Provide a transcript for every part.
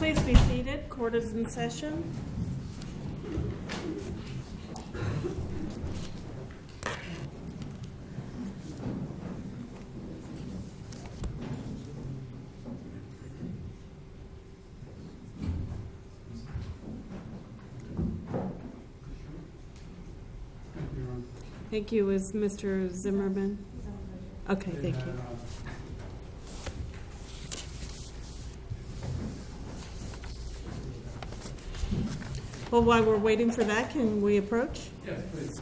Please be seated. Court is in session. Thank you. Is Mr. Zimmerman? Okay, thank you. Well, while we're waiting for that, can we approach? Yes, please.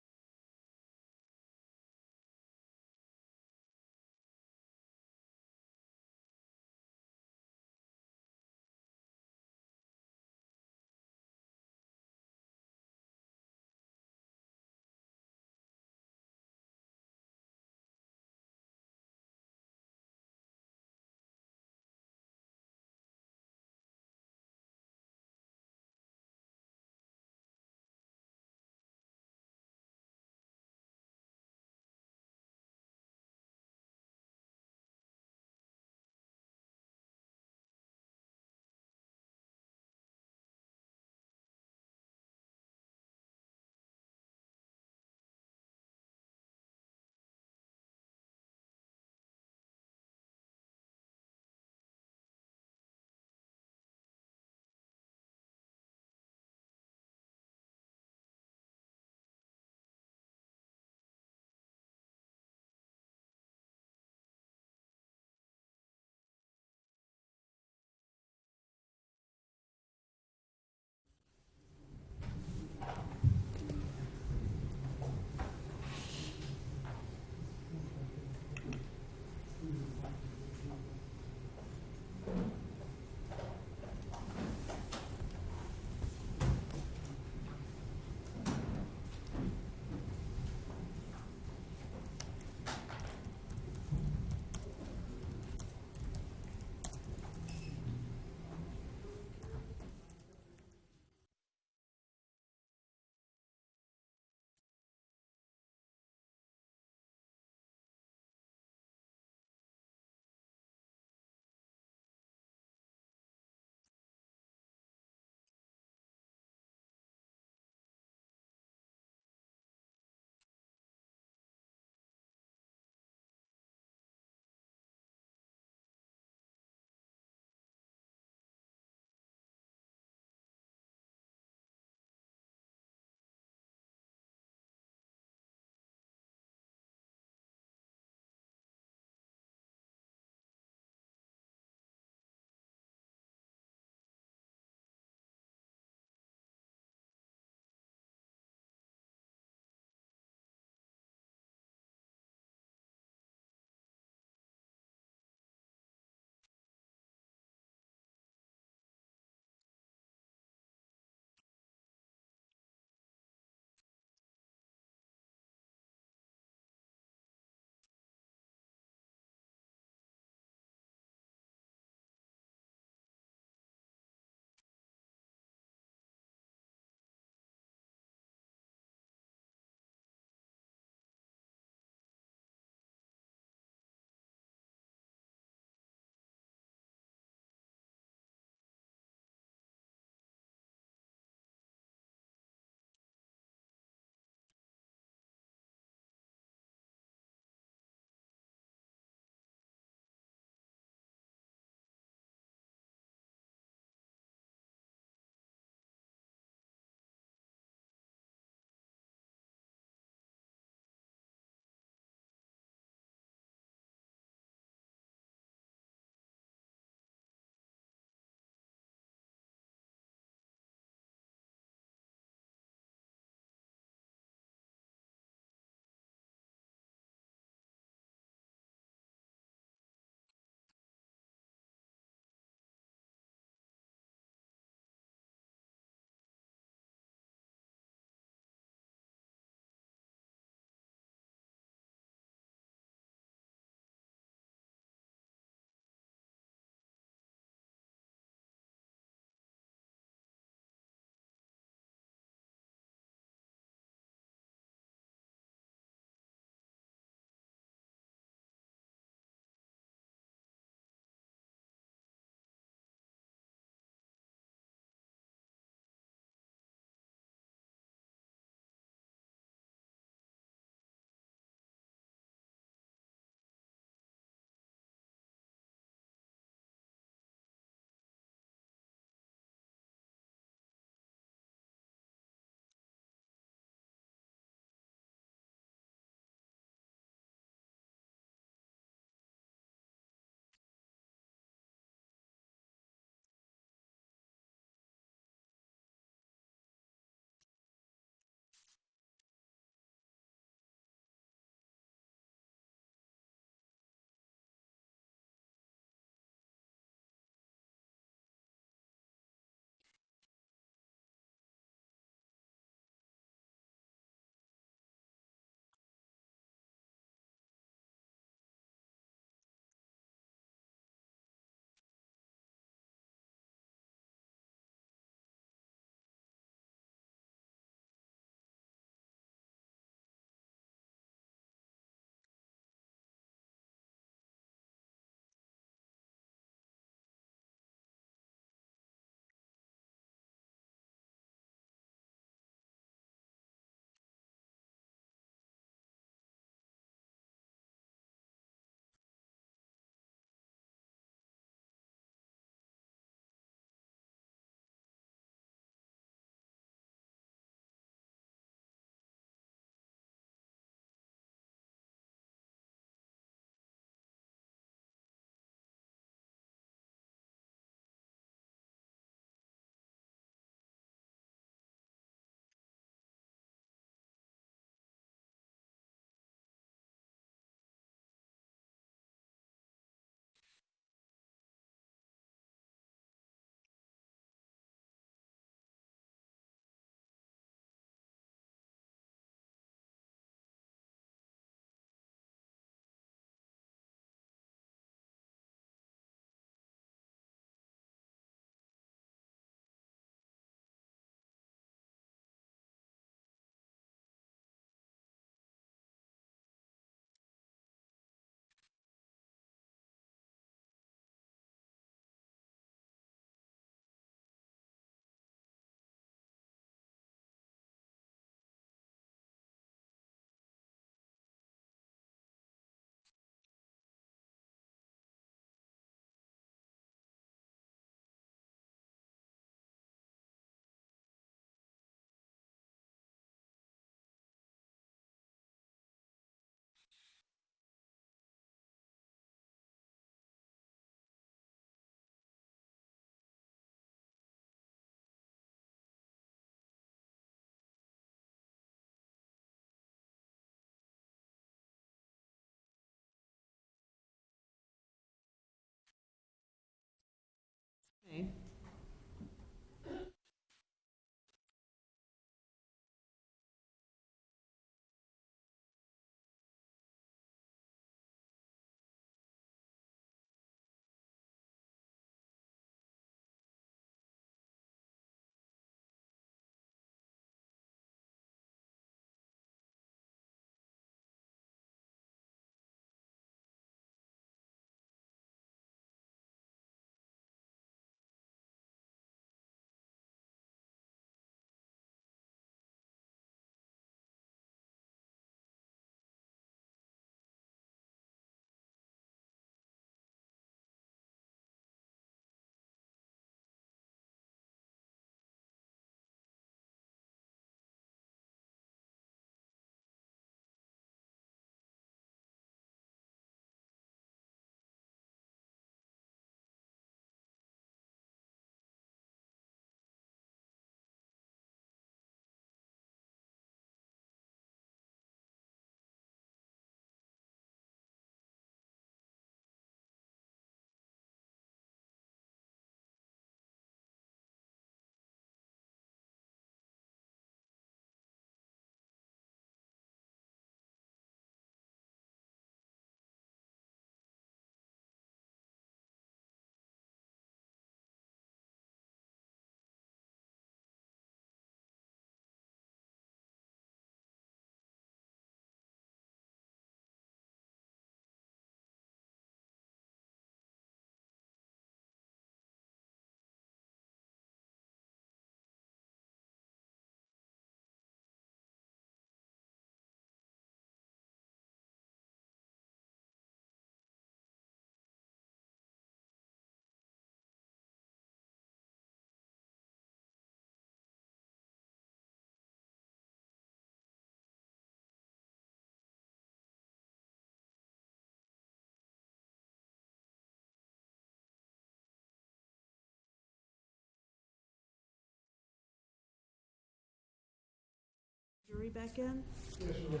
jury back in? Yes, Your Honor.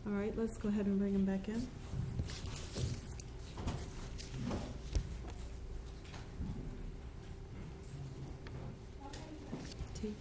All right, let's go ahead and bring him back in. T.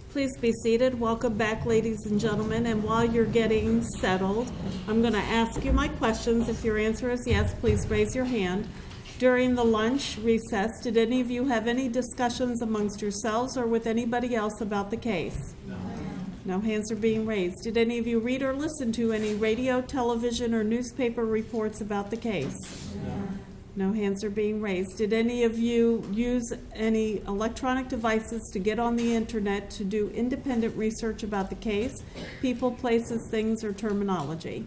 Please be seated. Welcome back, ladies and gentlemen. And while you're getting settled, I'm going to ask you my questions. If your answer is yes, please raise your hand. During the lunch recess, did any of you have any discussions amongst yourselves or with anybody else about the case? No. No hands are being raised. Did any of you read or listen to any radio, television, or newspaper reports about the case? No. No hands are being raised. Did any of you use any electronic devices to get on the internet to do independent research about the case, people, places, things, or terminology?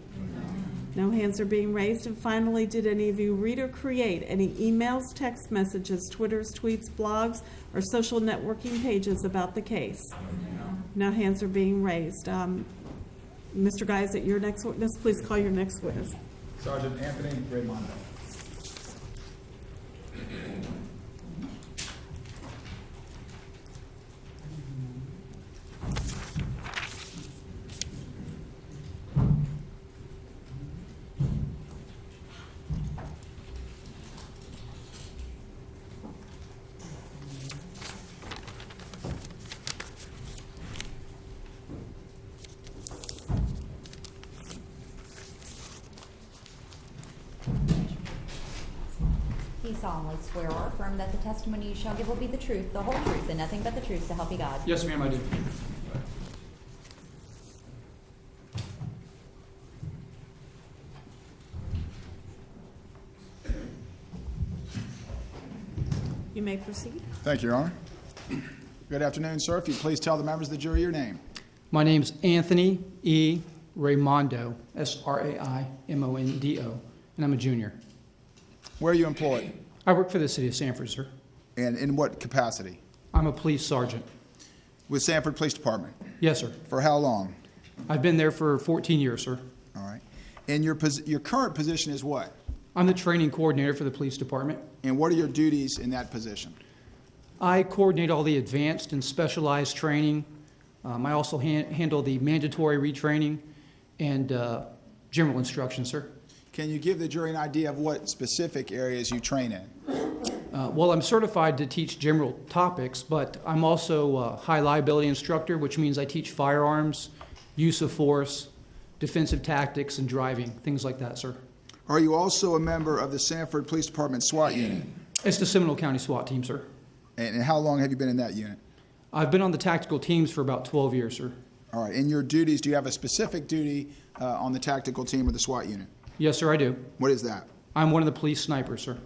No. No hands are being raised. And finally, did any of you read or create any emails, text messages, Twitters, tweets, blogs, or social networking pages about the case? No. No hands are being raised. Mr. Guy, is it your next witness? Please call your next witness. Sergeant Anthony Raimondo. Do you solemnly swear or affirm that the testimony you shall give will be the truth, the whole truth, and nothing but the truth, so help you God? Yes, ma'am, I do. You may proceed. Thank you, Your Honor. Good afternoon, sir. If you'd please tell the members of the jury your name. My name's Anthony E. Raimondo, S-R-A-I-M-O-N-D-O, and I'm a junior. Where are you employed? I work for the city of Sanford, sir. And in what capacity? I'm a police sergeant. With Sanford Police Department. Yes, sir. For how long? I've been there for 14 years, sir. All right. And your current position is what? I'm the training coordinator for the police department. And what are your duties in that position? I coordinate all the advanced and specialized training. I also handle the mandatory retraining and general instruction, sir. Can you give the jury an idea of what specific areas you train in? Well, I'm certified to teach general topics, but I'm also a high liability instructor, which means I teach firearms, use of force, defensive tactics, and driving, things like that, sir. Are you also a member of the Sanford Police Department SWAT unit? It's the Seminole County SWAT team, sir. And how long have you been in that unit? I've been on the tactical teams for about 12 years, sir. All right. In your duties, do you have a specific duty on the tactical team or the SWAT unit? Yes, sir, I do. What is that? I'm one of the police snipers, sir.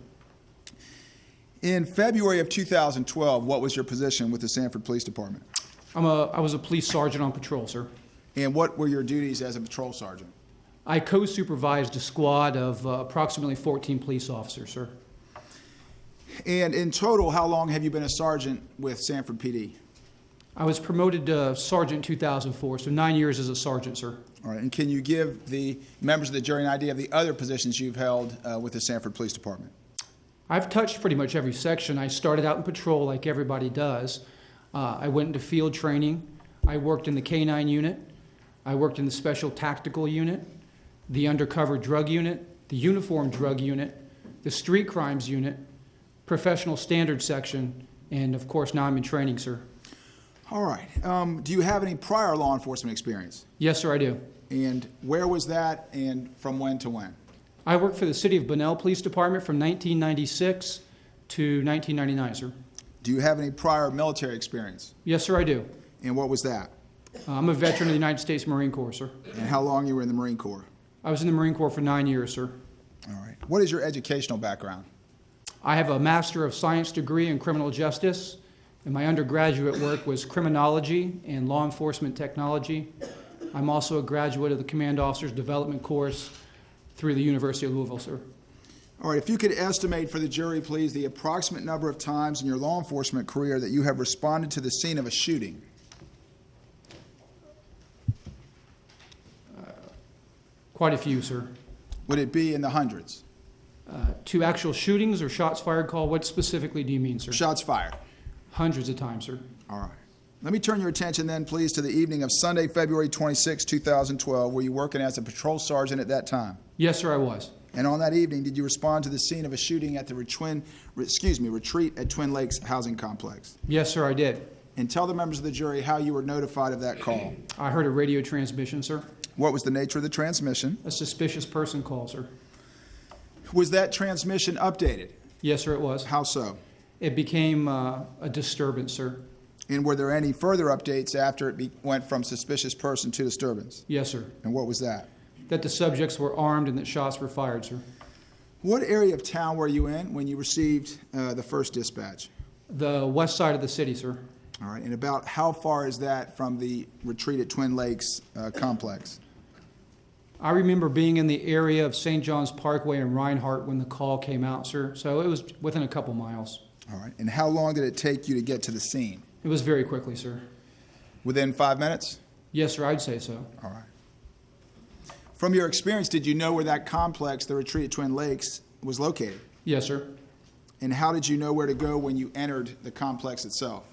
In February of 2012, what was your position with the Sanford Police Department? I was a police sergeant on patrol, sir. And what were your duties as a patrol sergeant? I co-supervised a squad of approximately 14 police officers, sir. And in total, how long have you been a sergeant with Sanford PD? I was promoted to sergeant in 2004, so 9 years as a sergeant, sir. All right. And can you give the members of the jury an idea of the other positions you've held with the Sanford Police Department? I've touched pretty much every section. I started out in patrol like everybody does. I went into field training. I worked in the K-9 unit. I worked in the special tactical unit, the undercover drug unit, the uniform drug unit, the street crimes unit, professional standards section, and of course now I'm in training, sir. All right. Do you have any prior law enforcement experience? Yes, sir, I do. And where was that and from when to when? I worked for the City of Bunnell Police Department from 1996 to 1999, sir. Do you have any prior military experience? Yes, sir, I do. And what was that? I'm a veteran of the United States Marine Corps, sir. And how long you were in the Marine Corps? I was in the Marine Corps for 9 years, sir. All right. What is your educational background? I have a Master of Science degree in criminal justice, and my undergraduate work was criminology and law enforcement technology. I'm also a graduate of the Command Officers Development course through the University of Louisville, sir. All right. If you could estimate for the jury, please, the approximate number of times in your law enforcement career that you have responded to the scene of a shooting. Quite a few, sir. Would it be in the hundreds? To actual shootings or shots fired call, what specifically do you mean, sir? Shots fired. Hundreds of times, sir. All right. Let me turn your attention then, please, to the evening of Sunday, February 26, 2012. Were you working as a patrol sergeant at that time? Yes, sir, I was. And on that evening, did you respond to the scene of a shooting at the retreat at Twin Lakes Housing Complex? Yes, sir, I did. And tell the members of the jury how you were notified of that call. I heard a radio transmission, sir. What was the nature of the transmission? A suspicious person call, sir. Was that transmission updated? Yes, sir, it was. How so? It became a disturbance, sir. And were there any further updates after it went from suspicious person to disturbance? Yes, sir. And what was that? That the subjects were armed and that shots were fired, sir. What area of town were you in when you received the first dispatch? The west side of the city, sir. All right. And about how far is that from the retreat at Twin Lakes complex? I remember being in the area of St. John's Parkway and Reinhardt when the call came out, sir. So it was within a couple miles. All right. And how long did it take you to get to the scene? It was very quickly, sir. Within 5 minutes? Yes, sir, I'd say so. All right. From your experience, did you know where that complex, the retreat at Twin Lakes, was located? Yes, sir. And how did you know where to go when you entered the complex itself?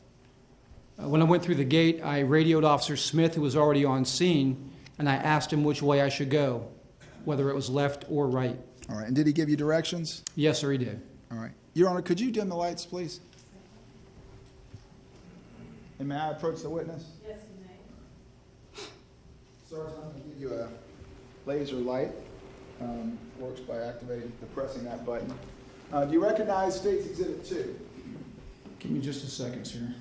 When I went through the gate, I radioed Officer Smith, who was already on scene, and I asked him which way I should go, whether it was left or right. All right. And did he give you directions? Yes, sir, he did. All right. Your Honor, could you dim the lights, please? And may I approach the witness? Yes, you may. Sergeant, I'm going to give you a laser light. Works by pressing that button. Do you recognize State's Exhibit 2? Give me just a second, sir.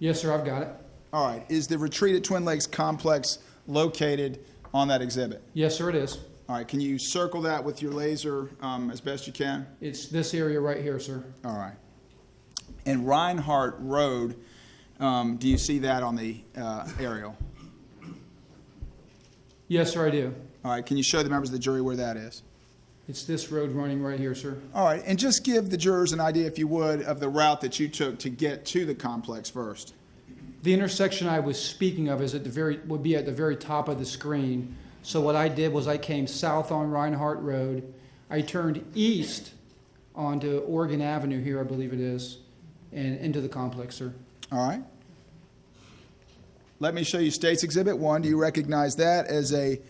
Yes, sir, I've got it. All right. Is the retreat at Twin Lakes complex located on that exhibit? Yes, sir, it is. All right. Can you circle that with your laser as best you can? It's this area right here, sir. All right. And Reinhardt Road, do you see that on the aerial? Yes, sir, I do. All right. Can you show the members of the jury where that is? It's this road running right here, sir. All right. And just give the jurors an idea, if you would, of the route that you took to get to the complex first. The intersection I was speaking of is would be at the very top of the screen. So what I did was I came south on Reinhardt Road. I turned east onto Oregon Avenue here, I believe it is, and into the complex, sir. All right. Let me show you State's Exhibit 1. Do you recognize that as a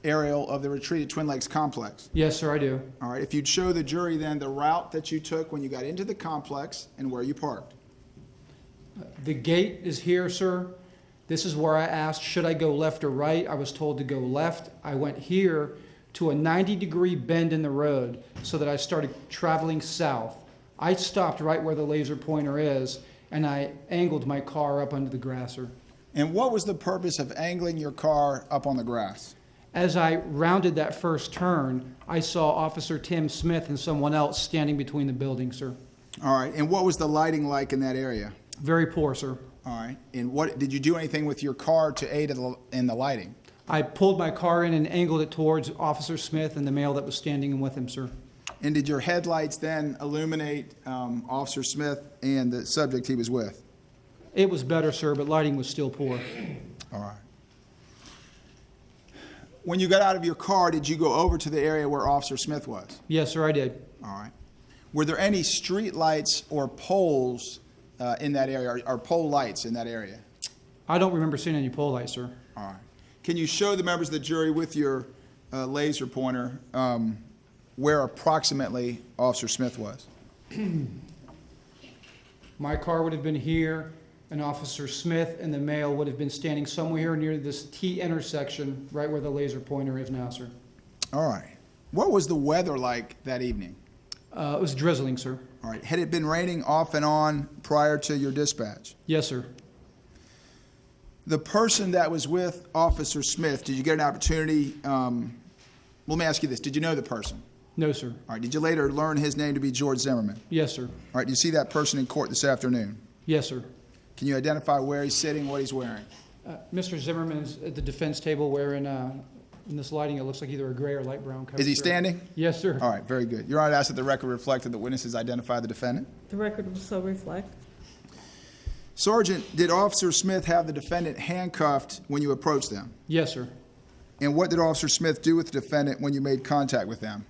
aerial of the retreat at Twin Lakes complex? Yes, sir, I do. All right. If you'd show the jury then the route that you took when you got into the complex and where you parked. The gate is here, sir. This is where I asked, should I go left or right? I was told to go left. I went here to a 90-degree bend in the road so that I started traveling south. I stopped right where the laser pointer is, and I angled my car up under the grass, sir. And what was the purpose of angling your car up on the grass? As I rounded that first turn, I saw Officer Tim Smith and someone else standing between the buildings, sir. All right. And what was the lighting like in that area? Very poor, sir. All right. And what did you do anything with your car to aid in the lighting? I pulled my car in and angled it towards Officer Smith and the male that was standing with him, sir. And did your headlights then illuminate Officer Smith and the subject he was with? It was better, sir, but lighting was still poor. All right. When you got out of your car, did you go over to the area where Officer Smith was? Yes, sir, I did. All right. Were there any street lights or poles in that area, or pole lights in that area? I don't remember seeing any pole lights, sir. All right. Can you show the members of the jury with your laser pointer where approximately Officer Smith was? My car would have been here, and Officer Smith and the male would have been standing somewhere near this T intersection, right where the laser pointer is now, sir. All right. What was the weather like that evening? It was drizzling, sir. All right. Had it been raining off and on prior to your dispatch? Yes, sir. The person that was with Officer Smith, did you get an opportunity? Let me ask you this. Did you know the person? No, sir. All right. Did you later learn his name to be George Zimmerman? Yes, sir. All right. Did you see that person in court this afternoon? Yes, sir. Can you identify where he's sitting, what he's wearing? Mr. Zimmerman's at the defense table wearing, in this lighting, it looks like either a gray or light brown coat. Is he sir. standing? Yes, sir. All right. Very good. Your Honor, I ask that the record reflect that the witnesses identify the defendant. The record will so reflect. Sergeant, did Officer Smith have the defendant handcuffed when you approached them? Yes, sir. And what did Officer Smith do with the defendant when you made contact with them?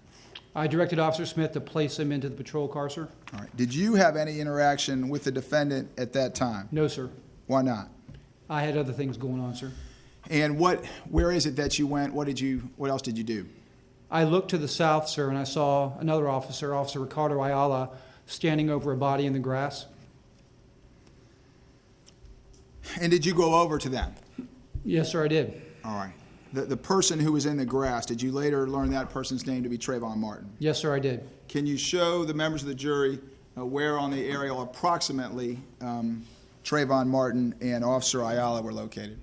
I directed Officer Smith to place him into the patrol car, sir. All right. Did you have any interaction with the defendant at that time? No, sir. Why not? I had other things going on, sir. And where is it that you went? What else did you do? I looked to the south, sir, and I saw another officer, Officer Ricardo Ayala, standing over a body in the grass. And did you go over to them? Yes, sir, I did. All right. The person who was in the grass, did you later learn that person's name to be Trayvon Martin? Yes, sir, I did. Can you show the members of the jury where on the aerial approximately Trayvon Martin and Officer Ayala were located?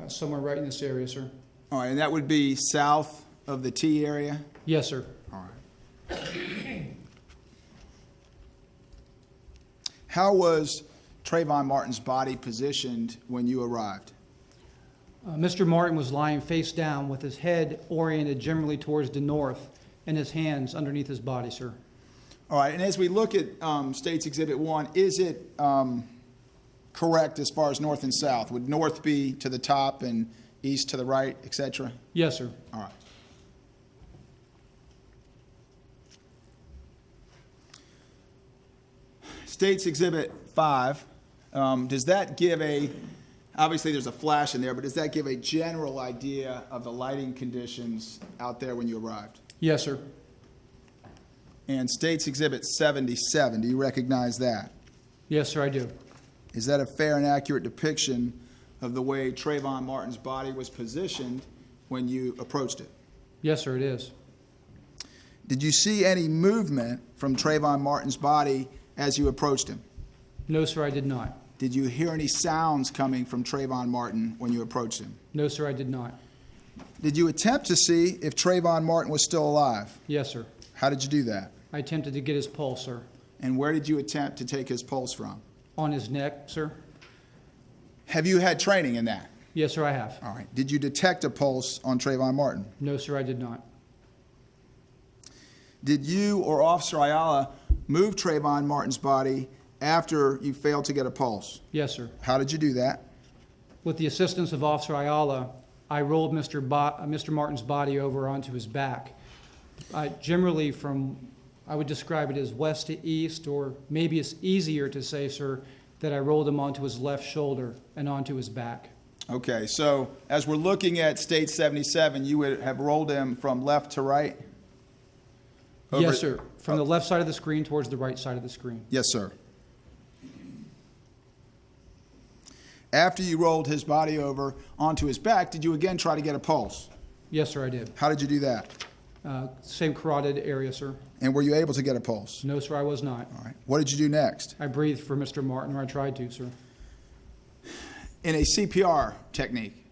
Somewhere right in this area, sir. All right, and that would be south of the T area? Yes, sir. All right. How was Trayvon Martin's body positioned when you arrived? Mr. Martin was lying face down with his head oriented generally towards the north and his hands underneath his body, sir. All right, and as we look at State's Exhibit 1, is it correct as far as north and south? Would north be to the top and east to the right, et cetera? Yes, sir. All right. State's Exhibit 5, does that give obviously there's a flash in there, but does that give a general idea of the lighting conditions out there when you arrived? Yes, sir. And State's Exhibit 77, do you recognize that? Yes, sir, I do. Is that a fair and accurate depiction of the way Trayvon Martin's body was positioned when you approached it? Yes, sir, it is. Did you see any movement from Trayvon Martin's body as you approached him? No, sir, I did not. Did you hear any sounds coming from Trayvon Martin when you approached him? No, sir, I did not. Did you attempt to see if Trayvon Martin was still alive? Yes, sir. How did you do that? I attempted to get his pulse, sir. And where did you attempt to take his pulse from? On his neck, sir. Have you had training in that? Yes, sir, I have. All right. Did you detect a pulse on Trayvon Martin? No, sir, I did not. Did you or Officer Ayala move Trayvon Martin's body after you failed to get a pulse? Yes, sir. How did you do that? With the assistance of Officer Ayala, I rolled Mr. Martin's body over onto his back. Generally I would describe it as west to east, or maybe it's easier to say, sir, that I rolled him onto his left shoulder and onto his back. Okay, so as we're looking at State 77, you would have rolled him from left to right? Yes, sir. From the left side of the screen towards the right side of the screen. Yes, sir. After you rolled his body over onto his back, did you again try to get a pulse? Yes, sir, I did. How did you do that? Same carotid area, sir. And were you able to get a pulse? No, sir, I was not. All right. What did you do next? I breathed for Mr. Martin, or I tried to, sir. In a CPR technique,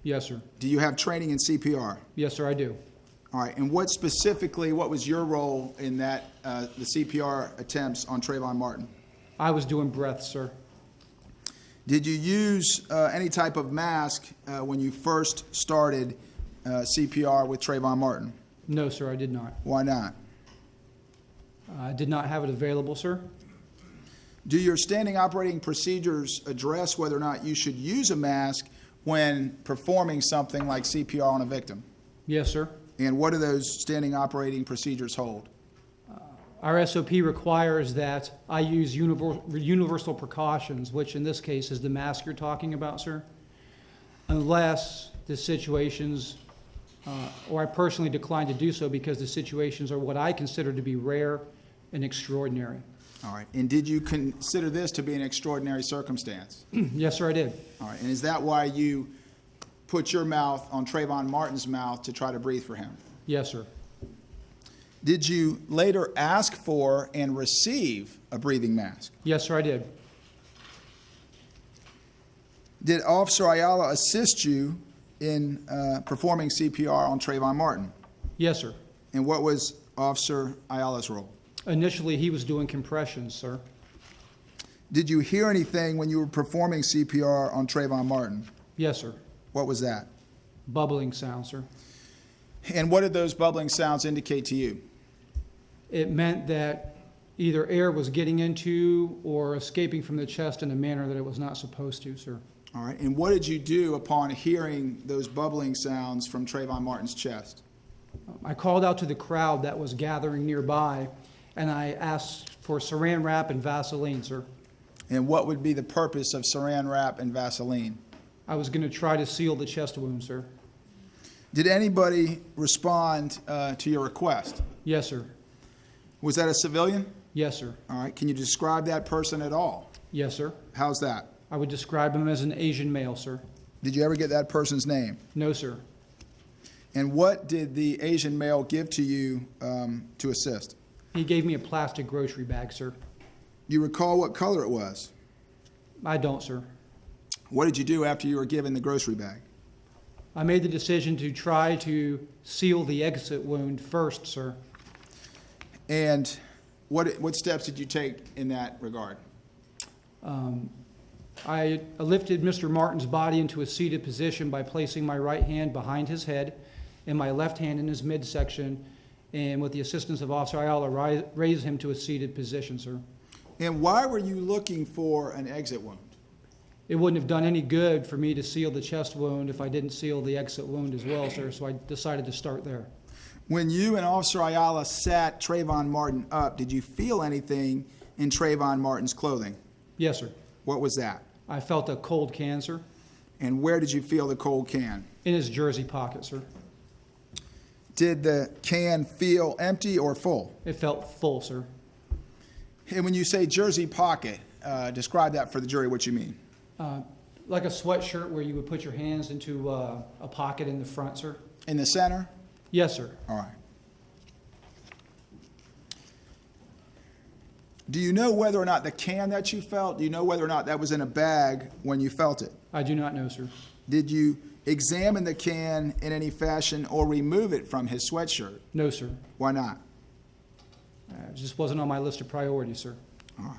Yes, sir. do you have training in CPR? Yes, sir, I do. All right. And what was your role in that, the CPR attempts on Trayvon Martin? I was doing breaths, sir. Did you use any type of mask when you first started CPR with Trayvon Martin? No, sir, I did not. Why not? I did not have it available, sir. Do your standing operating procedures address whether or not you should use a mask when performing something like CPR on a victim? Yes, sir. And what do those standing operating procedures hold? Our SOP requires that I use universal precautions, which in this case is the mask you're talking about, sir, unless the situations, or I personally decline to do so because the situations are what I consider to be rare and extraordinary. All right. And did you consider this to be an extraordinary circumstance? Yes, sir, I did. All right. And is that why you put your mouth on Trayvon Martin's mouth to try to breathe for him? Yes, sir. Did you later ask for and receive a breathing mask? Yes, sir, I did. Did Officer Ayala assist you in performing CPR on Trayvon Martin? Yes, sir. And what was Officer Ayala's role? Initially, he was doing compressions, sir. Did you hear anything when you were performing CPR on Trayvon Martin? Yes, sir. What was that? Bubbling sound, sir. And what did those bubbling sounds indicate to you? It meant that either air was getting into or escaping from the chest in a manner that it was not supposed to, sir. All right. And what did you do upon hearing those bubbling sounds from Trayvon Martin's chest? I called out to the crowd that was gathering nearby, and I asked for saran wrap and Vaseline, sir. And what would be the purpose of saran wrap and Vaseline? I was going to try to seal the chest wound, sir. Did anybody respond to your request? Yes, sir. Was that a civilian? Yes, sir. All right. Can you describe that person at all? Yes, sir. How's that? I would describe him as an Asian male, sir. Did you ever get that person's name? No, sir. And what did the Asian male give to you to assist? He gave me a plastic grocery bag, sir. Do you recall what color it was? I don't, sir. What did you do after you were given the grocery bag? I made the decision to try to seal the exit wound first, sir. And what steps did you take in that regard? I lifted Mr. Martin's body into a seated position by placing my right hand behind his head and my left hand in his midsection, and with the assistance of Officer Ayala, raised him to a seated position, sir. And why were you looking for an exit wound? It wouldn't have done any good for me to seal the chest wound if I didn't seal the exit wound as well, sir, so I decided to start there. When you and Officer Ayala sat Trayvon Martin up, did you feel anything in Trayvon Martin's clothing? Yes, sir. What was that? I felt a cold can, sir, And where did you feel the cold can? in his jersey pocket, sir. Did the can feel empty or full? It felt full, sir. And when you say jersey pocket, describe that for the jury, what you mean. Like a sweatshirt where you would put your hands into a pocket in the front, sir. In the center? Yes, sir. All right. Do you know whether or not the can that you felt, do you know whether or not that was in a bag when you felt it? I do not know, sir. Did you examine the can in any fashion or remove it from his sweatshirt? No, sir. Why not? It just wasn't on my list of priorities, sir. All right.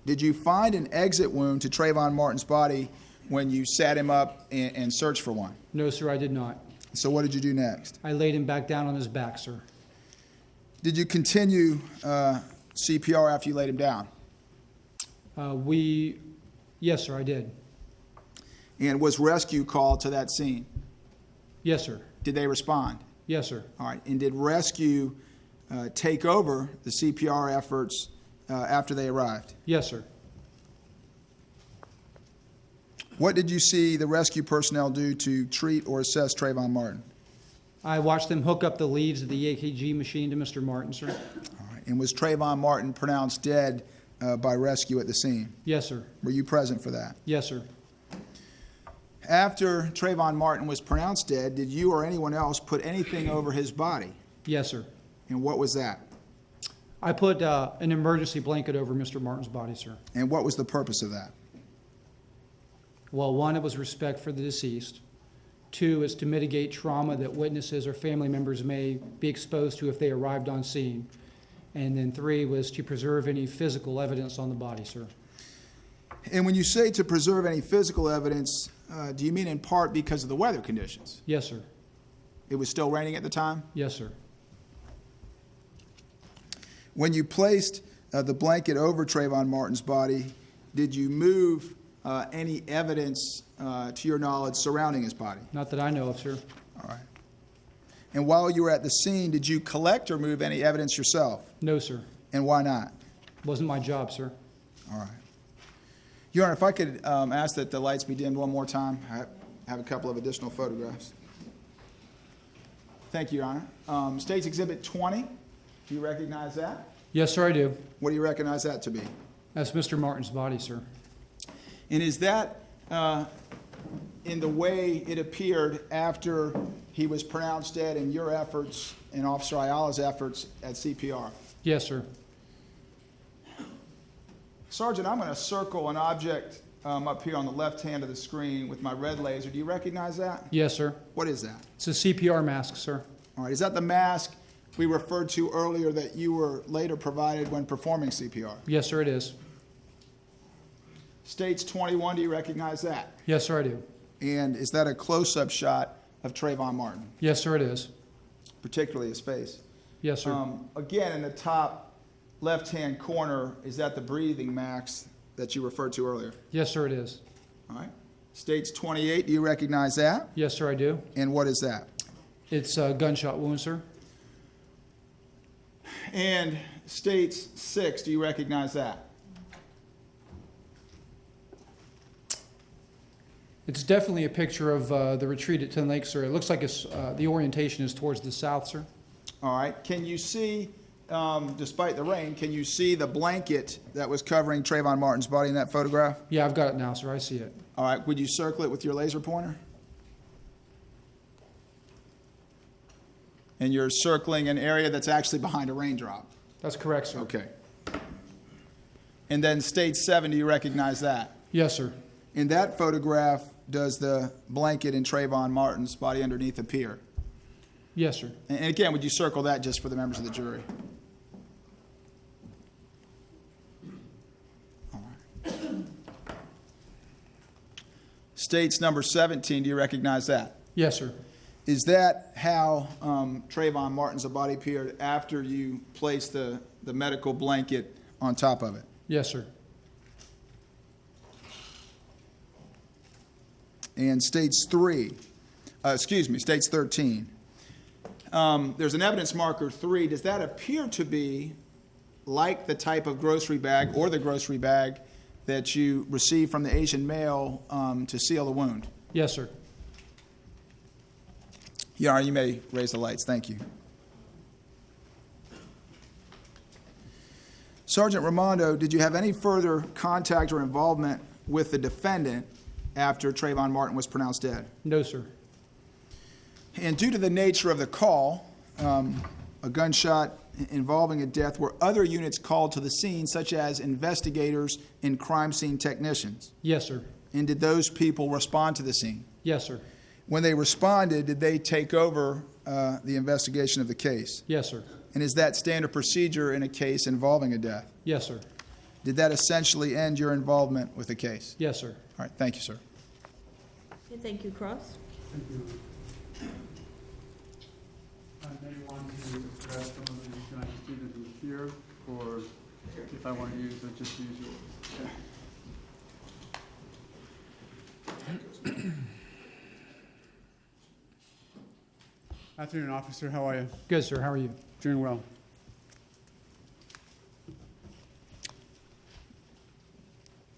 Did you find an exit wound to Trayvon Martin's body when you sat him up and searched for one? No, sir, I did not. So what did you do next? I laid him back down on his back, sir. Did you continue CPR after you laid him down? Yes, sir, I did. And was rescue called to that scene? Yes, sir. Did they respond? Yes, sir. All right. And did rescue take over the CPR efforts after they arrived? Yes, sir. What did you see the rescue personnel do to treat or assess Trayvon Martin? I watched them hook up the leads of the EKG machine to Mr. Martin, sir. All right. And was Trayvon Martin pronounced dead by rescue at the scene? Yes, sir. Were you present for that? Yes, sir. After Trayvon Martin was pronounced dead, did you or anyone else put anything over his body? Yes, sir. And what was that? I put an emergency blanket over Mr. Martin's body, sir. And what was the purpose of that? Well, one, it was respect for the deceased. Two, is to mitigate trauma that witnesses or family members may be exposed to if they arrived on scene. And then three was to preserve any physical evidence on the body, sir. And when you say to preserve any physical evidence, do you mean in part because of the weather conditions? Yes, sir. It was still raining at the time? Yes, sir. When you placed the blanket over Trayvon Martin's body, did you move any evidence, to your knowledge, surrounding his body? Not that I know of, sir. All right. And while you were at the scene, did you collect or move any evidence yourself? No, sir. And why not? Wasn't my job, sir. All right. Your Honor, if I could ask that the lights be dimmed one more time. I have a couple of additional photographs. Thank you, Your Honor. State's Exhibit 20. Do you recognize that? Yes, sir, I do. What do you recognize that to be? That's Mr. Martin's body, sir. And is that in the way it appeared after he was pronounced dead in your efforts and Officer Ayala's efforts at CPR? Yes, sir. Sergeant, I'm going to circle an object up here on the left hand of the screen with my red laser. Do you recognize that? Yes, sir. What is that? It's a CPR mask, sir. All right, is that the mask we referred to earlier that you were later provided when performing CPR? Yes, sir, it is. States 21, do you recognize that? Yes, sir, I do. And is that a close-up shot of Trayvon Martin, Yes, sir, it is. particularly his face? Yes, sir. Again, in the top left-hand corner, is that the breathing mask that you referred to earlier? Yes, sir, it is. All right. States 28, do you recognize that? Yes, sir, I do. And what is that? It's a gunshot wound, sir. And States 6, do you recognize that? It's definitely a picture of the retreat at Ten Lakes, sir. It looks like it's, the orientation is towards the south, sir. All right. Can you see, despite the rain, can you see the blanket that was covering Trayvon Martin's body in that photograph? Yeah, I've got it now, sir. I see it. All right. Would you circle it with your laser pointer? And you're circling an area that's actually behind a raindrop. That's correct, sir. Okay. And then State 7, do you recognize that? Yes, sir. In that photograph, does the blanket in Trayvon Martin's body underneath appear? Yes, sir. And again, would you circle that just for the members of the jury? All right. States number 17, do you recognize that? Yes, sir. Is that how Trayvon Martin's body appeared after you placed the medical blanket on top of it? Yes, sir. And States 13. There's an evidence marker 3. Does that appear to be like the type of grocery bag or the grocery bag that you received from the Asian male to seal the wound? Yes, sir. Your Honor, you may raise the lights. Thank you. Sergeant Raimondo, did you have any further contact or involvement with the defendant after Trayvon Martin was pronounced dead? No, sir. And due to the nature of the call, a gunshot involving a death, were other units called to the scene, such as investigators and crime scene technicians? Yes, sir. And did those people respond to the scene? Yes, sir. When they responded, did they take over the investigation of the case? Yes, sir. And is that standard procedure in a case involving a death? Yes, sir. Did that essentially end your involvement with the case? Yes, sir. All right, thank you, sir. Okay, thank you, Cross. Thank you. I may want to address some of the United students here, or if I want to use it, just use yours. Afternoon, officer. How are you? Good, sir. How are you? Doing well.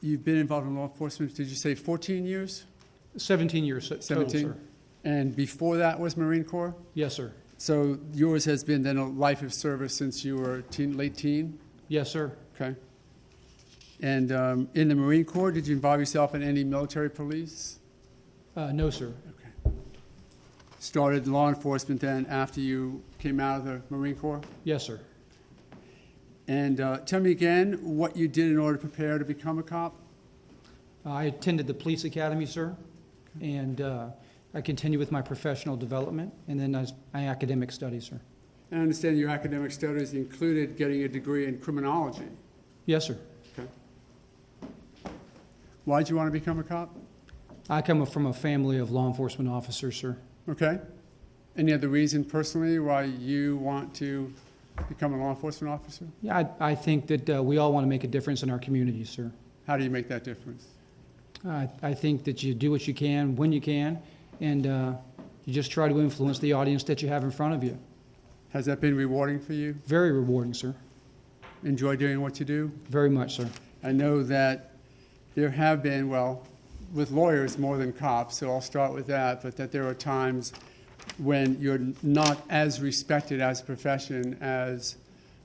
You've been involved in law enforcement, did you say 14 years? 17 years total, 17? sir. And before that was Marine Corps? Yes, sir. So yours has been then a life of service since you were late teen? Yes, sir. Okay. And in the Marine Corps, did you involve yourself in any military police? No, sir. Okay. Started law enforcement then after you came out of the Marine Corps? Yes, sir. And tell me again what you did in order to prepare to become a cop? I attended the police academy, sir, and I continued with my professional development, and then my academic studies, sir. I understand your academic studies included getting a degree in criminology. Yes, sir. Okay. Why did you want to become a cop? I come from a family of law enforcement officers, sir. Okay. Any other reason personally why you want to become a law enforcement officer? Yeah, I think that we all want to make a difference in our communities, sir. How do you make that difference? I think that you do what you can when you can, and you just try to influence the audience that you have in front of you. Has that been rewarding for you? Very rewarding, sir. Enjoy doing what you do? Very much, sir. I know that there have been, well, with lawyers more than cops, so I'll start with that, but that there are times when you're not as respected as a profession as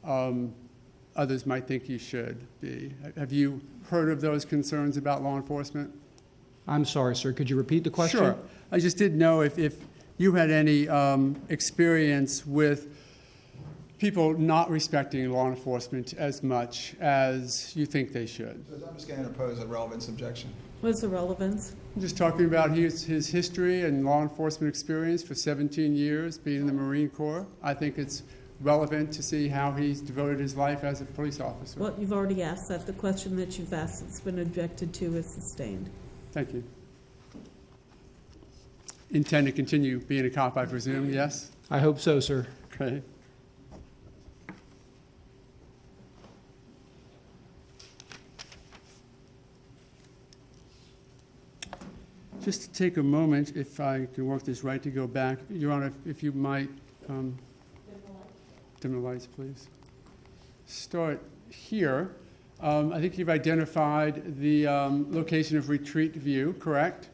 others might think you should be. Have you heard of those concerns about law enforcement? I'm sorry, sir. Could you repeat the question? Sure. I just didn't know if you had any experience with people not respecting law enforcement as much as you think they should. I'm just going to interpose a relevance objection. What's the relevance? I'm just talking about his history and law enforcement experience for 17 years being in the Marine Corps. I think it's relevant to see how he's devoted his life as a police officer. Well, you've already asked that. The question that you've asked that's been objected to is sustained. Thank you. Intend to continue being a cop, I presume, yes? I hope so, sir. Okay. Just to take a moment, if I can work this right, to go back. Your Honor, if you might, dim the lights, please. Start here. I think you've identified the location of retreat view, correct?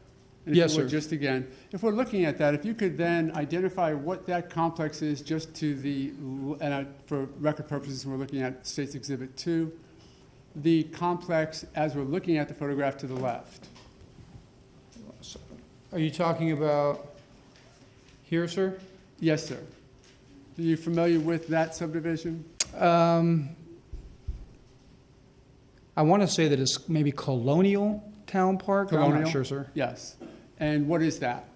And if Yes, you would, sir. just again, if we're looking at that, if you could then identify what that complex is just to the, for record purposes, we're looking at State's Exhibit 2, the complex as we're looking at the photograph to the left. Are you talking about here, sir? Yes, sir. Are you familiar with that subdivision? I want to say that it's maybe Colonial Town Park. I'm Colonial? not sure, sir. Yes. And what is that?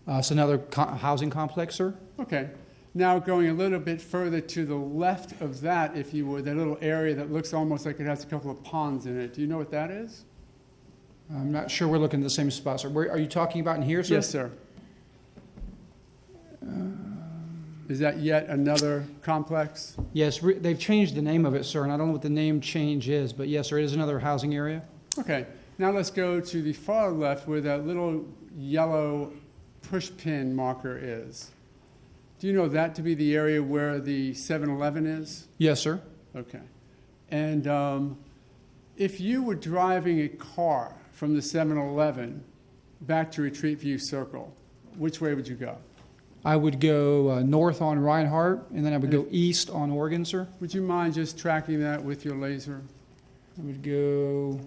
It's another housing complex, sir. Okay. Now going a little bit further to the left of that, if you would, that little area that looks almost like it has a couple of ponds in it. Do you know what that is? I'm not sure we're looking at the same spot, sir. Where, are you talking about in here, sir? Yes, sir. Is that yet another complex? Yes, they've changed the name of it, sir, and I don't know what the name change is, but yes, sir, it is another housing area. Okay. Now let's go to the far left where that little yellow push pin marker is. Do you know that to be the area where the 7-Eleven is? Yes, sir. Okay. And if you were driving a car from the 7-Eleven back to Retreat View Circle, which way would you go? I would go north on Reinhardt, and then I would go east on Oregon, sir. Would you mind just tracking that with your laser? I would go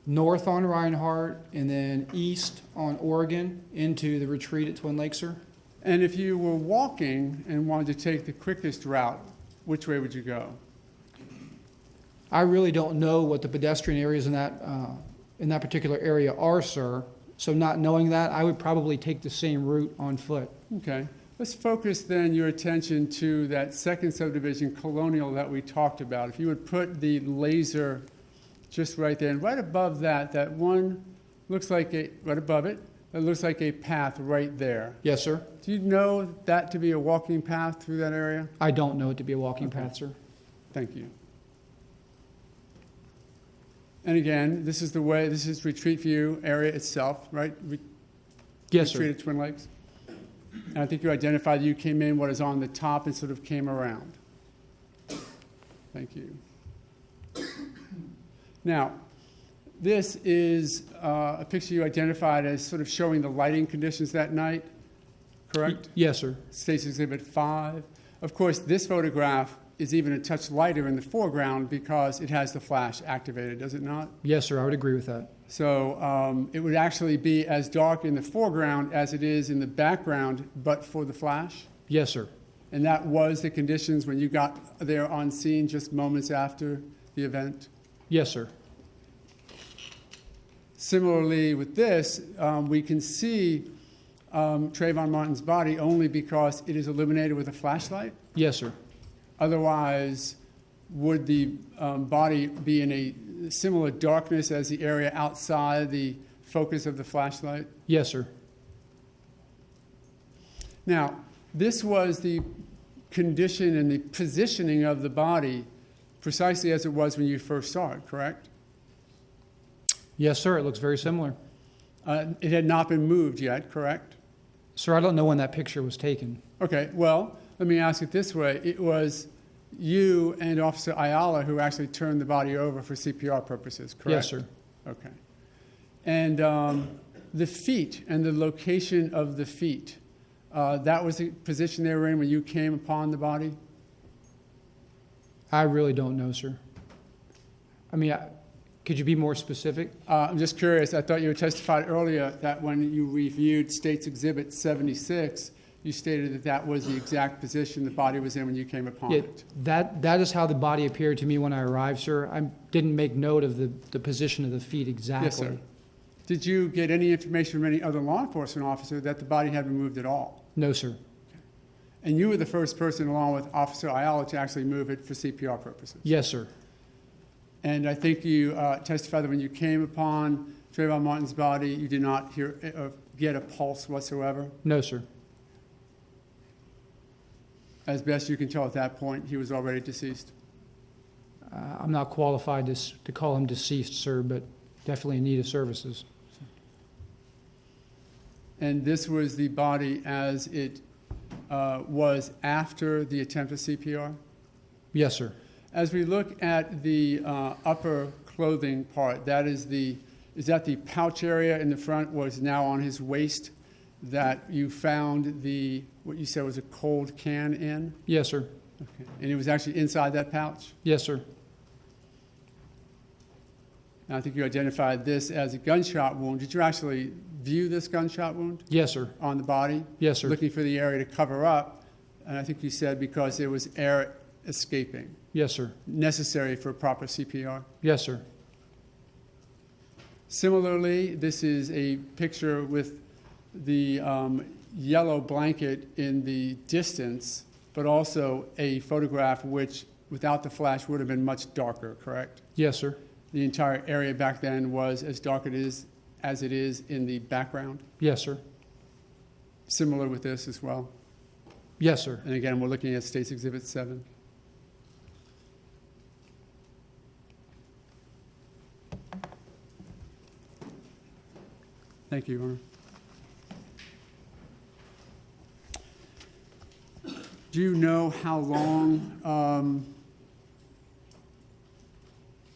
north on Reinhardt, and then east on Oregon into the retreat at Twin Lakes, sir. And if you were walking and wanted to take the quickest route, which way would you go? I really don't know what the pedestrian areas in that particular area are, sir. So not knowing that, I would probably take the same route on foot. Okay. Let's focus then your attention to that second subdivision, Colonial, that we talked about. If you would put the laser just right there, and right above that, that one looks like right above it, that looks like a path right there. Yes, sir. Do you know that to be a walking path through that area? I don't know it to be a walking path, sir. Thank you. And again, this is Retreat View area itself, right? Yes, sir. Retreat at Twin Lakes. And I think you identified you came in what is on the top and sort of came around. Thank you. Now, this is a picture you identified as sort of showing the lighting conditions that night, correct? Yes, sir. State's Exhibit 5. Of course, this photograph is even a touch lighter in the foreground because it has the flash activated, does it not? Yes, sir. I would agree with that. So it would actually be as dark in the foreground as it is in the background, but for the flash? Yes, sir. And that was the conditions when you got there on scene just moments after the event? Yes, sir. Similarly with this, we can see Trayvon Martin's body only because it is illuminated with a flashlight. Yes, sir. Otherwise, would the body be in a similar darkness as the area outside the focus of the flashlight? Yes, sir. Now, this was the condition and the positioning of the body precisely as it was when you first saw it, correct? Yes, sir. It looks very similar. It had not been moved yet, correct? Sir, I don't know when that picture was taken. Okay, well, let me ask it this way. It was you and Officer Ayala who actually turned the body over for CPR purposes, correct? Yes, sir. Okay. And the feet and the location of the feet, that was the position they were in when you came upon the body? I really don't know, sir. I mean, Could you be more specific? I'm just curious, I thought you had testified earlier that when you reviewed State's Exhibit 76, you stated that that was the exact position the body was in when you came upon Yeah, it. that is how the body appeared to me when I arrived, sir. I didn't make note of the position of the feet exactly. Yes, sir. Did you get any information from any other law enforcement officer that the body had been moved at all? No, sir. And you were the first person, along with Officer Ayala, to actually move it for CPR purposes? Yes, sir. And I think you testified that when you came upon Trayvon Martin's body, you did not hear or get a pulse whatsoever? No, sir. As best you can tell at that point, he was already deceased? I'm not qualified to call him deceased, sir, but definitely in need of services. And this was the body as it was after the attempt at CPR? Yes, sir. As we look at the upper clothing part, is that the pouch area in the front was now on his waist that you found what you said was a cold can in? Yes, sir. Okay. And it was actually inside that pouch? Yes, sir. And I think you identified this as a gunshot wound. Did you actually view this gunshot wound Yes, sir. on the body? Yes, sir. Looking for the area to cover up, and I think you said because there was air escaping, Yes, sir. necessary for proper CPR. Yes, sir. Similarly, this is a picture with the yellow blanket in the distance, but also a photograph which, without the flash, would have been much darker, correct? Yes, sir. The entire area back then was as dark as it is in the background. Yes, sir. Similar with this as well. Yes, sir. And again, we're looking at State's Exhibit 7. Thank you, Your Honor. Do you know how long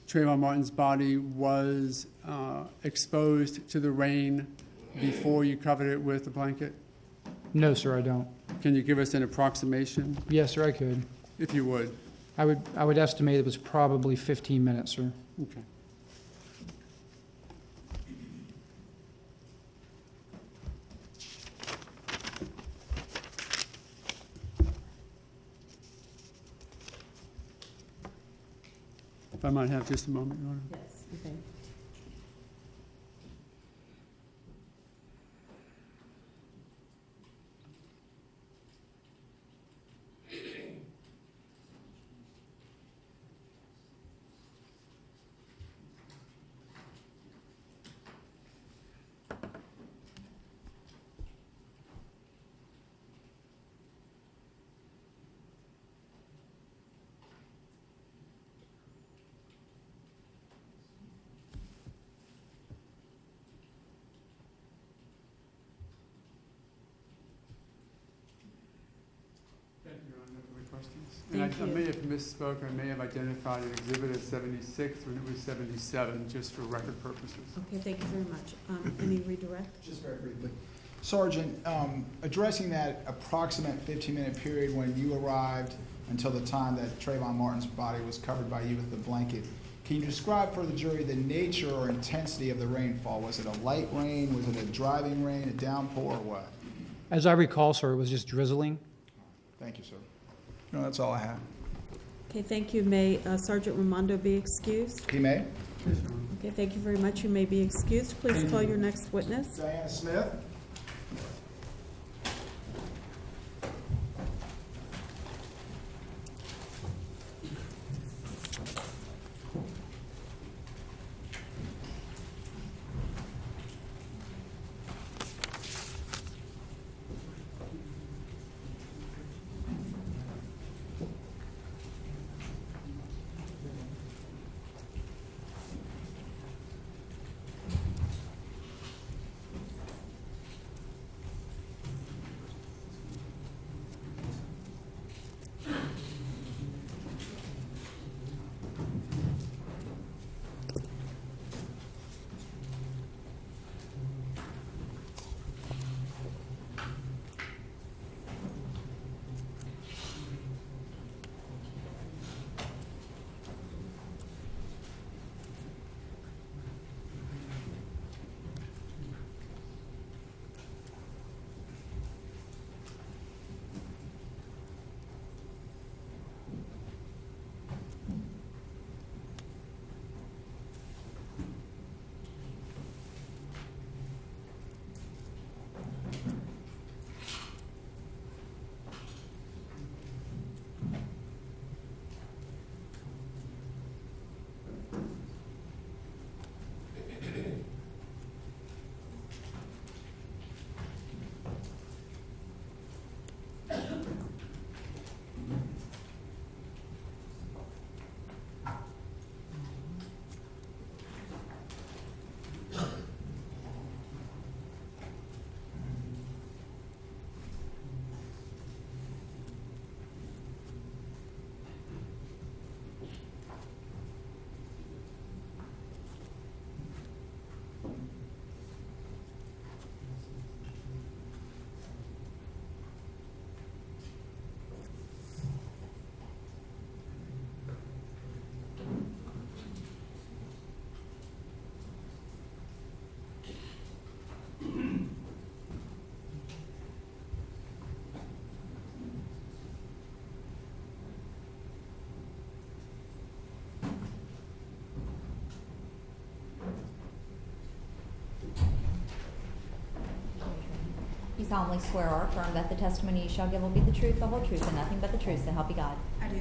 Trayvon Martin's body was exposed to the rain before you covered it with a blanket? No, sir, I don't. Can you give us an approximation, Yes, sir, I could. if you would? I would estimate it was probably 15 minutes, sir. Okay. If I might have just a moment, Your Honor. Yes, okay. Thank you, Your Honor. No further questions. And I Thank you. may have misspoke, I may have identified an exhibit as 76 when it was 77, just for record purposes. Okay, thank you very much. Any redirect? Just very briefly. Sergeant, addressing that approximate 15-minute period when you arrived until the time that Trayvon Martin's body was covered by you with the blanket, can you describe for the jury the nature or intensity of the rainfall? Was it a light rain? Was it a driving rain, a downpour, or what? As I recall, sir, it was just drizzling. Thank you, sir. No, that's all I have. Okay, thank you. May Sergeant Raimondo be excused? He may. Okay, thank you very much. You may be excused. Please call your next witness. Diana Smith. solemnly swear or affirm that the testimony you shall give will be the truth, the whole truth, and nothing but the truth, so help you God? I do.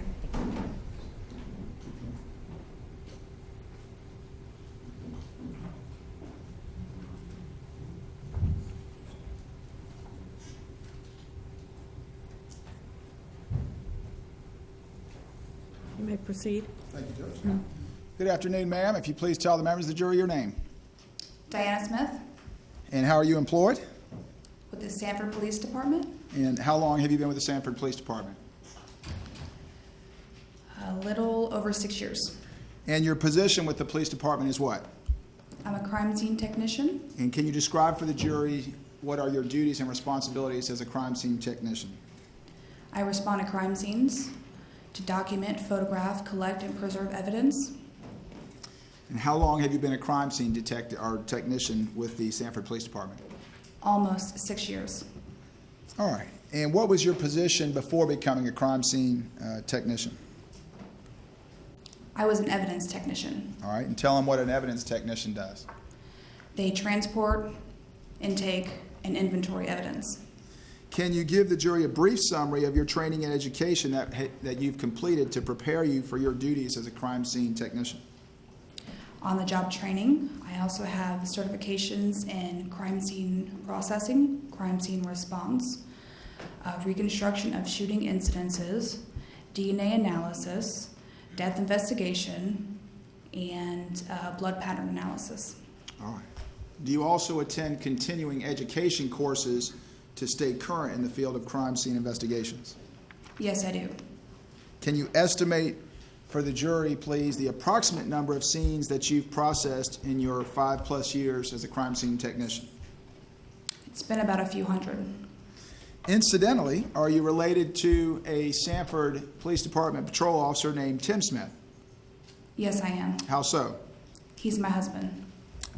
You may proceed. Thank you, Judge. Good afternoon, ma'am. If you please tell the members of the jury your name. Diana Smith And how are you employed? with the Sanford Police Department. And how long have you been with the Sanford Police Department? A little over 6 years. And your position with the police department is what? I'm a crime scene technician. And can you describe for the jury what are your duties and responsibilities as a crime scene technician? I respond to crime scenes to document, photograph, collect, and preserve evidence. And how long have you been a crime scene detective or technician with the Sanford Police Department? Almost 6 years. All right. And what was your position before becoming a crime scene technician? I was an evidence technician. All right. And tell them what an evidence technician does. They transport, intake, and inventory evidence. Can you give the jury a brief summary of your training and education that you've completed to prepare you for your duties as a crime scene technician? On-the-job training. I also have certifications in crime scene processing, crime scene response, reconstruction of shooting incidences, DNA analysis, death investigation, and blood pattern analysis. All right. Do you also attend continuing education courses to stay current in the field of crime scene investigations? Yes, I do. Can you estimate for the jury, please, the approximate number of scenes that you've processed in your 5+ years as a crime scene technician? It's been about a few hundred. Incidentally, are you related to a Sanford Police Department patrol officer named Tim Smith? Yes, I am. How so? He's my husband.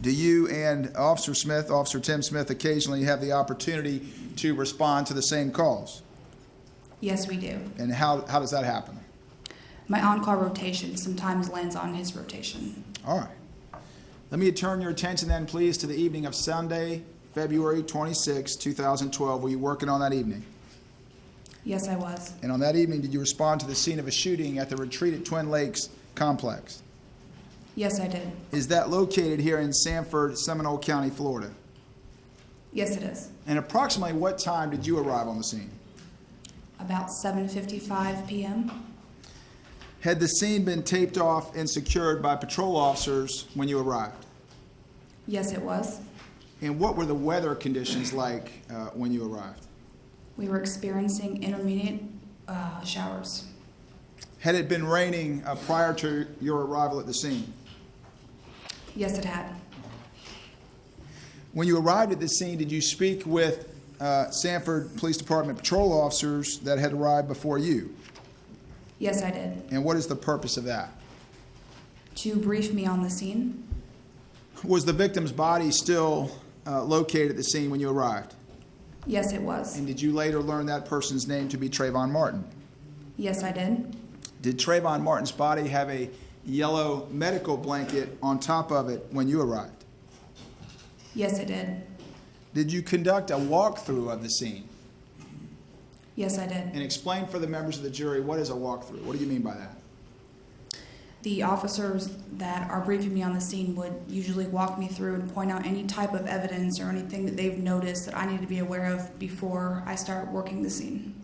Do you and Officer Tim Smith, occasionally have the opportunity to respond to the same calls? Yes, we do. And how does that happen? My on-call rotation sometimes lands on his rotation. All right. Let me turn your attention then, please, to the evening of Sunday, February 26, 2012. Were you working on that evening? Yes, I was. And on that evening, did you respond to the scene of a shooting at the Retreat at Twin Lakes complex? Yes, I did. Is that located here in Sanford, Seminole County, Florida? Yes, it is. And approximately what time did you arrive on the scene? About 7:55 p.m. Had the scene been taped off and secured by patrol officers when you arrived? Yes, it was. And what were the weather conditions like when you arrived? We were experiencing intermediate showers. Had it been raining prior to your arrival at the scene? Yes, it had. When you arrived at the scene, did you speak with Sanford Police Department patrol officers that had arrived before you? Yes, I did. And what is the purpose of that? To brief me on the scene. Was the victim's body still located at the scene when you arrived? Yes, it was. And did you later learn that person's name to be Trayvon Martin? Yes, I did. Did Trayvon Martin's body have a yellow medical blanket on top of it when you arrived? Yes, it did. Did you conduct a walkthrough of the scene? Yes, I did. And explain for the members of the jury, what is a walkthrough? What do you mean by that? The officers that are briefing me on the scene would usually walk me through and point out any type of evidence or anything that they've noticed that I need to be aware of before I start working the scene.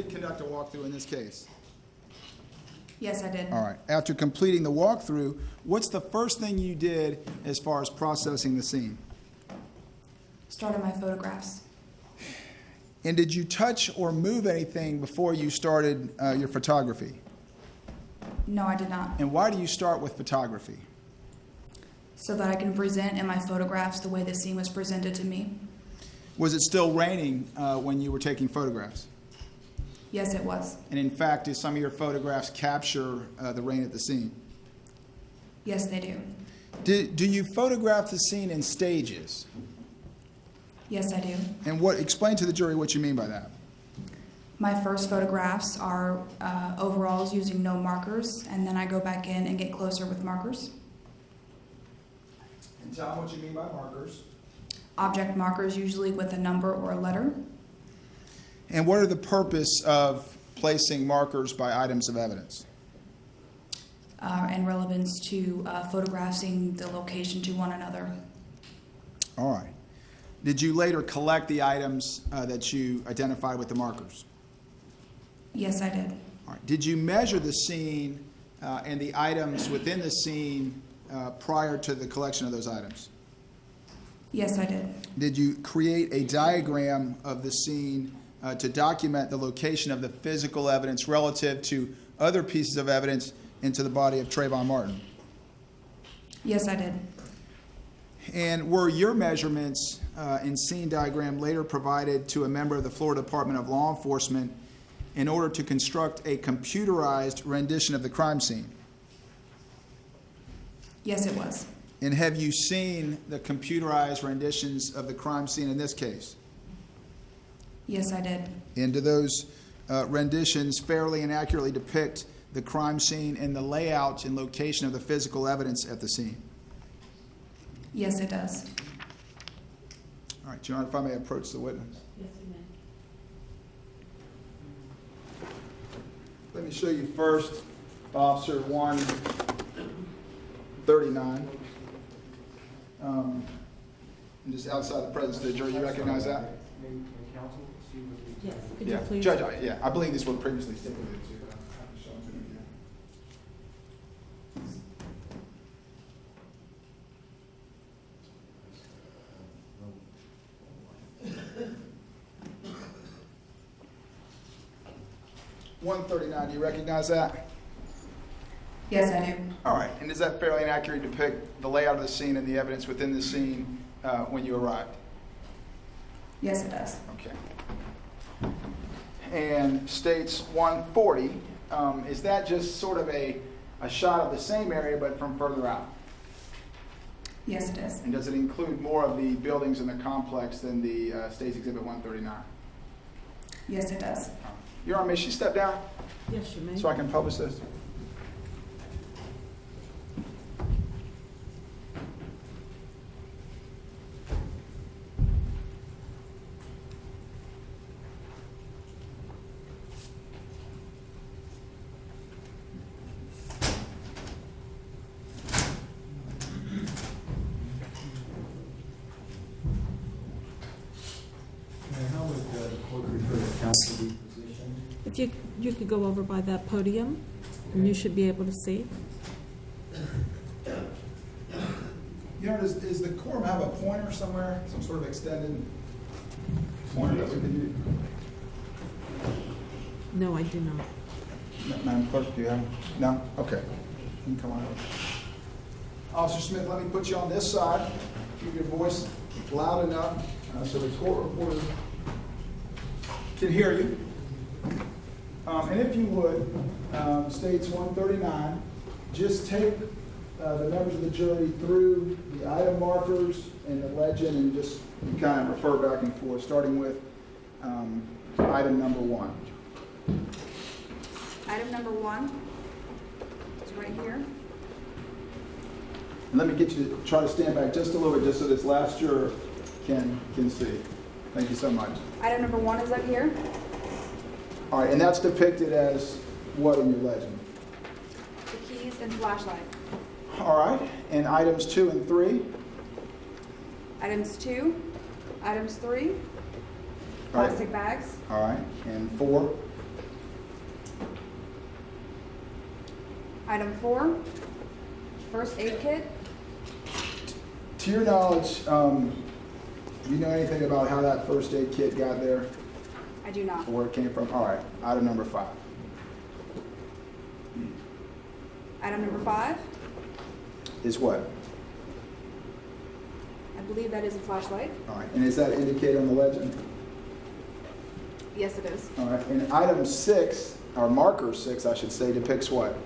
did conduct a walkthrough in this case. Yes, I did. All right. After completing the walkthrough, what's the first thing you did as far as processing the scene? Started my photographs. And did you touch or move anything before you started your photography? No, I did not. And why do you start with photography? So that I can present in my photographs the way the scene was presented to me. Was it still raining when you were taking photographs? Yes, it was. And in fact, do some of your photographs capture the rain at the scene? Yes, they do. Do you photograph the scene in stages? Yes, I do. And explain to the jury what you mean by that. My first photographs are overalls using no markers, and then I go back in and get closer with markers. And tell them what you mean by markers. Object markers, usually with a number or a letter. And what are the purpose of placing markers by items of evidence? In relevance to photographing the location to one another. All right. Did you later collect the items that you identified with the markers? Yes, I did. All right. Did you measure the scene and the items within the scene prior to the collection of those items? Yes, I did. Did you create a diagram of the scene to document the location of the physical evidence relative to other pieces of evidence into the body of Trayvon Martin? Yes, I did. And were your measurements and scene diagram later provided to a member of the Florida Department of Law Enforcement in order to construct a computerized rendition of the crime scene? Yes, it was. And have you seen the computerized renditions of the crime scene in this case? Yes, I did. And do those renditions fairly and accurately depict the crime scene and the layout and location of the physical evidence at the scene? Yes, it does. All right, John, if I may approach the witness. Yes, you may. Let me show you first Officer 139. And just outside the presence of the jury, you recognize that? Yes, could you Yeah, please? Judge, I believe these were previously stipulated to. But I'm happy to show them to you again. $139, do you recognize that? Yes, I do. All right, and does that fairly and accurately depict the layout of the scene and the evidence within the scene when you arrived? Yes, it does. Okay. And states 140, is that just sort of a shot of the same area but from further out? Yes, it is. And does it include more of the buildings in the complex than the State's Exhibit 139? Yes, it does. Your Honor, may she step down Yes, you may. so I can publish this? How would the court refer to counsel be positioned? If you could go over by that podium, and you should be able to see. Your Honor, does the quorum have a pointer somewhere, some sort of extended pointer that we could use? No, I do not. Madam Clerk, do you have? No? Okay. You can come on over. Officer Smith, let me put you on this side. Keep your voice loud enough so the court reporter can hear you. And if you would, states 139, just take the members of the jury through the item markers and the legend and just kind of refer back and forth, starting with item number 1. Item number 1 is right here. And let me get you to try to stand back just a little bit, just so this last juror can see. Thank you so much. Item number 1 is up here. All right, and that's depicted as what in your legend? The keys and flashlight. All right, and items 2 and 3? Items 2, items 3, All right. plastic bags, All right, and 4? Item 4, first aid kit. To your knowledge, do you know anything about how that first aid kit got there, I do not. or where it came from? All right, item number 5. Item number 5, Is what? I believe that is a flashlight. All right, and is that indicated on the legend? Yes, it is. All right, and item 6, or marker 6, I should say, depicts what?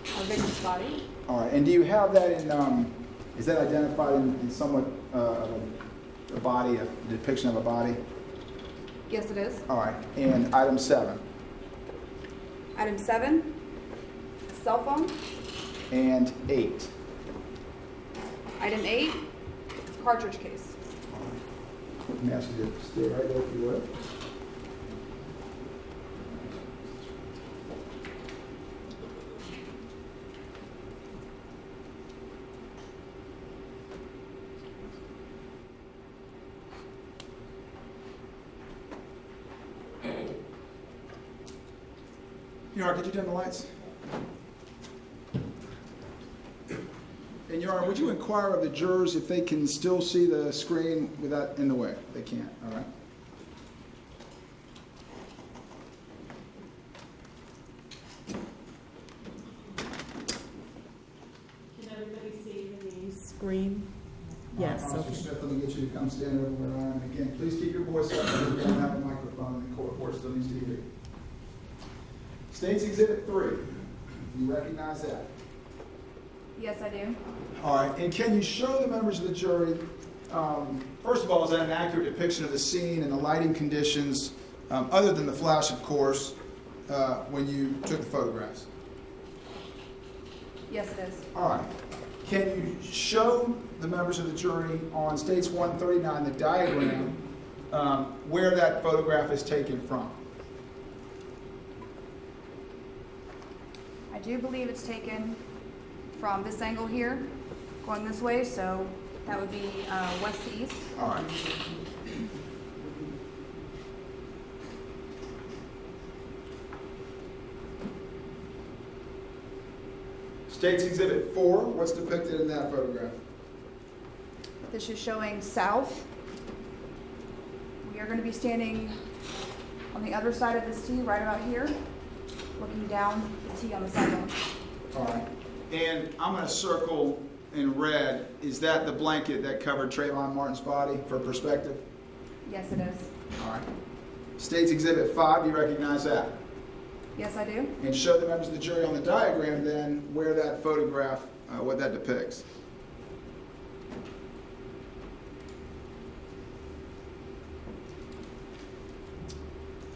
A victim's body. All right, and do you have that in, is that identified in somewhat of a body, a depiction of a body? Yes, it is. All right, and item 7, Item 7, a cell phone. and 8. Item 8, cartridge case. Let me ask you to stay right there if you would. Your Honor, could you dim the lights? And Your Honor, would you inquire of the jurors if they can still see the screen without in the way? They can't, all right? Can everybody see the screen? Yes, Officer okay. Smith, let me get you to come stand over where I am. And again, please keep your voice up. We don't have a microphone, and the court report still needs to be read. State's Exhibit 3. You recognize that? Yes, I do. All right, and can you show the members of the jury, first of all, is that an accurate depiction of the scene and the lighting conditions, other than the flash, of course, when you took the photographs? Yes, it is. All right. Can you show the members of the jury on States 139, the diagram, where that photograph is taken from? I do believe it's taken from this angle here, going this way, so that would be west to east. All right. States Exhibit 4, what's depicted in that photograph? This is showing south. We are going to be standing on the other side of this T, right about here, looking down the T on the sidewalk. All right. And I'm going to circle in red. Is that the blanket that covered Trayvon Martin's body for perspective? Yes, it is. All right. States Exhibit 5, do you recognize that? Yes, I do. And show the members of the jury on the diagram then where that photograph, what that depicts.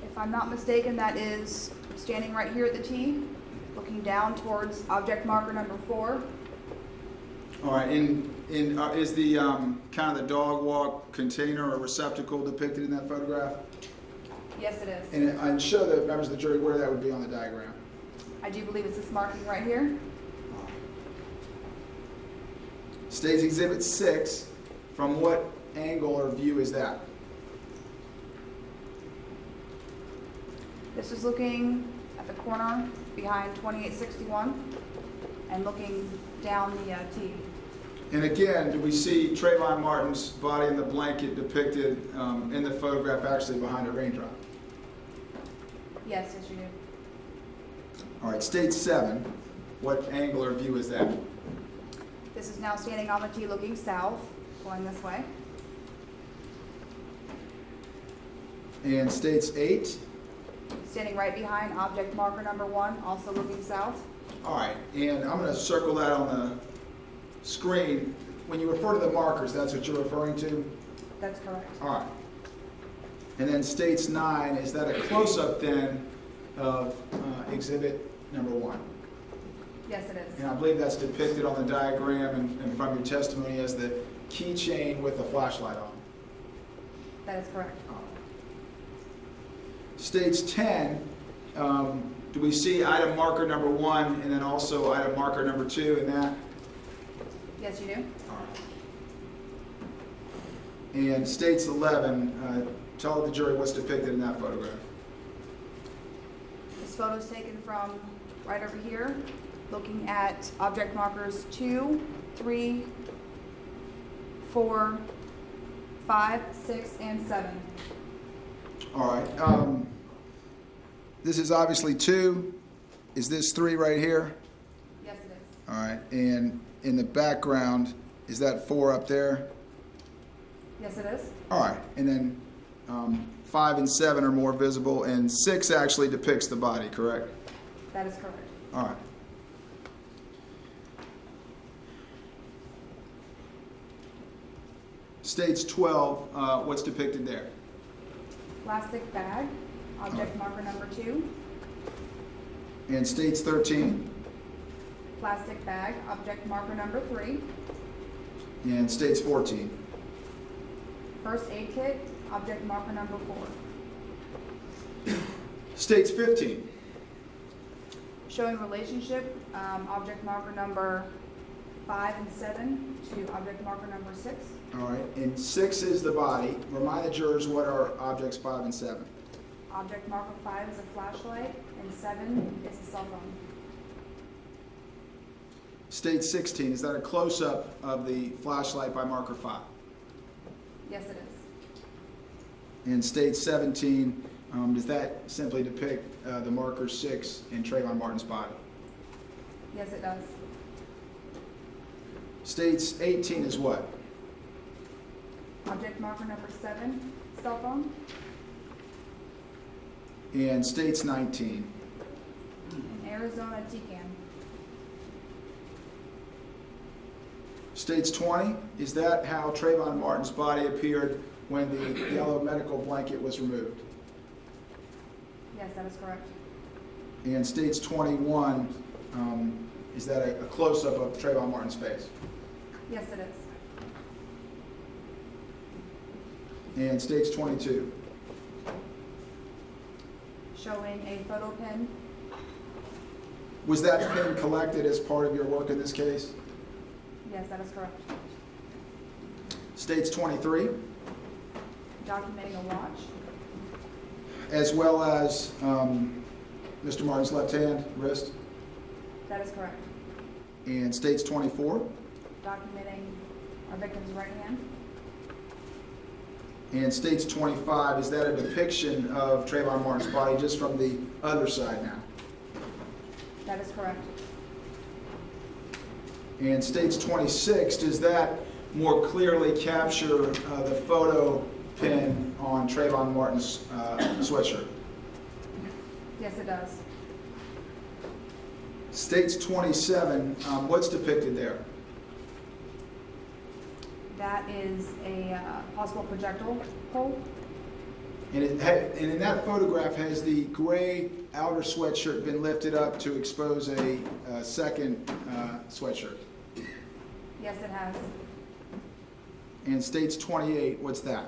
If I'm not mistaken, that is standing right here at the T, looking down towards object marker number 4. All right, and is the kind of the dog walk container or receptacle depicted in that photograph? Yes, it is. And show the members of the jury where that would be on the diagram. I do believe it's this marking right here. States Exhibit 6, from what angle or view is that? This is looking at the corner behind 2861 and looking down the T. And again, do we see Trayvon Martin's body in the blanket depicted in the photograph actually behind a raindrop? Yes, yes, you do. All right, State 7, what angle or view is that? This is now standing on the T looking south, going this way. And States 8? Standing right behind object marker number 1, also looking south. All right, and I'm going to circle that on the screen. When you refer to the markers, that's what you're referring to? That's correct. All right. And then States 9, is that a close-up then of exhibit number 1? Yes, it is. And I believe that's depicted on the diagram and from your testimony as the keychain with the flashlight on. That is correct. States 10, do we see item marker number 1 and then also item marker number 2 in that? Yes, you do. All right. And States 11, tell the jury what's depicted in that photograph. This photo's taken from right over here, looking at object markers 2, 3, 4, 5, 6, and 7. All right. This is obviously 2. Is this 3 right here? Yes, it is. All right. And in the background, is that 4 up there? Yes, it is. All right. And then 5 and 7 are more visible, and 6 actually depicts the body, correct? That is correct. All right. States 12, what's depicted there? Plastic bag, object marker number 2. And states 13, Plastic bag, object marker number 3. and states 14. First aid kit, object marker number 4. States 15. Showing relationship, object marker number 5 and 7 to object marker number 6. All right. And 6 is the body. Remind the jurors what are objects 5 and 7. Object marker 5 is a flashlight, and 7 is a cell phone. State 16, is that a close-up of the flashlight by marker 5? Yes, it is. And state 17, does that simply depict the marker 6 in Trayvon Martin's body? Yes, it does. States 18 is what? Object marker number 7, cell phone. And states 19. An Arizona Tecan. States 20, is that how Trayvon Martin's body appeared when the yellow medical blanket was removed? Yes, that is correct. And states 21, is that a close-up of Trayvon Martin's face? Yes, it is. And states 22. Showing a photo pin. Was that pin collected as part of your work in this case? Yes, that is correct. States 23, Documenting a watch. as well as Mr. Martin's left hand, wrist, That is correct. and states 24, Documenting our victim's right hand. and states 25. Is that a depiction of Trayvon Martin's body just from the other side now? That is correct. And states 26, does that more clearly capture the photo pin on Trayvon Martin's sweatshirt? Yes, it does. States 27, what's depicted there? That is a possible projectile hole. And in that photograph, has the gray outer sweatshirt been lifted up to expose a second sweatshirt? Yes, it has. And states 28, what's that?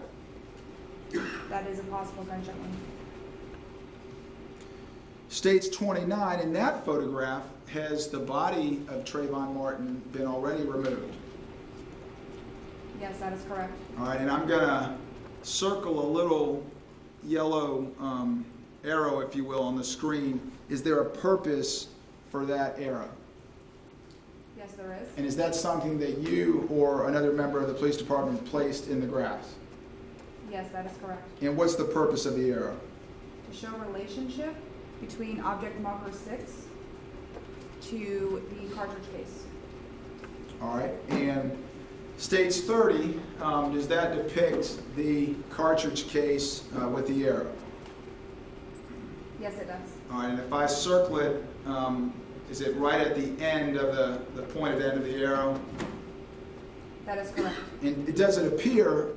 That is a possible gunshot wound. States 29, in that photograph, has the body of Trayvon Martin been already removed? Yes, that is correct. All right, and I'm going to circle a little yellow arrow, if you will, on the screen. Is there a purpose for that arrow? Yes, there is. And is that something that you or another member of the police department placed in the grass? Yes, that is correct. And what's the purpose of the arrow? To show relationship between object marker 6 to the cartridge case. All right, and states 30, does that depict the cartridge case with the arrow? Yes, it does. All right, and if I circle it, is it right at the end of the pointed end of the arrow? That is correct. And does it appear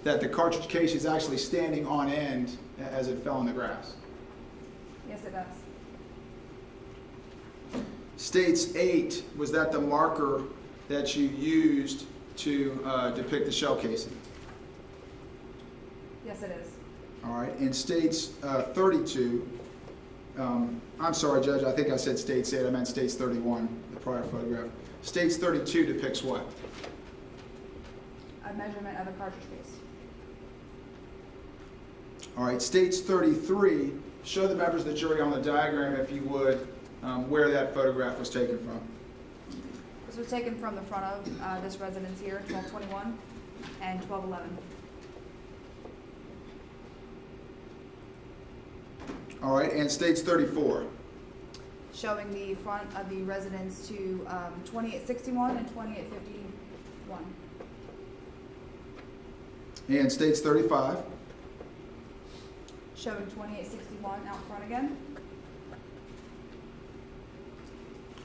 that the cartridge case is actually standing on end as it fell in the grass? Yes, it does. States 8, was that the marker that you used to depict the shell casing? Yes, it is. All right, in states 32, I'm sorry, Judge, I think I said states 8, I meant states 31, the prior photograph. States 32 depicts what? A measurement of a cartridge case. All right, states 33 show the members of the jury on the diagram, if you would, where that photograph was taken from. This was taken from the front of this residence here, 1221 and 1211. All right, and states 34. Showing the front of the residence to 2861 and 2851. And states 35. Showing 2861 out front again.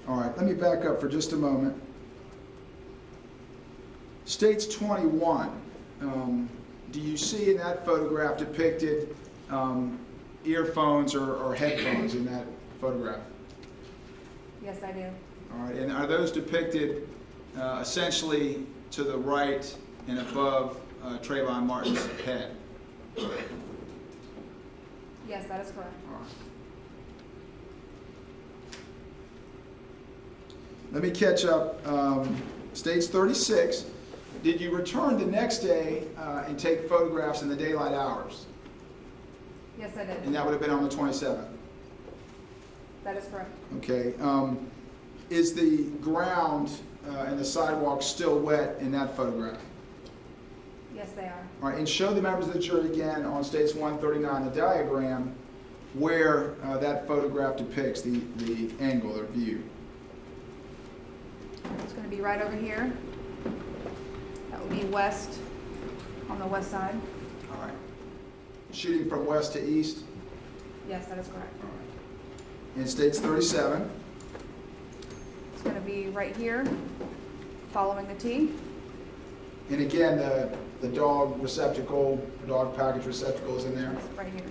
All right, let me back up for just a moment. States 21. Do you see in that photograph depicted earphones or headphones in that photograph? Yes, I do. All right, and are those depicted essentially to the right and above Trayvon Martin's head? Yes, that is correct. All right. Let me catch up. States 36. Did you return the next day and take photographs in the daylight hours? Yes, I did. And that would have been on the 27th. That is correct. Okay. Is the ground and the sidewalk still wet in that photograph? Yes, they are. All right, and show the members of the jury again on states 139, the diagram, where that photograph depicts the angle or view. It's going to be right over here. That would be west, on the west side. All right. Shooting from west to east. Yes, that is correct. All right. In states 37. It's going to be right here, following the T. And again, the dog receptacle, dog package receptacle is in there. It's right here.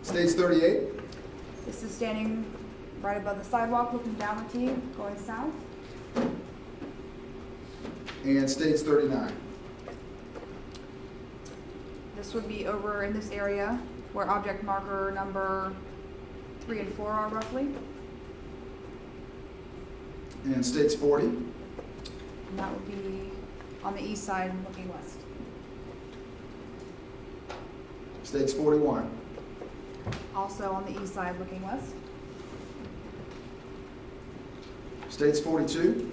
States 38. This is standing right above the sidewalk, looking down the T, going south. And states 39. This would be over in this area where object marker number 3 and 4 are roughly. And states 40. And that would be on the east side looking west. States 41. Also on the east side looking west. States 42.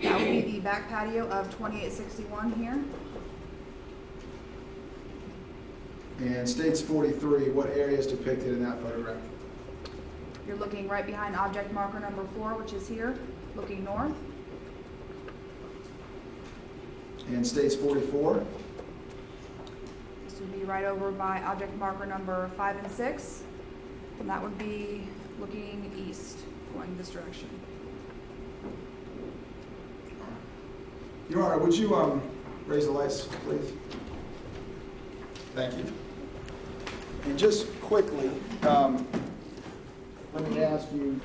That would be the back patio of 2861 here. And states 43. What area is depicted in that photograph? You're looking right behind object marker number 4, which is here, looking north. And states 44. This would be right over by object marker number 5 and 6. And that would be looking east, going this direction. Your Honor, would you raise the lights, please? Thank you. And just quickly, let me ask you,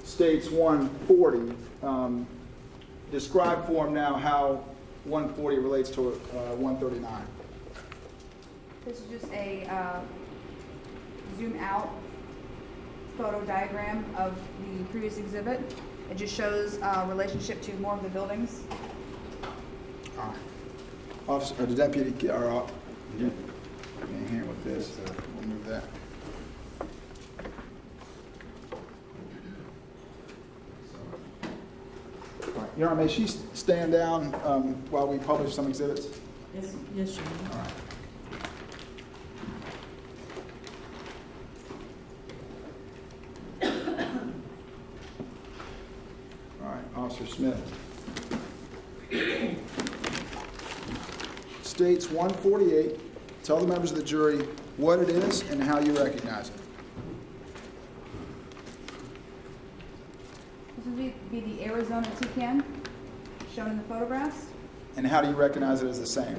states 140, describe for them now how 140 relates to 139. This is just a zoom out photo diagram of the previous exhibit. It just shows relationship to more of the buildings. All right. Officer, or the deputy, or give me a hand with this. We'll move that. All right. Your Honor, may she stand down while we publish some exhibits? Yes, yes, Your Honor. All right. All right, Officer Smith. States 148. Tell the members of the jury what it is and how you recognize it. This would be the Arizona toucan shown in the photographs. And how do you recognize it as the same?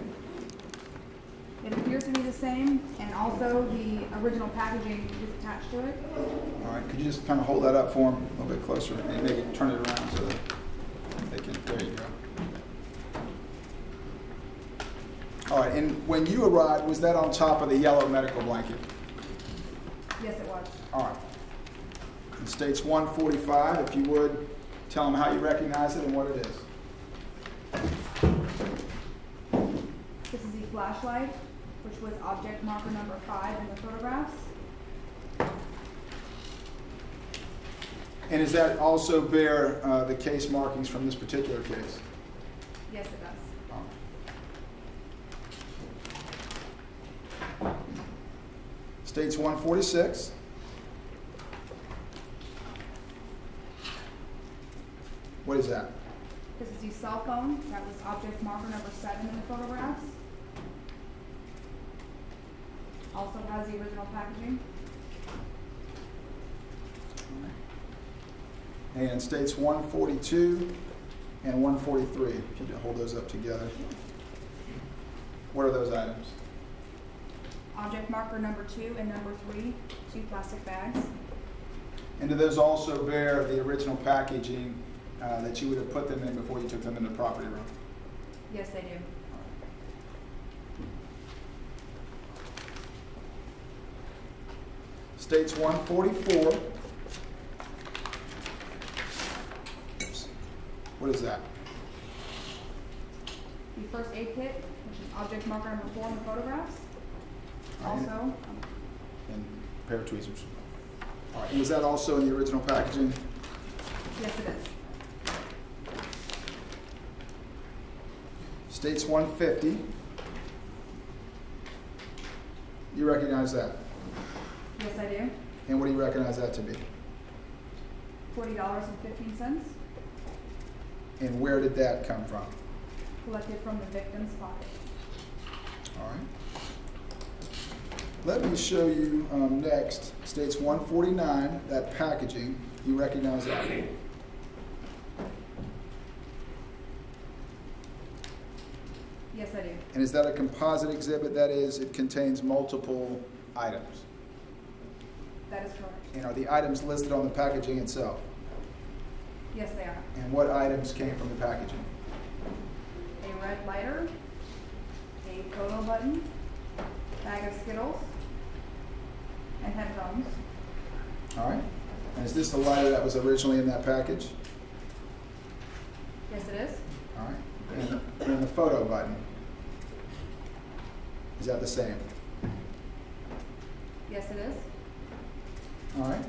It appears to be the same, and also the original packaging is attached to it. All right, could you just kind of hold that up for them a little bit closer and maybe turn it around so that they can, there you go. All right, and when you arrived, was that on top of the yellow medical blanket? Yes, it was. All right. In states 145, if you would, tell them how you recognize it and what it is. This is the flashlight which was object marker number 5 in the photographs. And does that also bear the case markings from this particular case? Yes, it does. States 146. What is that? This is the cell phone. That was object marker number 7 in the photographs. Also has the original packaging. And states 142 and 143. If you could hold those up together. What are those items? Object marker number 2 and number 3, 2 plastic bags. And do those also bear the original packaging that you would have put them in before you took them in the property room? Yes, they do. States 144. Oops. What is that? The first aid kit, which is object marker number 4 in the photographs. Also, And pair of tweezers. All right. And was that also in the original packaging? yes, it is. States 150. You recognize that? Yes, I do. And what do you recognize that to be? $40.15, And where did that come from? collected from the victim's pocket. All right. Let me show you next, states 149, that packaging. You recognize that? Yes, I do. And is that a composite exhibit? That is, it contains multiple items. That is correct. And are the items listed on the packaging itself? Yes, they are. And what items came from the packaging? A red lighter, a photo button, bag of Skittles, and headphones. All right. And is this the lighter that was originally in that package? Yes, it is. All right. And then the photo button. Is that the same? Yes, it is. All right.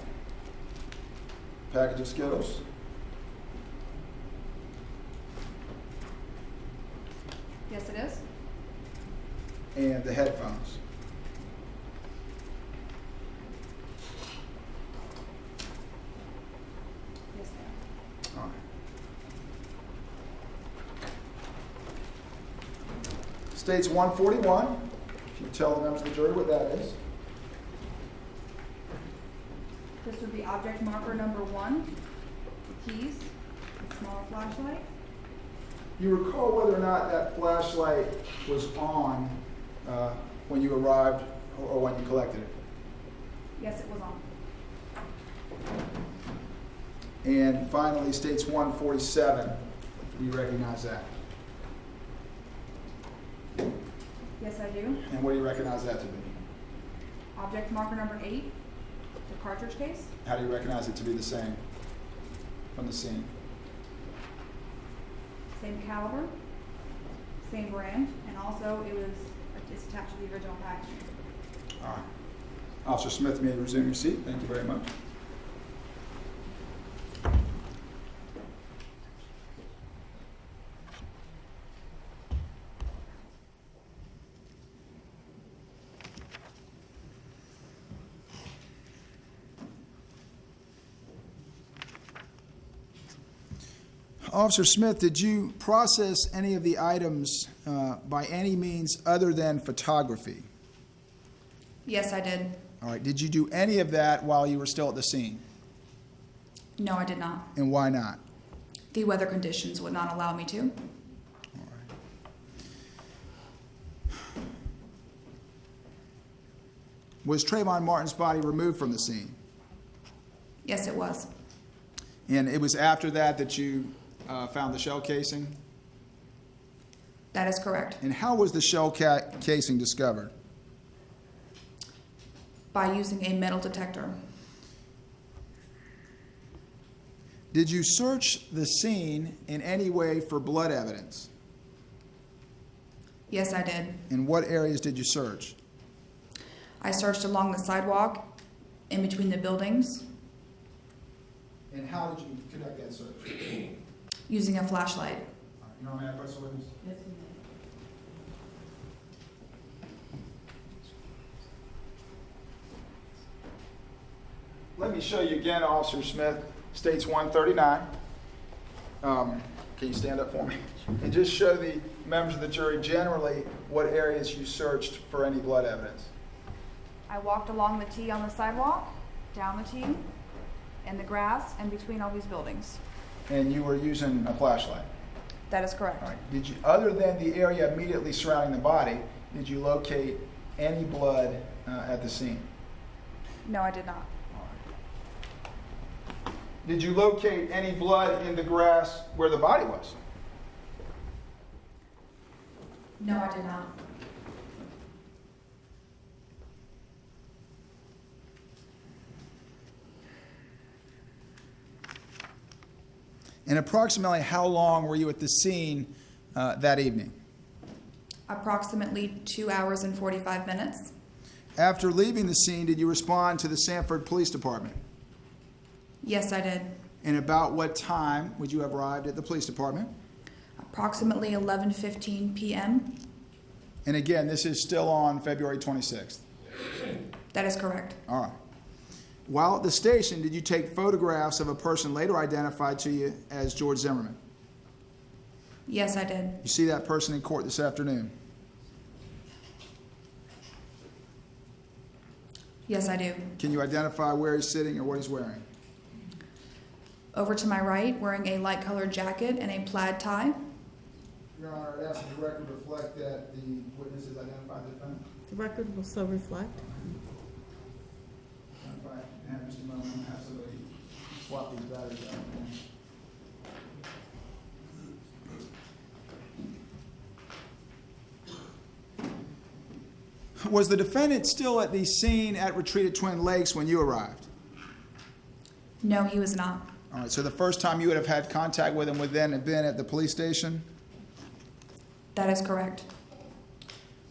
Package of Skittles. Yes, it is. And the headphones. Yes, they are. All right. States 141. If you tell the members of the jury what that is. This would be object marker number 1, the keys, the smaller flashlight. You recall whether or not that flashlight was on when you arrived or when you collected it? Yes, it was on. And finally, states 147. Do you recognize that? Yes, I do. And what do you recognize that to be? Object marker number 8, the cartridge case. How do you recognize it to be the same from the scene? Same caliber, same brand, and also it's attached to the original packaging. All right. Officer Smith, you may resume your seat. Thank you very much. Officer Smith, did you process any of the items by any means other than photography? Yes, I did. All right. Did you do any of that while you were still at the scene? No, I did not. And why not? The weather conditions would not allow me to. All right. Was Trayvon Martin's body removed from the scene? Yes, it was. And it was after that that you found the shell casing? That is correct. And how was the shell casing discovered? By using a metal detector. Did you search the scene in any way for blood evidence? Yes, I did. In what areas did you search? I searched along the sidewalk, in between the buildings, And how did you conduct that search? using a flashlight. You know, may I press the witness? Let me show you again, Officer Smith, States 139. Can you stand up for me? And just show the members of the jury generally what areas you searched for any blood evidence. I walked along the T on the sidewalk, down the T, in the grass, and between all these buildings. And you were using a flashlight. That is correct. All right. Did you, other than the area immediately surrounding the body, did you locate any blood at the scene? No, I did not. Did you locate any blood in the grass where the body was? No, I did not. And approximately how long were you at the scene that evening? Approximately 2 hours and 45 minutes. After leaving the scene, did you respond to the Sanford Police Department? Yes, I did. And about what time would you have arrived at the police department? Approximately 11:15 p.m. And again, this is still on February 26th. That is correct. All right. While at the station, did you take photographs of a person later identified to you as George Zimmerman? Yes, I did. You see that person in court this afternoon? Yes, I do. Can you identify where he's sitting or what he's wearing? Over to my right, wearing a light-colored jacket and a plaid tie. Your Honor, I'd ask that the record reflect that the witness has identified the defendant. The record will so reflect. If I can have Mr. Zimmerman have somebody swap these batteries out. Was the defendant still at the scene at Retreat at Twin Lakes when you arrived? No, he was not. All right, so the first time you would have had contact with him would then have been at the police station? That is correct.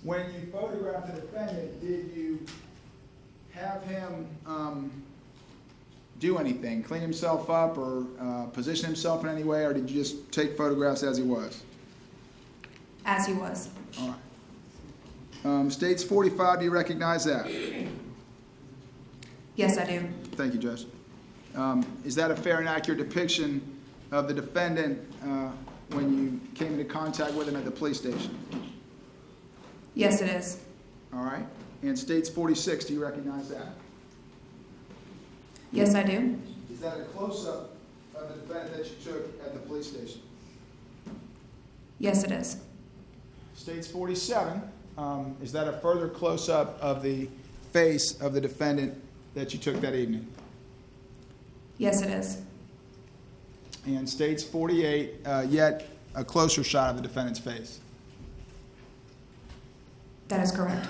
When you photographed the defendant, did you have him do anything, clean himself up or position himself in any way, or did you just take photographs as he was? As he was. All right. States 45, do you recognize that? Yes, I do. Thank you, Judge. Is that a fair and accurate depiction of the defendant when you came into contact with him at the police station? Yes, it is. All right. And States 46, do you recognize that? Yes, I do. Is that a close-up of the defendant that you took at the police station? Yes, it is. States 47, is that a further close-up of the face of the defendant that you took that evening? Yes, it is. And States 48, yet a closer shot of the defendant's face? That is correct.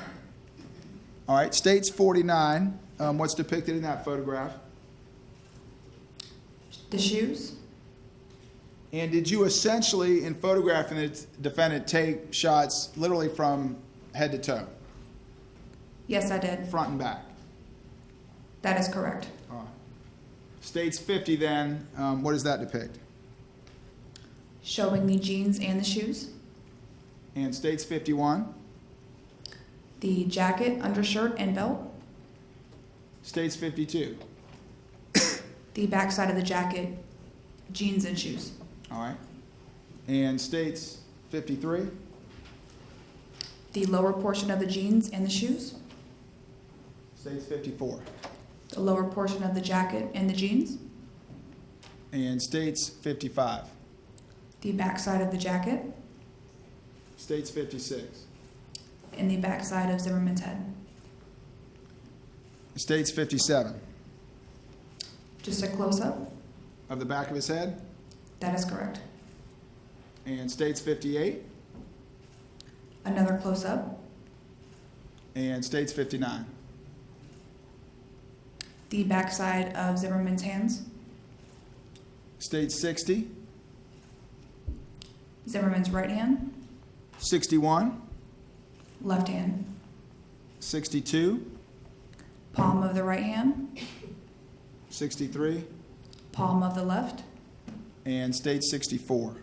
All right. States 49, what's depicted in that photograph? The shoes? And did you essentially, in photographing the defendant, take shots literally from head to toe, Yes, I did. front and back? That is correct. All right. States 50, then, what does that depict? Showing the jeans and the shoes. And States 51? The jacket, undershirt, and belt. States 52? The backside of the jacket, jeans and shoes. All right. And States 53? The lower portion of the jeans and the shoes. States 54? The lower portion of the jacket and the jeans. And States 55? The backside of the jacket. States 56? And the backside of Zimmerman's head. States 57? Just a close-up. Of the back of his head? That is correct. And States 58? Another close-up. And States 59? The backside of Zimmerman's hands. States 60? Zimmerman's right hand. 61? left hand. 62, Palm of the right hand, 63, palm of the left. and state 64.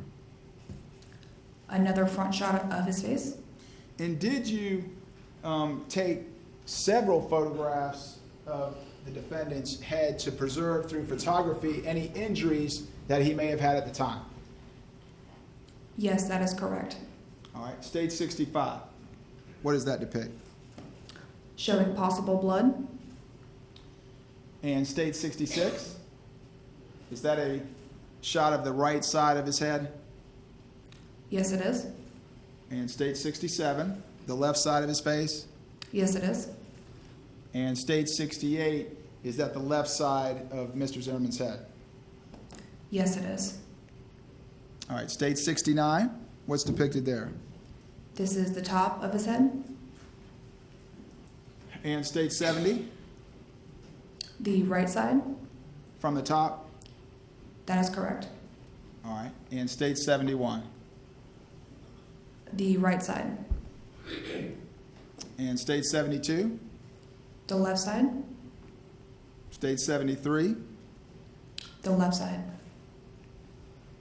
Another front shot of his face. And did you take several photographs of the defendant's head to preserve through photography any injuries that he may have had at the time? Yes, that is correct. All right, state 65. What does that depict? Showing possible blood. And state 66? Is that a shot of the right side of his head? Yes, it is. And state 67, the left side of his face? Yes, it is. And state 68, is that the left side of Mr. Zimmerman's head? Yes, it is. All right, state 69, what's depicted there? This is the top of his head. And state 70, The right side. from the top? That is correct. All right, and state 71. The right side. And state 72, The left side. state 73, The left side.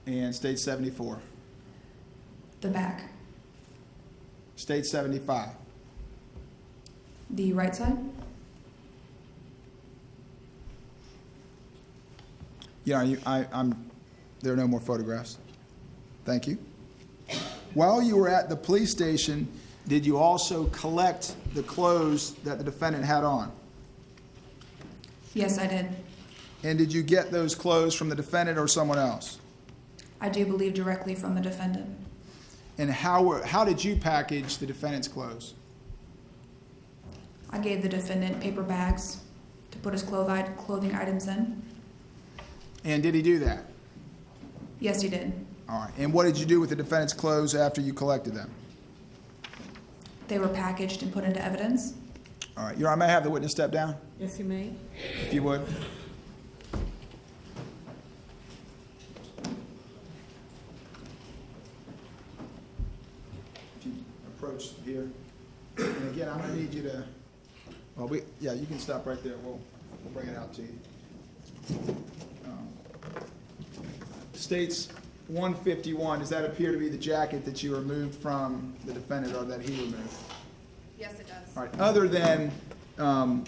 and state 74. The back. State 75. The right side. Yeah, there are no more photographs. Thank you. While you were at the police station, did you also collect the clothes that the defendant had on? Yes, I did. And did you get those clothes from the defendant or someone else? I do believe directly from the defendant. And how did you package the defendant's clothes? I gave the defendant paper bags to put his clothing items in. And did he do that? Yes, he did. All right. And what did you do with the defendant's clothes after you collected them? They were packaged and put into evidence. All right. Your Honor, may I have the witness step down, Yes, you may. if you would? If you approach here. And again, I'm going to need you to, yeah, you can stop right there. We'll bring it out to you. States 151, does that appear to be the jacket that you removed from the defendant or that he removed? Yes, it does. All right, other than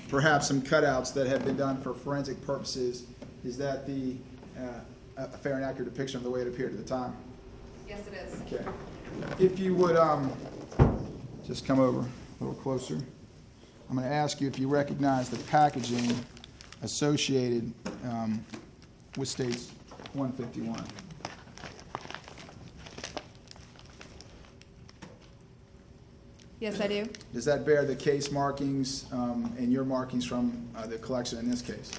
perhaps some cutouts that have been done for forensic purposes, is that a fair and accurate depiction of the way it appeared at the time? Yes, it is. Okay. If you would just come over a little closer. I'm going to ask you if you recognize the packaging associated with states 151. Yes, I do. Does that bear the case markings and your markings from the collection in this case?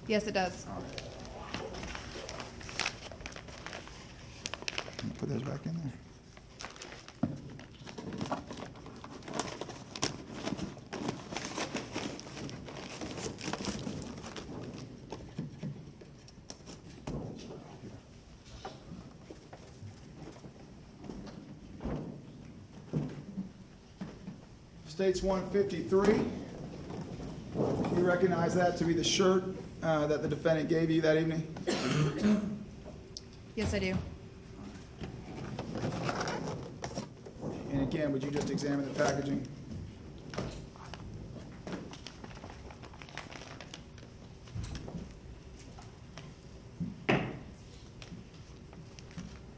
Yes, it does. All right. Put those back in there. States 153. You recognize that to be the shirt that the defendant gave you that evening? Yes, I do. And again, would you just examine the packaging?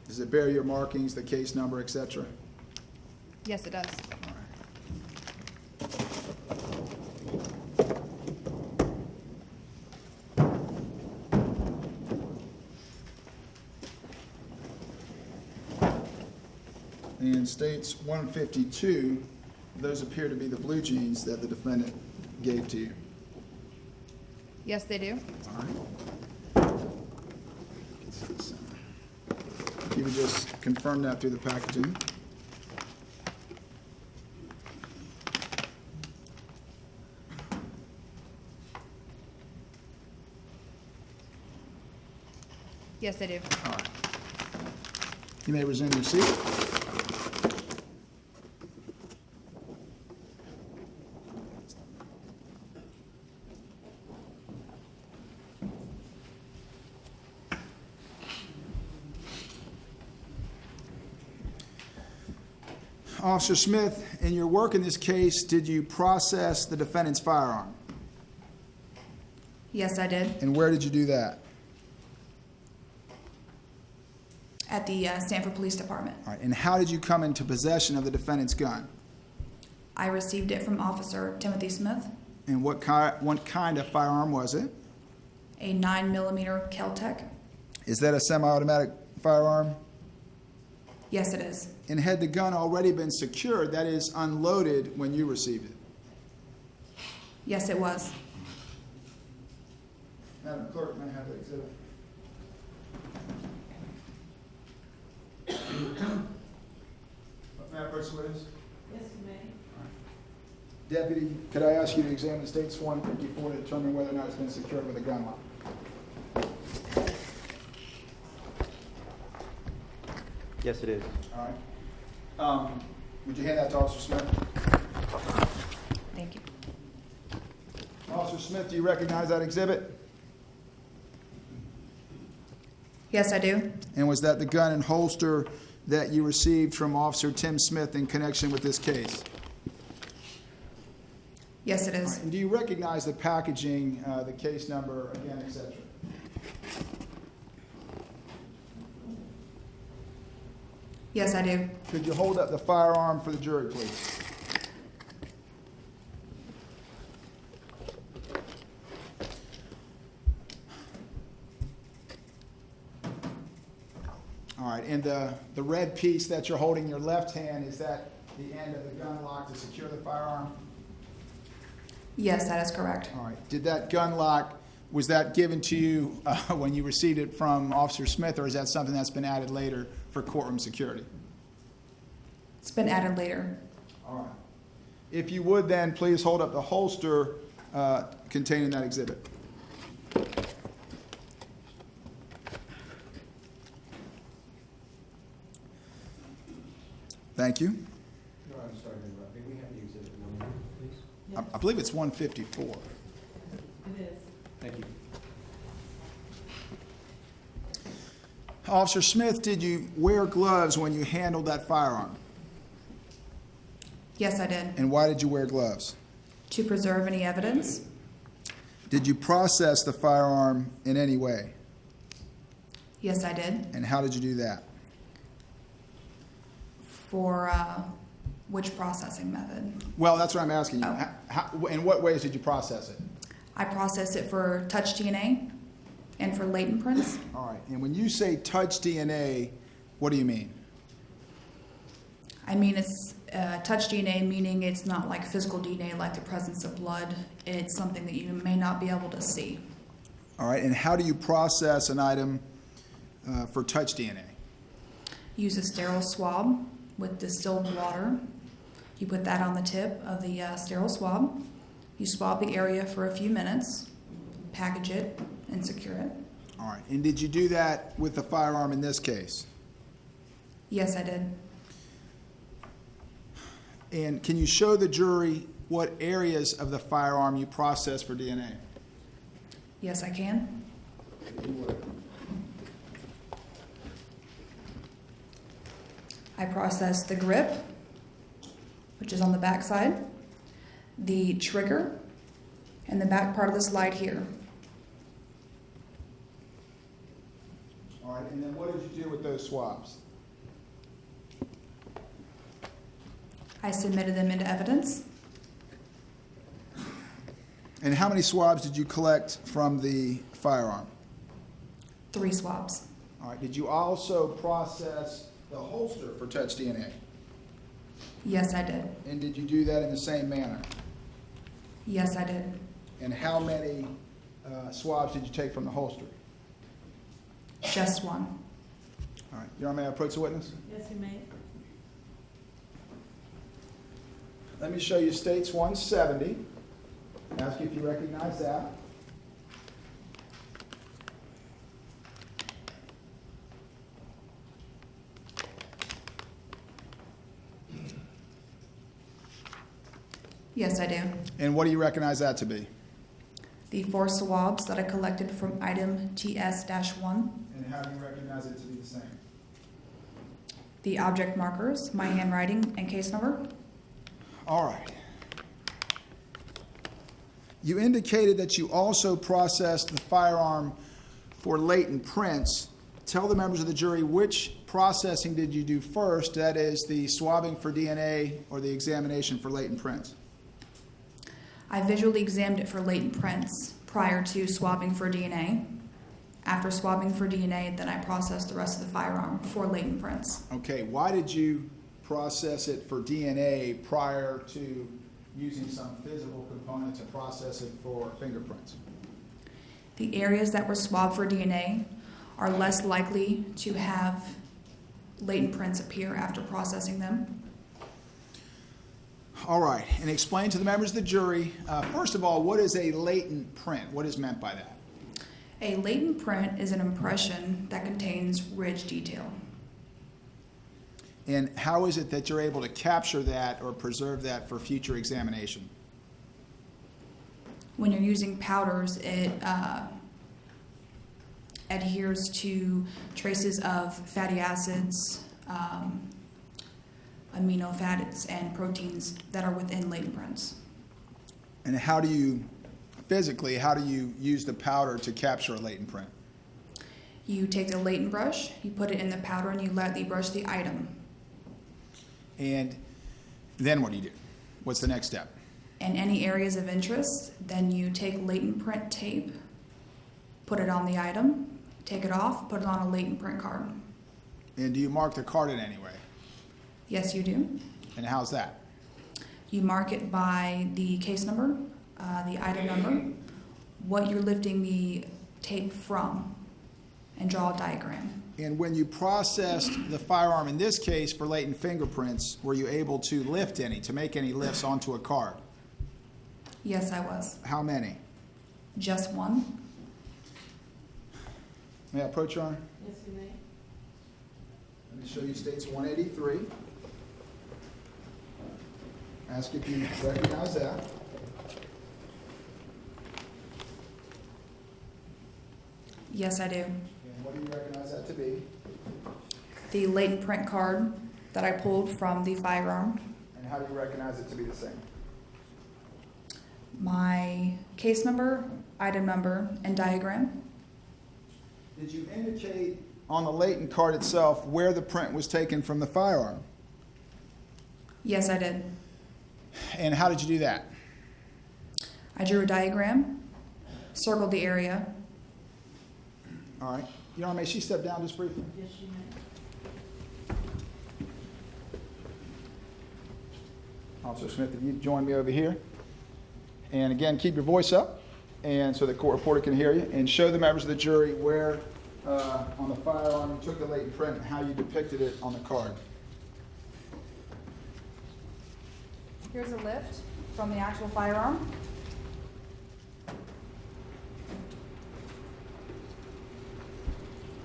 Does it bear your markings, the case number, etc.? Yes, it does. And states 152, those appear to be the blue jeans that the defendant gave to you. Yes, they do. All right. You would just confirm that through the packaging. Yes, I do. All right. You may resume your seat. Officer Smith, in your work in this case, did you process the defendant's firearm? Yes, I did. And where did you do that? At the Sanford Police Department. All right. And how did you come into possession of the defendant's gun? I received it from Officer Timothy Smith, And what kind of firearm was it? a 9mm Kel-Tec. Is that a semi-automatic firearm? Yes, it is. And had the gun already been secured, that is, unloaded when you received it? Yes, it was. Madam Clerk, may I have the exhibit? May I approach the witness? Yes, you may. Deputy, could I ask you to examine the State's 154 to determine whether or not it's been secured with a gun lock? Yes, it is. All right. Would you hand that to Officer Smith? Thank you. Officer Smith, do you recognize that exhibit? Yes, I do. And was that the gun and holster that you received from Officer Tim Smith in connection with this case? Yes, it is. And do you recognize the packaging, the case number, again, et cetera? Yes, I do. Could you hold up the firearm for the jury, please? All right, and the red piece that you're holding in your left hand, is that the end of the gun lock to secure the firearm? Yes, that is correct. All right. Did that gun lock, was that given to you when you received it from Officer Smith, or is that something that's been added later for courtroom security? It's been added later. All right. If you would then, please hold up the holster containing that exhibit. Thank you. No, I'm sorry to interrupt. May we have the exhibit number, please? I believe it's 154. It is. Thank you. Officer Smith, did you wear gloves when you handled that firearm? Yes, I did. And why did you wear gloves? To preserve any evidence? Did you process the firearm in any way? Yes, I did. And how did you do that? For which processing method? Well, that's what I'm asking you. Oh. In what ways did you process it? I processed it for touch DNA and for latent prints. All right. And when you say touch DNA, what do you mean? I mean, it's touch DNA, meaning it's not like physical DNA, like the presence of blood. It's something that you may not be able to see. All right. And how do you process an item for touch DNA? Use a sterile swab with distilled water. You put that on the tip of the sterile swab. You swab the area for a few minutes, package it, and secure it. All right. And did you do that with the firearm in this case? Yes, I did. And can you show the jury what areas of the firearm you processed for DNA? Yes, I can. I processed the grip, which is on the back side, the trigger, and the back part of the slide here. All right. And then what did you do with those swabs? I submitted them into evidence. And how many swabs did you collect from the firearm? 3 swabs. All right. Did you also process the holster for touch DNA? Yes, I did. And did you do that in the same manner? Yes, I did. And how many swabs did you take from the holster? Just 1. All right. Your Honor, may I approach the witness? Yes, you may. Let me show you States 170. Ask you if you recognize that. Yes, I do. And what do you recognize that to be? The 4 swabs that I collected from item TS-1. And how do you recognize it to be the same? the object markers, my handwriting, and case number. All right. You indicated that you also processed the firearm for latent prints. Tell the members of the jury which processing did you do first, that is the swabbing for DNA or the examination for latent prints? I visually examined it for latent prints prior to swabbing for DNA. After swabbing for DNA, then I processed the rest of the firearm for latent prints. Okay, why did you process it for DNA prior to using some physical component to process it for fingerprints? The areas that were swabbed for DNA are less likely to have latent prints appear after processing them. All right, and explain to the members of the jury, first of all, what is a latent print? What is meant by that? A latent print is an impression that contains ridge detail. And how is it that you're able to capture that or preserve that for future examination? When you're using powders, it adheres to traces of fatty acids, amino acids, and proteins that are within latent prints. And how do you, physically, how do you use the powder to capture a latent print? You take the latent brush, you put it in the powder, and you lightly brush the item. And then what do you do? What's the next step? And any areas of interest, then you take latent print tape, put it on the item, take it off, put it on a latent print card. And do you mark the card in any way? Yes, you do. And how's that? You mark it by the case number, the item number, what you're lifting the tape from, and draw a diagram. And when you processed the firearm, in this case for latent fingerprints, were you able to lift any, to make any lifts onto a card? Yes, I was. How many? Just one. May I approach, Your Honor? Yes, you may. Let me show you States 183. Ask if you recognize that. Yes, I do. And what do you recognize that to be? The latent print card that I pulled from the firearm, And how do you recognize it to be the same? my case number, item number, and diagram. Did you indicate on the latent card itself where the print was taken from the firearm? Yes, I did. And how did you do that? I drew a diagram, circled the area. All right. Your Honor, may she step down just briefly? Yes, you may. Officer Smith, if you'd join me over here. And again, keep your voice up, and so the court reporter can hear you, and show the members of the jury where on the firearm you took the latent print and how you depicted it on the card. Here's a lift from the actual firearm.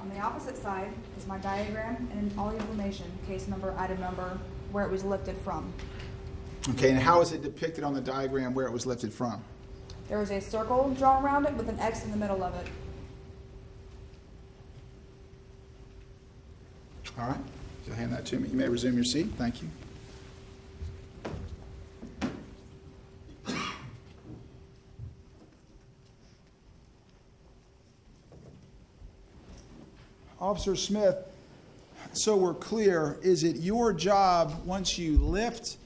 On the opposite side is my diagram and all the information, case number, item number, where it was lifted from. Okay, and how is it depicted on the diagram where it was lifted from? There was a circle drawn around it with an X in the middle of it. All right. You'll hand that to me. You may resume your seat. Thank you. Officer Smith, so we're clear, is it your job, once you lift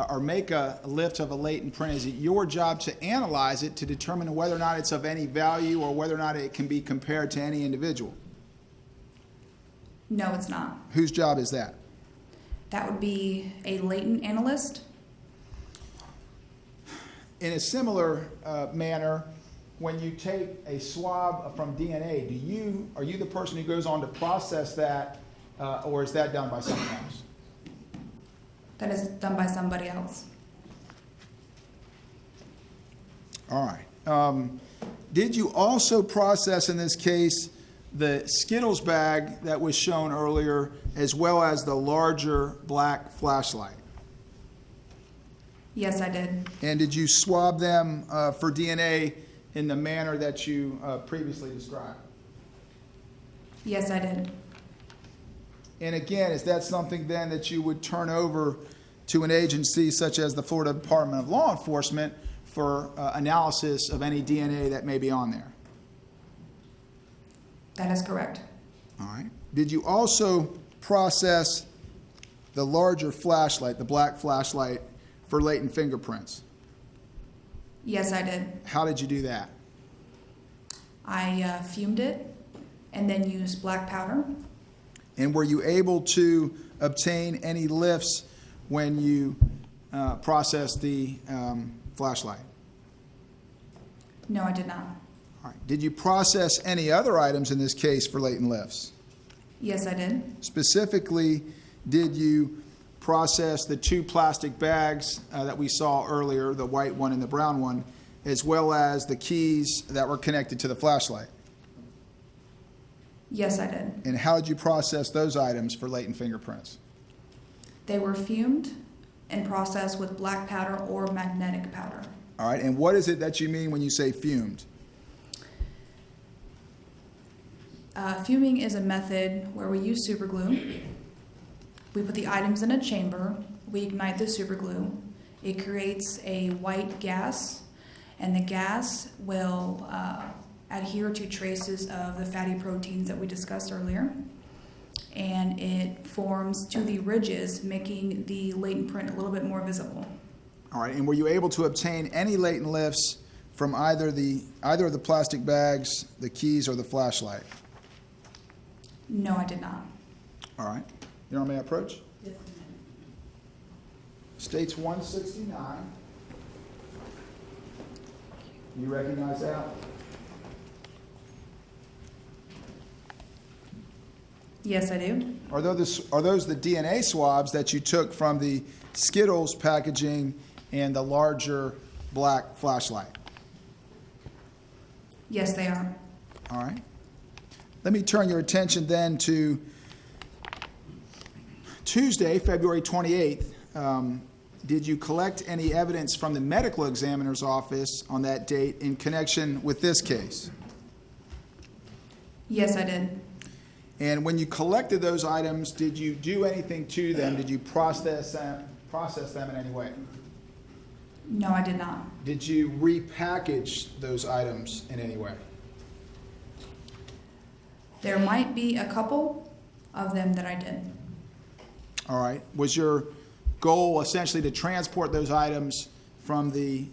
or make a lift of a latent print, is it your job to analyze it to determine whether or not it's of any value or whether or not it can be compared to any individual? No, it's not. Whose job is that? That would be a latent analyst. In a similar manner, when you take a swab from DNA, are you the person who goes on to process that, or is that done by someone else? That is done by somebody else. All right. Did you also process in this case the Skittles bag that was shown earlier, as well as the larger black flashlight? Yes, I did. And did you swab them for DNA in the manner that you previously described? Yes, I did. And again, is that something then that you would turn over to an agency such as the Florida Department of Law Enforcement for analysis of any DNA that may be on there? That is correct. All right. Did you also process the larger flashlight, the black flashlight, for latent fingerprints? Yes, I did. How did you do that? I fumed it and then used black powder. And were you able to obtain any lifts when you processed the flashlight? No, I did not. All right. Did you process any other items in this case for latent lifts? Yes, I did. Specifically, did you process the 2 plastic bags that we saw earlier, the white one and the brown one, as well as the keys that were connected to the flashlight? Yes, I did. And how did you process those items for latent fingerprints? They were fumed and processed with black powder or magnetic powder. All right. And what is it that you mean when you say fumed? Fuming is a method where we use superglue. We put the items in a chamber, we ignite the superglue, it creates a white gas, and the gas will adhere to traces of the fatty proteins that we discussed earlier, and it forms to the ridges, making the latent print a little bit more visible. All right. And were you able to obtain any latent lifts from either of the plastic bags, the keys, or the flashlight? No, I did not. All right. Your Honor, may I approach? Yes. States 169. You recognize that? Yes, I do. Are those the DNA swabs that you took from the Skittles packaging and the larger black flashlight? Yes, they are. All right. Let me turn your attention then to Tuesday, February 28th. Did you collect any evidence from the medical examiner's office on that date in connection with this case? Yes, I did. And when you collected those items, did you do anything to them? Did you process them in any way? No, I did not. Did you repackage those items in any way? There might be a couple of them that I did. All right. Was your goal essentially to transport those items from the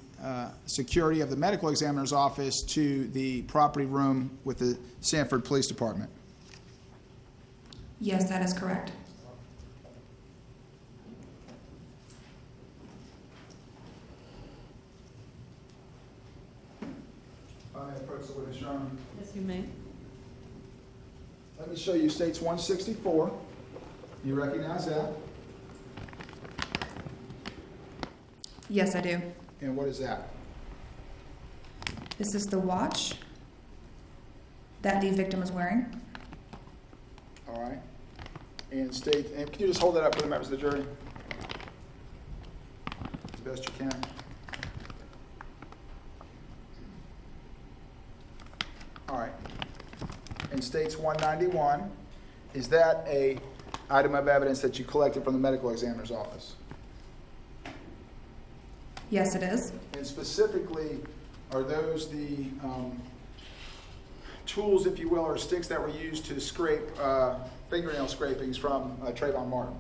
security of the medical examiner's office to the property room with the Sanford Police Department? Yes, that is correct. I may approach the witness, Your Honor. Yes, you may. Let me show you States 164. You recognize that? Yes, I do. And what is that? This is the watch that the victim was wearing. All right. And can you just hold that up for the members of the jury? As best you can. All right. In States 191, is that a item of evidence that you collected from the medical examiner's office? Yes, it is. And specifically, are those the tools, if you will, or sticks that were used to scrape fingernail scrapings from Trayvon Martin?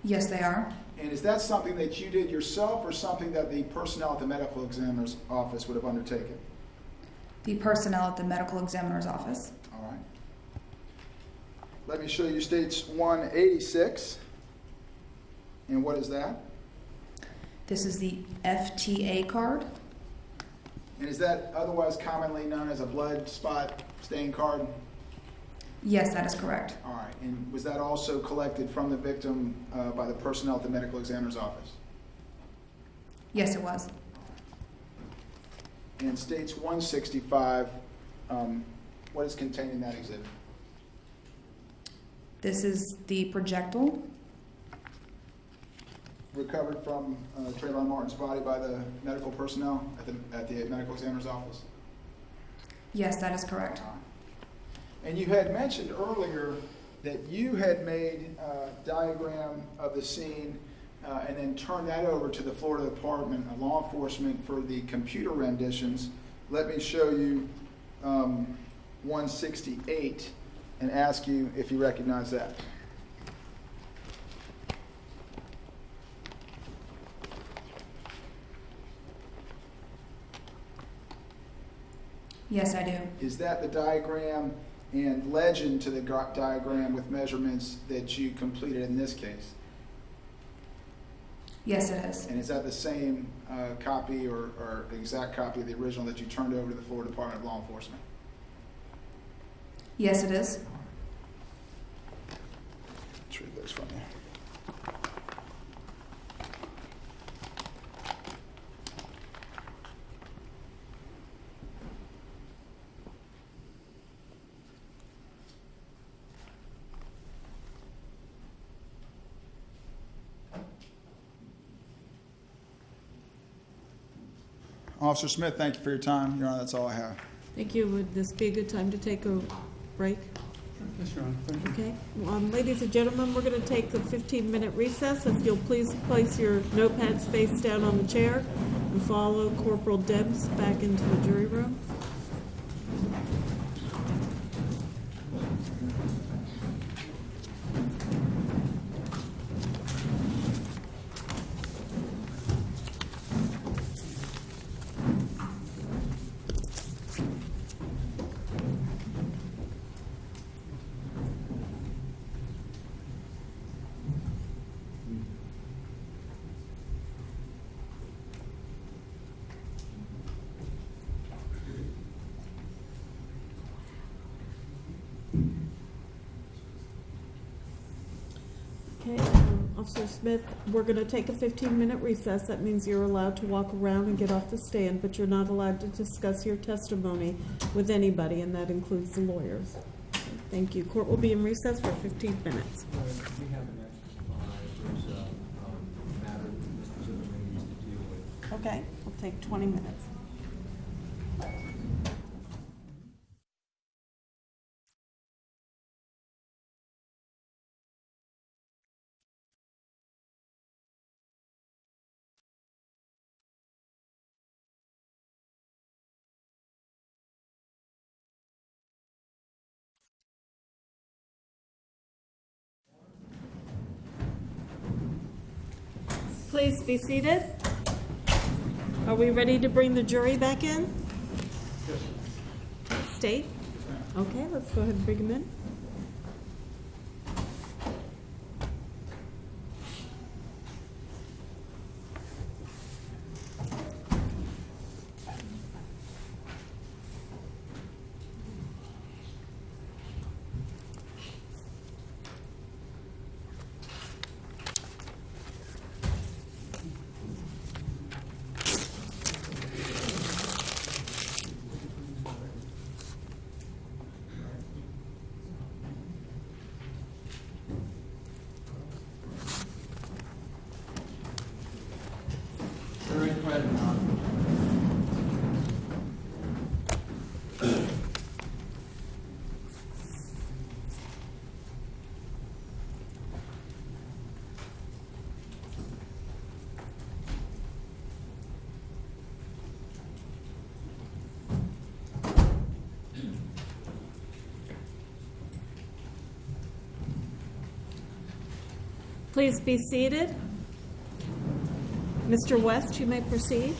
Yes, they are. And is that something that you did yourself or something that the personnel at the medical examiner's office would have undertaken? The personnel at the medical examiner's office. All right. Let me show you States 186. And what is that? This is the FTA card. And is that otherwise commonly known as a blood spot stain card? Yes, that is correct. All right. And was that also collected from the victim by the personnel at the medical examiner's office? Yes, it was. And States 165, what is contained in that exhibit? This is the projectile. Recovered from Trayvon Martin's body by the medical personnel at the medical examiner's office? Yes, that is correct. And you had mentioned earlier that you had made a diagram of the scene and then turned that over to the Florida Department of Law Enforcement for the computer renditions. Let me show you 168 and ask you if you recognize that. Yes, I do. Is that the diagram and legend to the diagram with measurements that you completed in this case? Yes, it is. And is that the same copy or exact copy of the original that you turned over to the Florida Department of Law Enforcement? Yes, it is. Retrieve those from you. Officer Smith, thank you for your time. Your Honor, that's all I have. Thank you. Would this be a good time to take a break? Yes, Your Honor. Thank you. Okay. Ladies and gentlemen, we're going to take a 15-minute recess. If you'll please place your notepads face down on the chair and follow Corporal Debs back into the jury room. Okay, Officer Smith, we're going to take a 15-minute recess. That means you're allowed to walk around and get off the stand, but you're not allowed to discuss your testimony with anybody, and that includes the lawyers. Thank you. Court will be in recess for 15 minutes. We have an extra 5. There's a matter that Mr. Zimmerman needs to deal with. Okay, we'll take 20 minutes. Please be seated. Are we ready to bring the jury back in? State? Okay, let's go ahead and bring them in. Very present, Your Honor. Please be seated. Mr. West, you may proceed.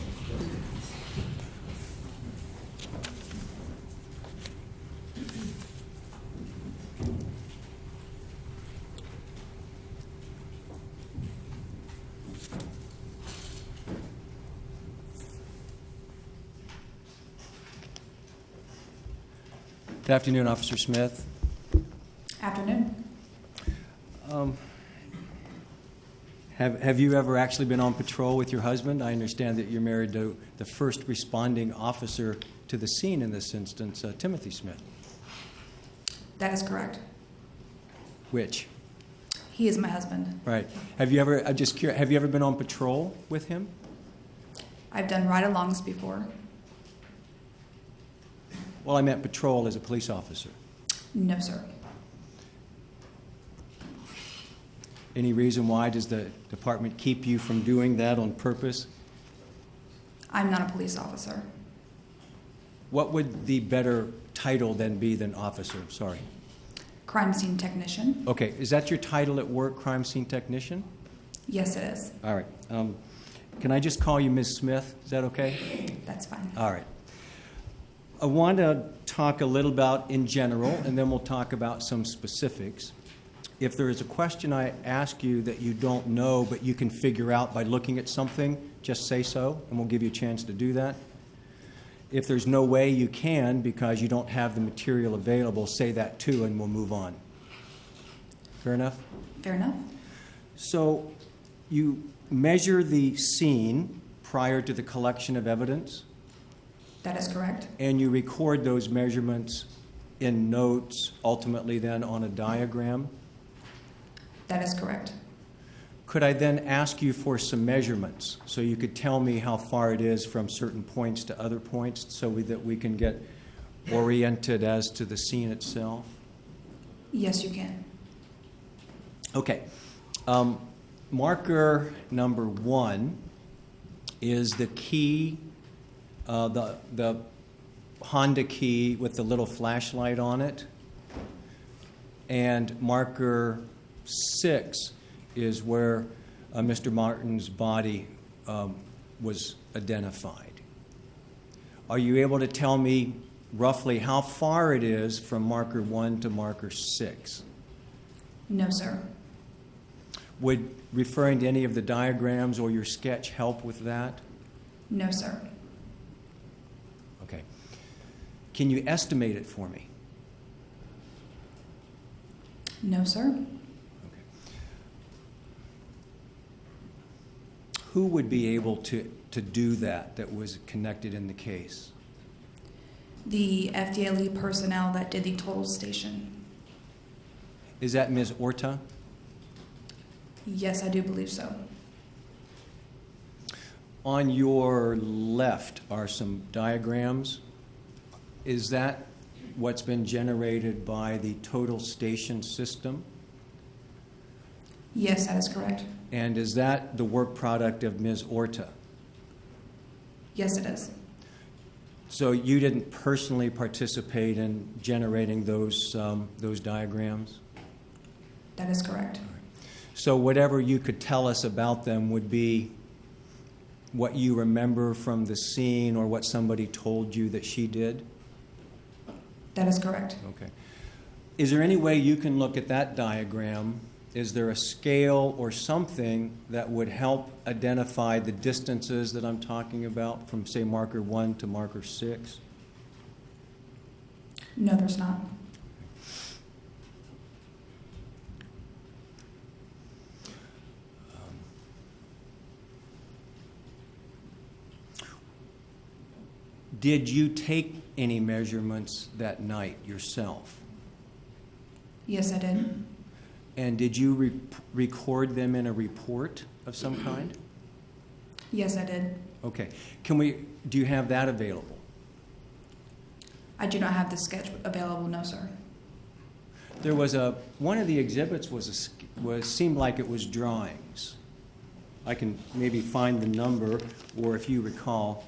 Good afternoon, Officer Smith. Afternoon. Have you ever actually been on patrol with your husband? I understand that you're married to the first responding officer to the scene in this instance, Timothy Smith. That is correct. Which? He is my husband. Right. Have you ever, I'm just curious, have you ever been on patrol with him? I've done ride-alongs before. Well, I meant patrol as a police officer. No, sir. Any reason why? Does the department keep you from doing that on purpose? I'm not a police officer. What would the better title then be than officer? Sorry. Crime scene technician? Okay, is that your title at work, crime scene technician? Yes, it is. All right. Can I just call you Ms. Smith? Is that okay? That's fine. All right. I want to talk a little about in general, and then we'll talk about some specifics. If there is a question I ask you that you don't know, but you can figure out by looking at something, just say so, and we'll give you a chance to do that. If there's no way you can because you don't have the material available, say that too, and we'll move on. Fair enough? Fair enough. So you measure the scene prior to the collection of evidence, That is correct. and you record those measurements in notes, ultimately then on a diagram. That is correct. Could I then ask you for some measurements so you could tell me how far it is from certain points to other points so that we can get oriented as to the scene itself? Yes, you can. Okay. Marker number 1 is the key, the Honda key with the little flashlight on it. And marker 6 is where Mr. Martin's body was identified. Are you able to tell me roughly how far it is from marker 1 to marker 6? No, sir. Would referring to any of the diagrams or your sketch help with that? No, sir. Okay. Can you estimate it for me? No, sir. Okay. Who would be able to do that was connected in the case? The FDLE personnel that did the total station. Is that Ms. Orta? Yes, I do believe so. On your left are some diagrams. Is that what's been generated by the total station system? Yes, that is correct. And is that the work product of Ms. Orta? Yes, it is. So you didn't personally participate in generating those diagrams? That is correct. So whatever you could tell us about them would be what you remember from the scene or what somebody told you that she did? That is correct. Okay. Is there any way you can look at that diagram? Is there a scale or something that would help identify the distances that I'm talking about from, say, marker 1 to marker 6? No, there's not. Did you take any measurements that night yourself? Yes, I did. And did you record them in a report of some kind? Yes, I did. Okay. Do you have that available? I do not have the sketch available, no, sir. There was one of the exhibits seemed like it was drawings. I can maybe find the number, or if you recall.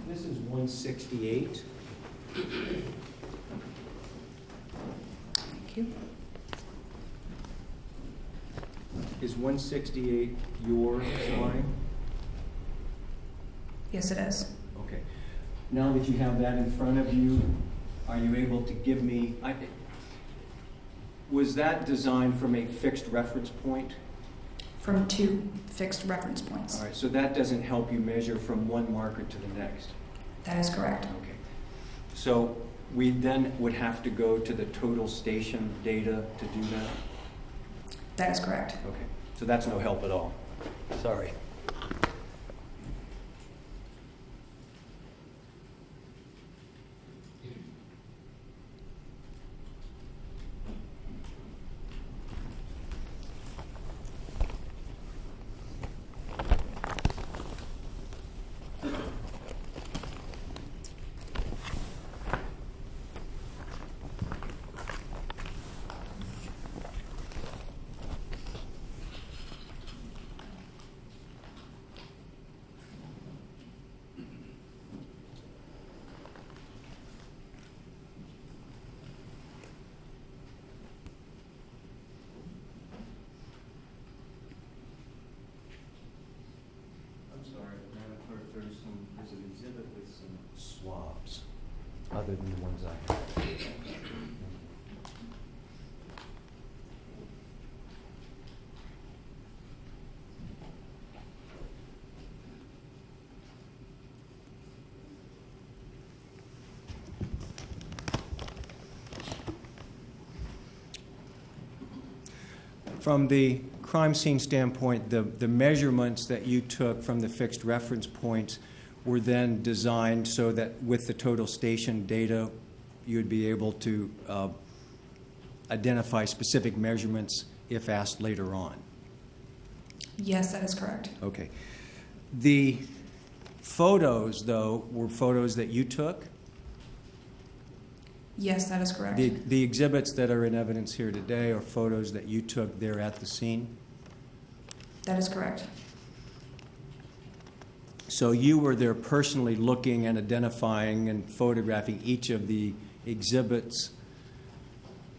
This is 168. Thank you. Is 168 your drawing? Yes, it is. Okay. Now that you have that in front of you, are you able to give me, was that designed from a fixed reference point? From 2 fixed reference points. All right, so that doesn't help you measure from one marker to the next? That is correct. Okay. So we then would have to go to the total station data to do that? That is correct. Okay, so that's no help at all. Sorry. other than the ones I have. From the crime scene standpoint, the measurements that you took from the fixed reference points were then designed so that with the total station data, you'd be able to identify specific measurements if asked later on. Yes, that is correct. Okay. The photos, though, were photos that you took? Yes, that is correct. The exhibits that are in evidence here today are photos that you took there at the scene? That is correct. So you were there personally looking and identifying and photographing each of the exhibits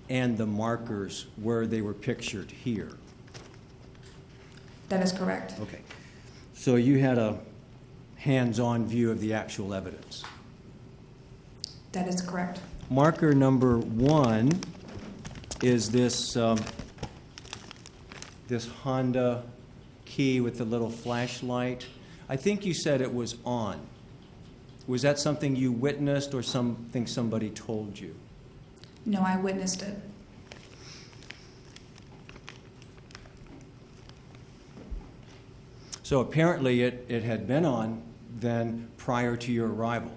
and the markers where they were pictured here? That is correct. Okay. So you had a hands-on view of the actual evidence? That is correct. Marker number 1 is this this Honda key with the little flashlight. I think you said it was on. Was that something you witnessed or something somebody told you? No, I witnessed it. So apparently it had been on then prior to your arrival.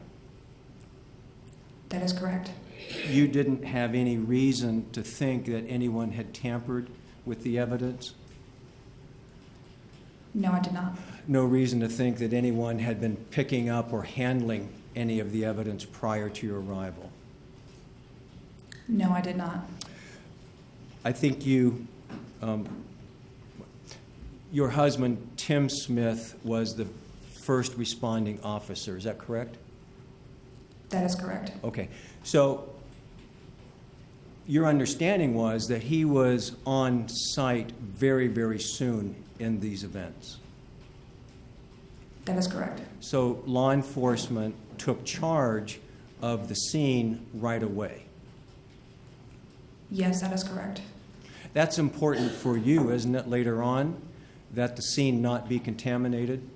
That is correct. You didn't have any reason to think that anyone had tampered with the evidence? No, I did not. No reason to think that anyone had been picking up or handling any of the evidence prior to your arrival? No, I did not. I think you, your husband, Tim Smith, was the first responding officer. Is that correct? That is correct. Okay. So your understanding was that he was on site very, very soon in these events. That is correct. So law enforcement took charge of the scene right away. Yes, that is correct. That's important for you, isn't it, later on, that the scene not be contaminated?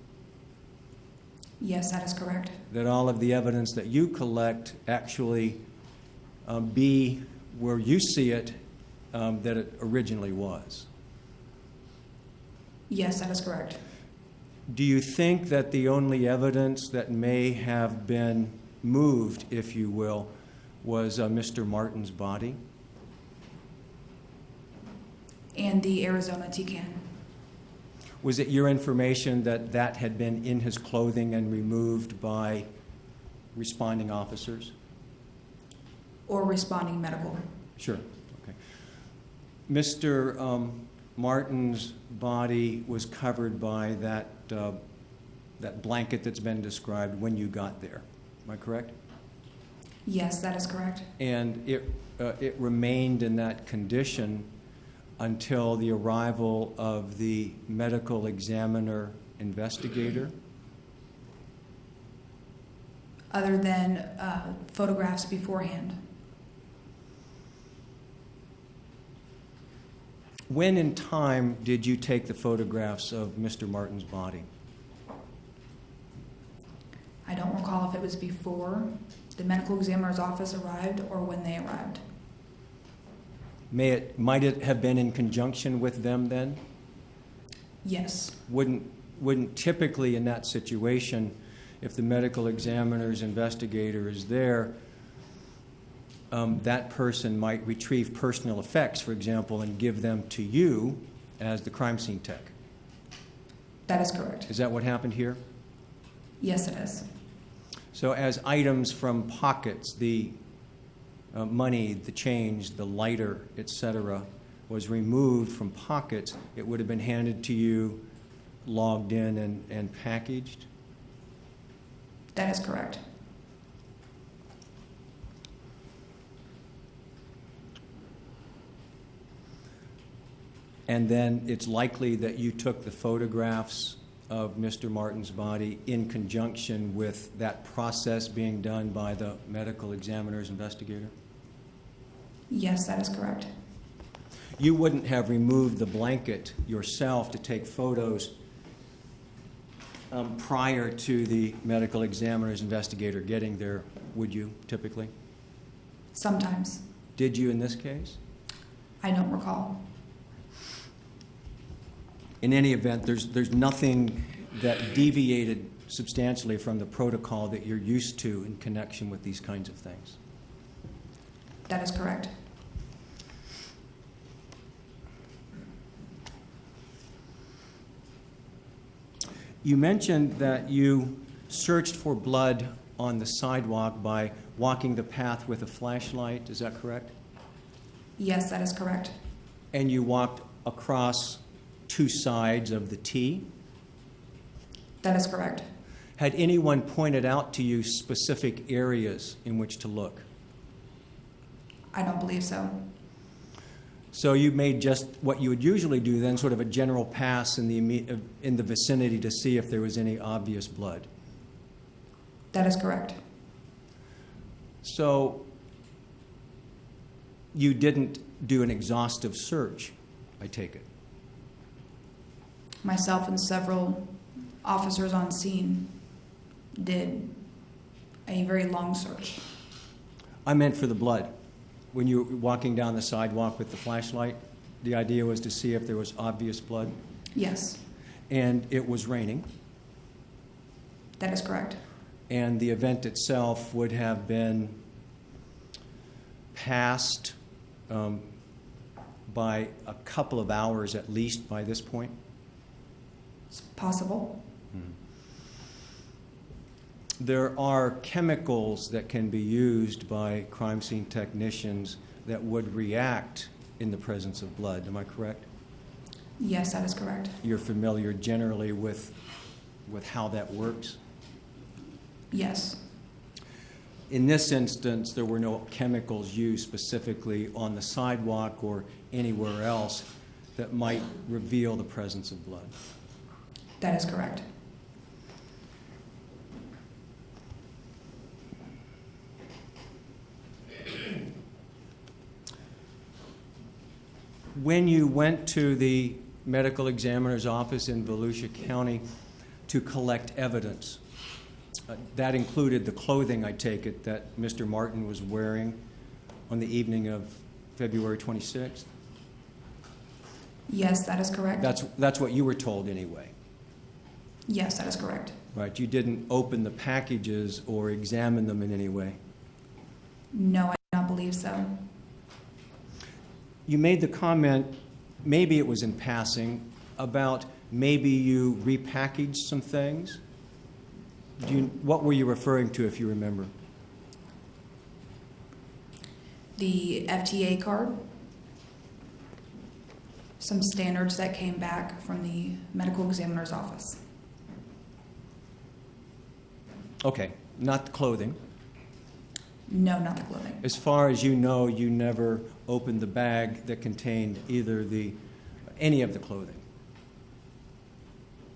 Yes, that is correct. That all of the evidence that you collect actually be where you see it that it originally was. Yes, that is correct. Do you think that the only evidence that may have been moved, if you will, was Mr. Martin's body? And the Arizona Tecan. Was it your information that that had been in his clothing and removed by responding officers? Or responding medical. Sure. Okay. Mr. Martin's body was covered by that blanket that's been described when you got there. Am I correct? Yes, that is correct. And it remained in that condition until the arrival of the medical examiner investigator? Other than photographs beforehand. When in time did you take the photographs of Mr. Martin's body? I don't recall if it was before the medical examiner's office arrived or when they arrived. Might it have been in conjunction with them then? Yes. Wouldn't typically in that situation, if the medical examiner's investigator is there, that person might retrieve personal effects, for example, and give them to you as the crime scene tech. That is correct. Is that what happened here? Yes, it is. So as items from pockets, the money, the change, the lighter, etc., was removed from pockets, it would have been handed to you, logged in, and packaged? That is correct. And then it's likely that you took the photographs of Mr. Martin's body in conjunction with that process being done by the medical examiner's investigator? Yes, that is correct. You wouldn't have removed the blanket yourself to take photos prior to the medical examiner's investigator getting there, would you, typically? Sometimes. Did you in this case? I don't recall. In any event, there's nothing that deviated substantially from the protocol that you're used to in connection with these kinds of things. That is correct. You mentioned that you searched for blood on the sidewalk by walking the path with a flashlight. Is that correct? Yes, that is correct. And you walked across two sides of the T. That is correct. Had anyone pointed out to you specific areas in which to look? I don't believe so. So you made just what you would usually do then, sort of a general pass in the vicinity to see if there was any obvious blood. That is correct. So you didn't do an exhaustive search, I take it? Myself and several officers on scene did a very long search. I meant for the blood. When you were walking down the sidewalk with the flashlight, the idea was to see if there was obvious blood? Yes, And it was raining, that is correct. and the event itself would have been passed by a couple of hours at least by this point? It's possible. There are chemicals that can be used by crime scene technicians that would react in the presence of blood. Am I correct? Yes, that is correct. You're familiar generally with how that works? Yes, In this instance, there were no chemicals used specifically on the sidewalk or anywhere else that might reveal the presence of blood. that is correct. When you went to the medical examiner's office in Volusia County to collect evidence, that included the clothing, I take it, that Mr. Martin was wearing on the evening of February 26th? Yes, that is correct. That's what you were told anyway, Yes, that is correct. right? You didn't open the packages or examine them in any way. No, I do not believe so. You made the comment, maybe it was in passing, about maybe you repackaged some things. What were you referring to, if you remember? The FTA card, some standards that came back from the medical examiner's office. Okay, not the clothing. No, not the clothing. As far as you know, you never opened the bag that contained either any of the clothing.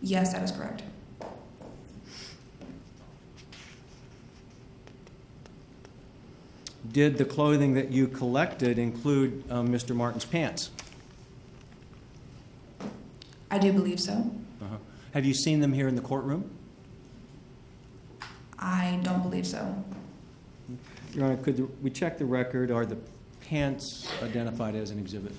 Yes, that is correct. Did the clothing that you collected include Mr. Martin's pants? I do believe so. Uh-huh. Have you seen them here in the courtroom? I don't believe so. Your Honor, could we check the record? Are the pants identified as an exhibit?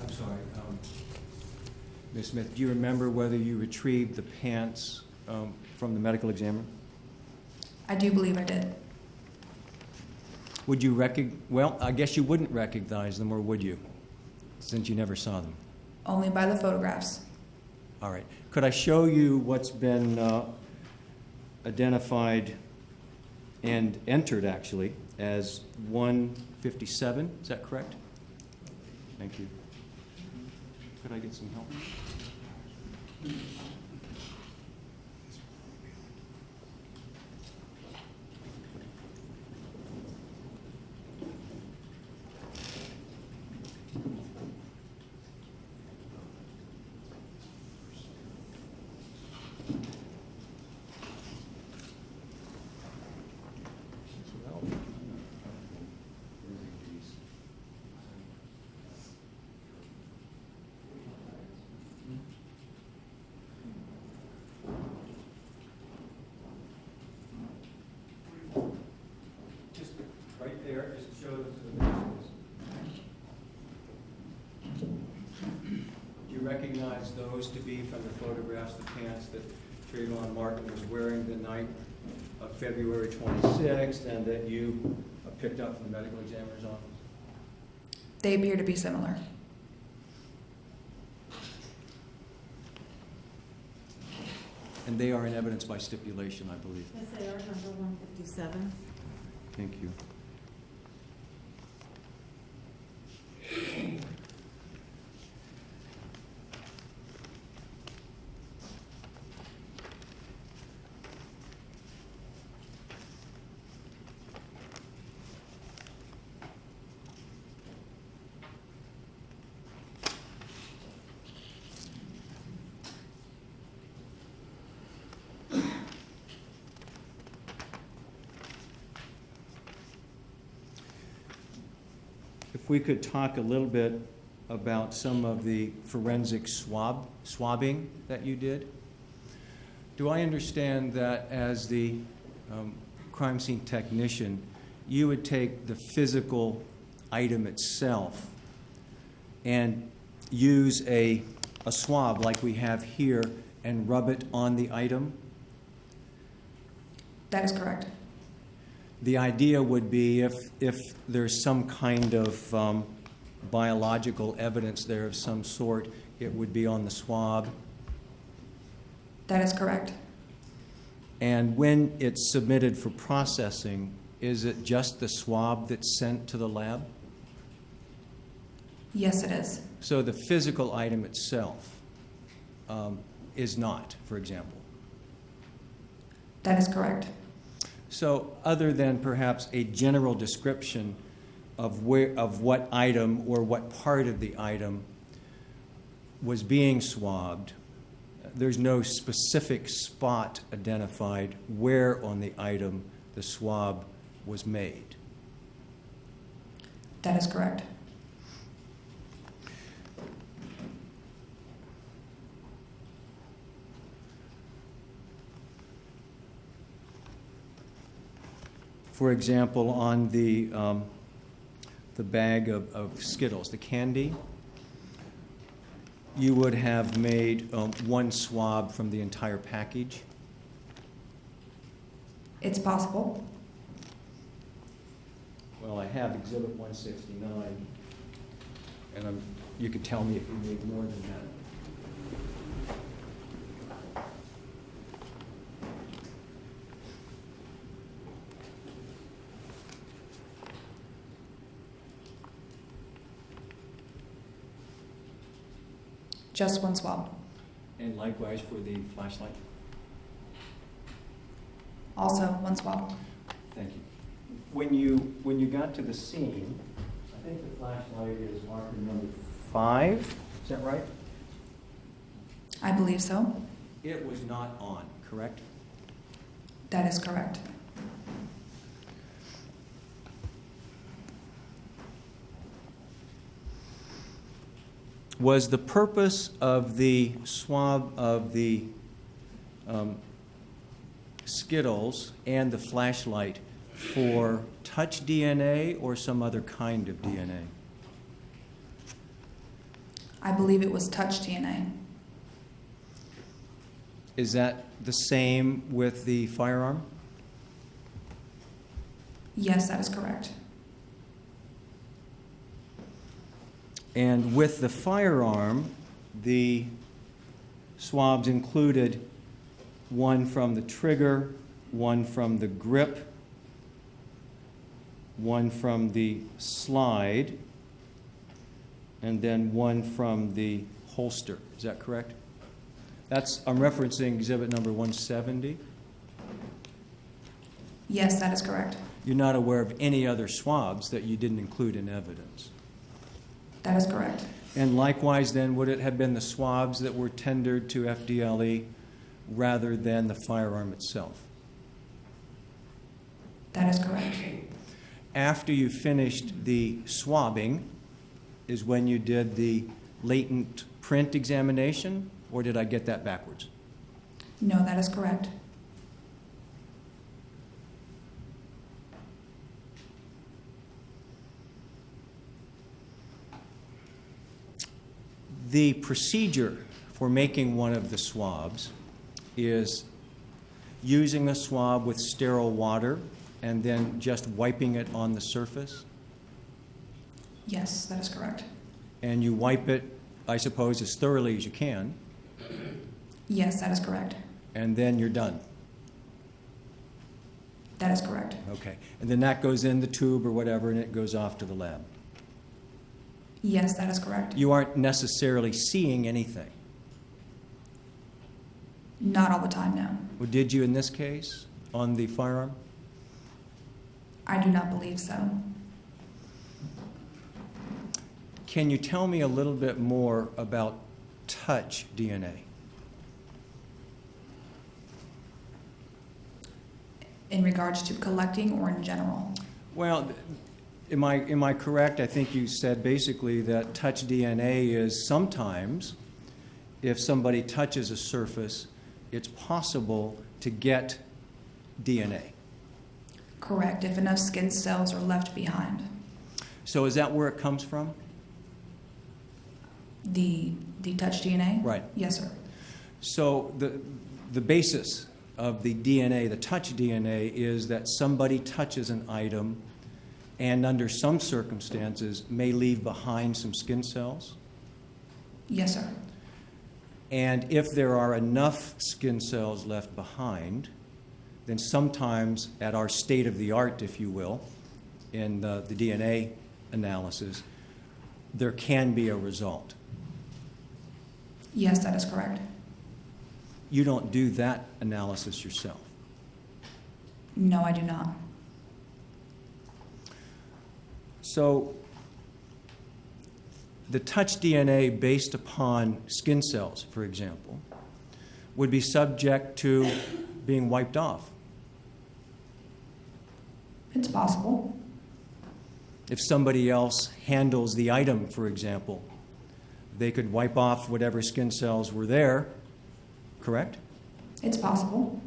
I'm sorry. Ms. Smith, do you remember whether you retrieved the pants from the medical examiner? I do believe I did. Would you well, I guess you wouldn't recognize them, or would you, since you never saw them? Only by the photographs. All right. Could I show you what's been identified and entered, actually, as 157? Is that correct? Thank you. Could I get some help? Just right there, just show them to the visuals. Do you recognize those to be from the photographs, the pants that Trayvon Martin was wearing the night of February 26th and that you picked up from the medical examiner's office? They appear to be similar. And they are in evidence by stipulation, I believe. Yes, they are, number 157. Thank you. If we could talk a little bit about some of the forensic swabbing that you did. Do I understand that as the crime scene technician, you would take the physical item itself and use a swab like we have here and rub it on the item? That is correct. The idea would be if there's some kind of biological evidence there of some sort, it would be on the swab. That is correct. And when it's submitted for processing, is it just the swab that's sent to the lab? Yes, it is. So the physical item itself is not, for example. That is correct. So other than perhaps a general description of what item or what part of the item was being swabbed, there's no specific spot identified where on the item the swab was made. That is correct. For example, on the bag of Skittles, the candy, you would have made one swab from the entire package. It's possible. Well, I have Exhibit 169, and you could tell me if you made more than that. Just one swab. And likewise for the flashlight? Also one swab. Thank you. When you got to the scene, I think the flashlight is marker number 5. Is that right? I believe so. It was not on, correct? That is correct. Was the purpose of the swab of the Skittles and the flashlight for touch DNA or some other kind of DNA? I believe it was touch DNA. Is that the same with the firearm? Yes, that is correct. And with the firearm, the swabs included one from the trigger, one from the grip, one from the slide, and then one from the holster. Is that correct? I'm referencing exhibit number 170. Yes, that is correct. You're not aware of any other swabs that you didn't include in evidence. That is correct. And likewise, then, would it have been the swabs that were tendered to FDLE rather than the firearm itself? That is correct. After you finished the swabbing is when you did the latent print examination, or did I get that backwards? No, that is correct. The procedure for making one of the swabs is using a swab with sterile water and then just wiping it on the surface. Yes, that is correct. And you wipe it, I suppose, as thoroughly as you can, Yes, that is correct. and then you're done. That is correct. Okay. And then that goes in the tube or whatever, and it goes off to the lab. Yes, that is correct. You aren't necessarily seeing anything. Not all the time, no. Or did you in this case on the firearm? I do not believe so. Can you tell me a little bit more about touch DNA? In regards to collecting or in general? Well, am I correct? I think you said basically that touch DNA is sometimes, if somebody touches a surface, it's possible to get DNA. Correct, if enough skin cells are left behind. So is that where it comes from? The touch DNA? Right. Yes, sir. So the basis of the DNA, the touch DNA, is that somebody touches an item and under some circumstances may leave behind some skin cells. Yes, sir. And if there are enough skin cells left behind, then sometimes at our state of the art, if you will, in the DNA analysis, there can be a result. Yes, that is correct. You don't do that analysis yourself. No, I do not. So the touch DNA based upon skin cells, for example, would be subject to being wiped off. It's possible. If somebody else handles the item, for example, they could wipe off whatever skin cells were there, correct? It's possible.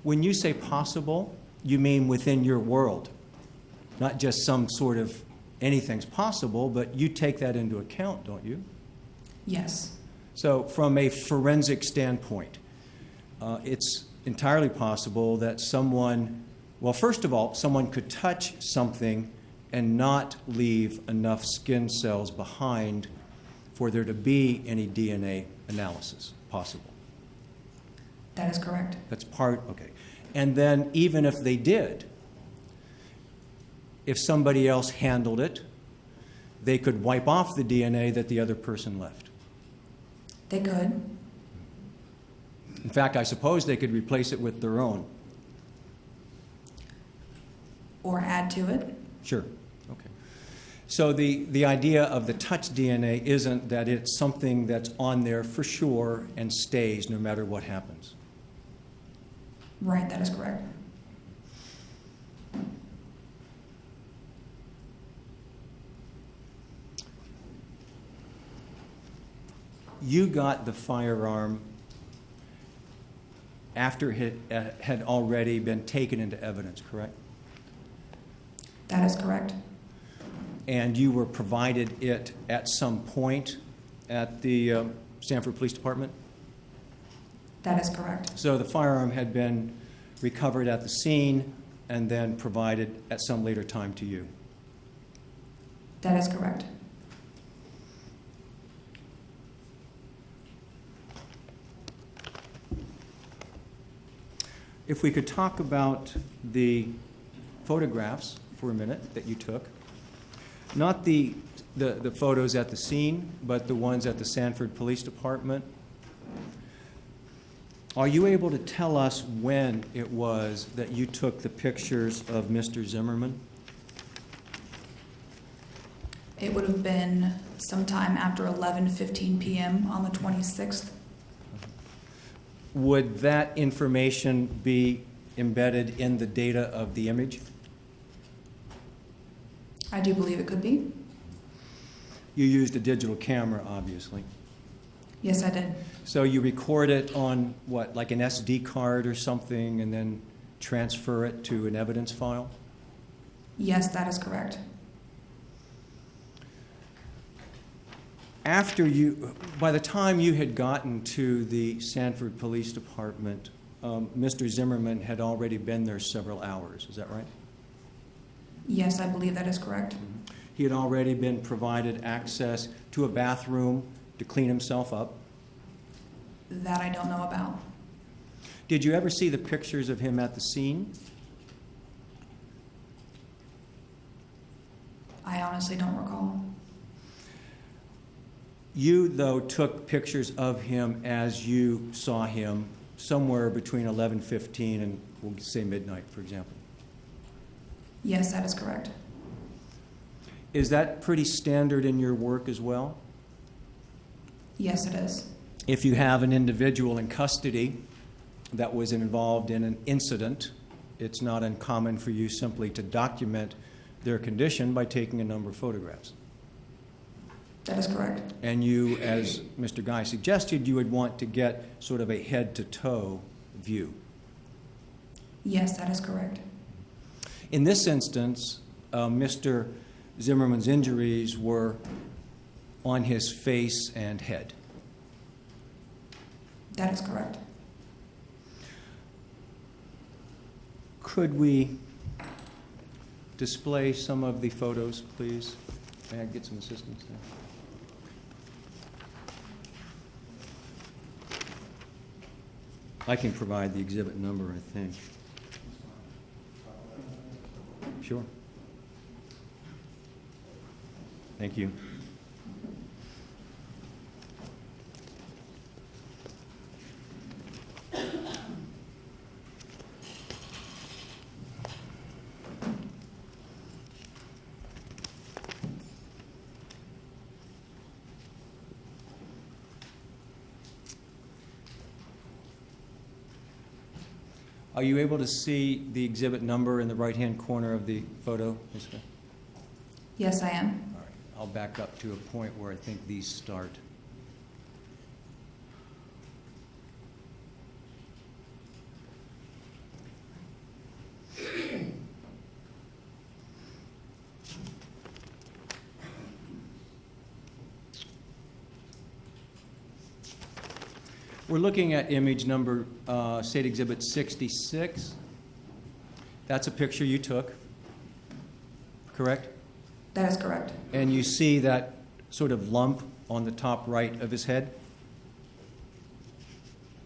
When you say possible, you mean within your world, not just some sort of anything's possible, but you take that into account, don't you? Yes. So from a forensic standpoint, it's entirely possible that someone, well, first of all, someone could touch something and not leave enough skin cells behind for there to be any DNA analysis possible. That is correct. That's part, okay. And then even if they did, if somebody else handled it, they could wipe off the DNA that the other person left. They could. In fact, I suppose they could replace it with their own. Or add to it. Sure. Okay. So the idea of the touch DNA isn't that it's something that's on there for sure and stays no matter what happens. Right, that is correct. You got the firearm after it had already been taken into evidence, correct? That is correct. And you were provided it at some point at the Sanford Police Department? That is correct. So the firearm had been recovered at the scene and then provided at some later time to you? That is correct. If we could talk about the photographs for a minute that you took. Not the photos at the scene, but the ones at the Sanford Police Department. Are you able to tell us when it was that you took the pictures of Mr. Zimmerman? It would have been sometime after 11:15 p.m. on the 26th. Would that information be embedded in the data of the image? I do believe it could be. You used a digital camera, obviously. Yes, I did. So you record it on what, like an SD card or something, and then transfer it to an evidence file? Yes, that is correct. By the time you had gotten to the Sanford Police Department, Mr. Zimmerman had already been there several hours, is that right? Yes, I believe that is correct. He had already been provided access to a bathroom to clean himself up. That I don't know about. Did you ever see the pictures of him at the scene? I honestly don't recall. You, though, took pictures of him as you saw him somewhere between 11:15 and, we'll say, midnight, for example. Yes, that is correct. Is that pretty standard in your work as well? Yes, it is. If you have an individual in custody that was involved in an incident, it's not uncommon for you simply to document their condition by taking a number of photographs. That is correct. And you, as Mr. Guy suggested, you would want to get sort of a head-to-toe view. Yes, that is correct. In this instance, Mr. Zimmerman's injuries were on his face and head. That is correct. Could we display some of the photos, please? May I get some assistance there? I can provide the exhibit number, I think. Sure. Thank you. Are you able to see the exhibit number in the right-hand corner of the photo, Ms. Smith? Yes, I am. All right. I'll back up to a point where I think these start. We're looking at image number, State Exhibit 66. That's a picture you took, correct? That is correct. And you see that sort of lump on the top right of his head?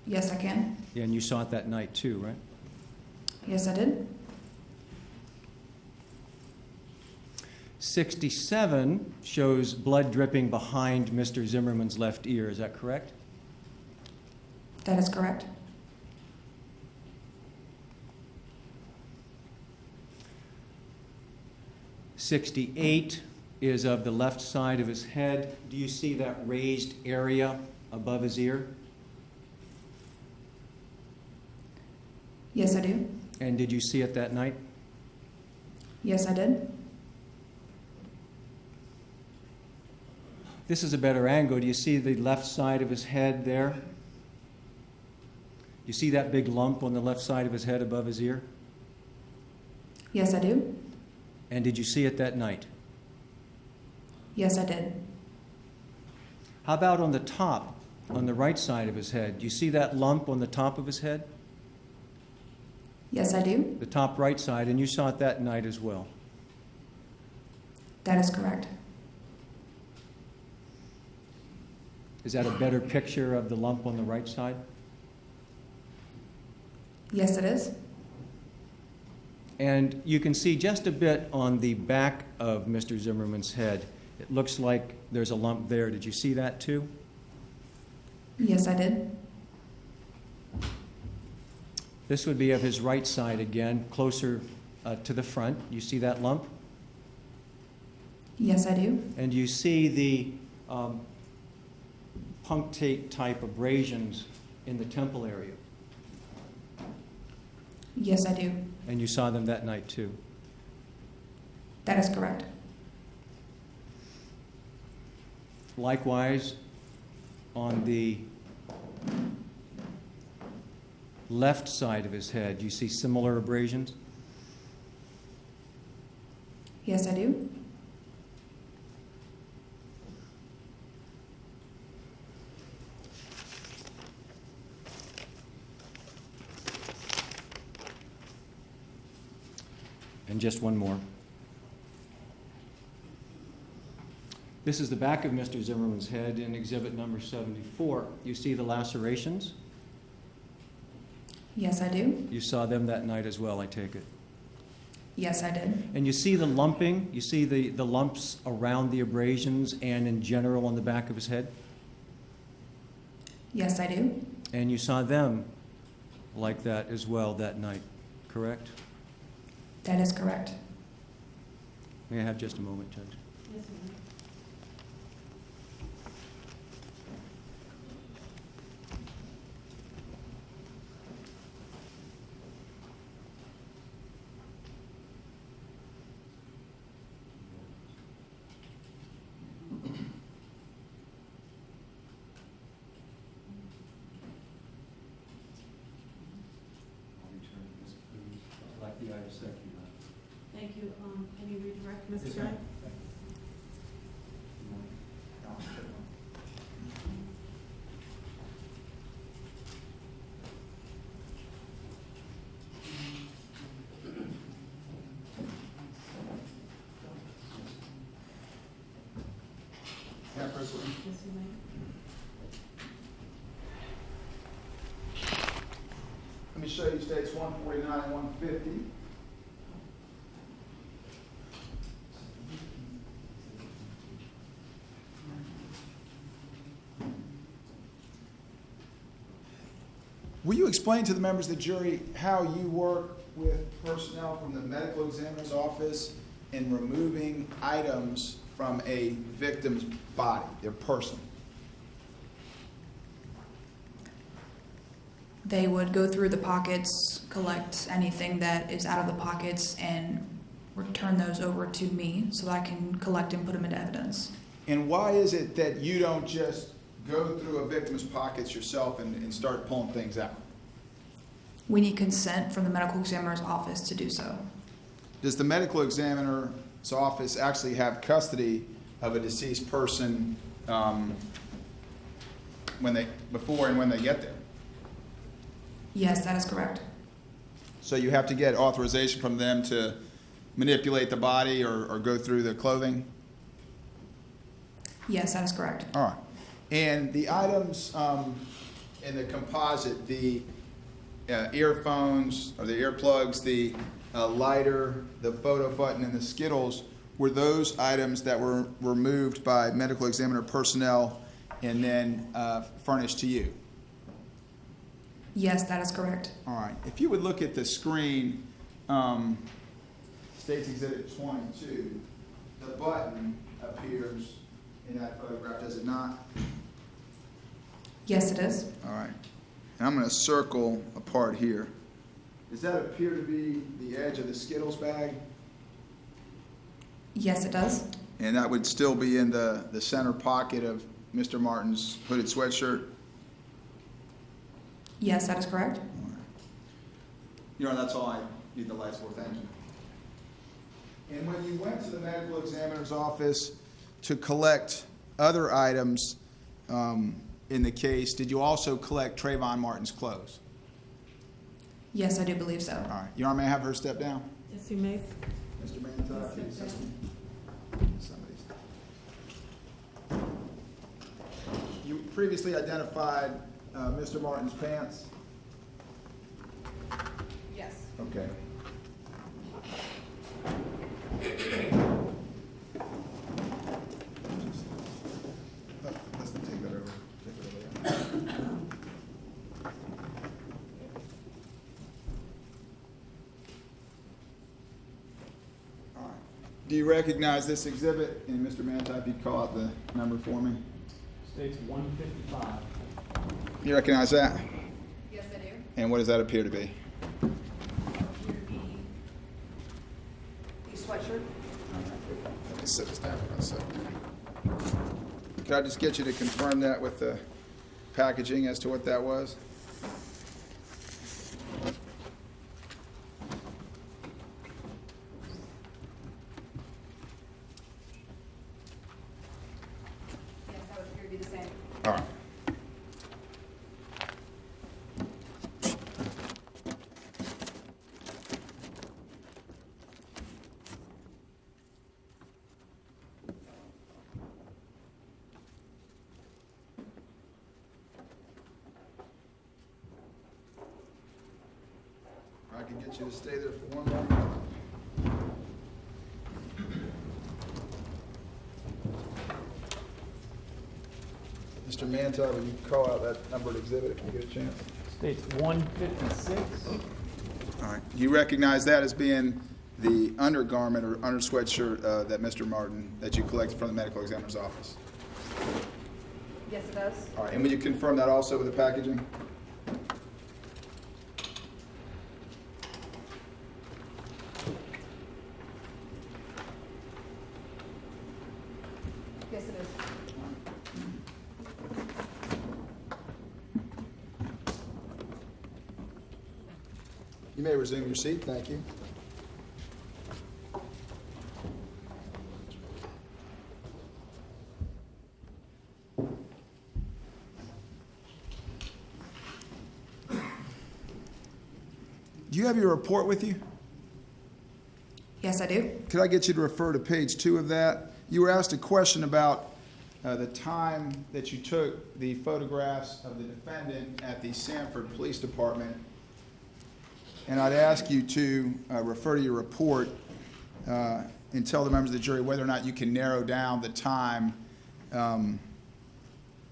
Yes, I can. Yeah, and you saw it that night too, right? Yes, I did. 67 shows blood dripping behind Mr. Zimmerman's left ear, is that correct? That is correct. '68 is of the left side of his head. Do you see that raised area above his ear? Yes, I do. And did you see it that night? Yes, I did. This is a better angle. Do you see the left side of his head there? You see that big lump on the left side of his head above his ear? Yes, I do. And did you see it that night? Yes, I did. How about on the top, on the right side of his head? Do you see that lump on the top of his head? Yes, I do. The top right side, and you saw it that night as well. That is correct. Is that a better picture of the lump on the right side? Yes, it is. And you can see just a bit on the back of Mr. Zimmerman's head. It looks like there's a lump there. Did you see that too? Yes, I did. This would be of his right side again, closer to the front. You see that lump? Yes, I do. And you see the punctate type abrasions in the temple area. Yes, I do. And you saw them that night too. That is correct. Likewise, on the left side of his head, you see similar abrasions? Yes, I do. And just one more. This is the back of Mr. Zimmerman's head in exhibit number 74. You see the lacerations? Yes, I do. You saw them that night as well, I take it. Yes, I did. And you see the lumping? You see the lumps around the abrasions and in general on the back of his head? Yes, I do. And you saw them like that as well that night, correct? That is correct. May I have just a moment, Judge? Yes, ma'am. Like the item second. Thank you. Can you redirect, Mr. Yes, Guy? ma'am. Yeah, President. Yes, you may. Let me show you states 149 and 150. Will you explain to the members of the jury how you work with personnel from the medical examiner's office in removing items from a victim's body, their person? They would go through the pockets, collect anything that is out of the pockets, and return those over to me so that I can collect and put them into evidence. And why is it that you don't just go through a victim's pockets yourself and start pulling things out? We need consent from the medical examiner's office to do so. Does the medical examiner's office actually have custody of a deceased person before and when they get there? Yes, that is correct. So you have to get authorization from them to manipulate the body or go through the clothing? Yes, that is correct. All right. And the items in the composite, the earphones or the earplugs, the lighter, the photo button, and the Skittles, were those items that were removed by medical examiner personnel and then furnished to you? Yes, that is correct. All right. If you would look at the screen, State's Exhibit 22, the button appears in that photograph, does it not? Yes, it is. All right. And I'm going to circle a part here. Does that appear to be the edge of the Skittles bag? Yes, it does. And that would still be in the center pocket of Mr. Martin's hooded sweatshirt? Yes, that is correct. All right. Your Honor, that's all I need the lights for. Thank you. And when you went to the medical examiner's office to collect other items in the case, did you also collect Trayvon Martin's clothes? Yes, I do believe so. All right. Your Honor, may I have her step down? Yes, you may. Mr. Mantoux, can you Step assist me? Somebody's. You previously identified Mr. Martin's pants? Yes. Okay. Do you recognize this exhibit? And Mr. Mantei, if you call out the number for me. States 155. You recognize that? Yes, I do. And what does that appear to be? The sweatshirt. Let me sit this down for a second. Could I just get you to confirm that with the packaging as to what that was? Yes, that would appear to be the same. All right. I can get you to stay there for one more minute. Mr. Mantei, will you call out that numbered exhibit if you get a chance? States 156. All right. You recognize that as being the undergarment or under sweatshirt that Mr. Martin, that you collected from the medical examiner's office? Yes, it does. All right. And will you confirm that also with the packaging? Yes, it is. You may resume your seat. Thank you. Do you have your report with you? Yes, I do. Could I get you to refer to page 2 of that? You were asked a question about the time that you took the photographs of the defendant at the Sanford Police Department. And I'd ask you to refer to your report and tell the members of the jury whether or not you can narrow down the time from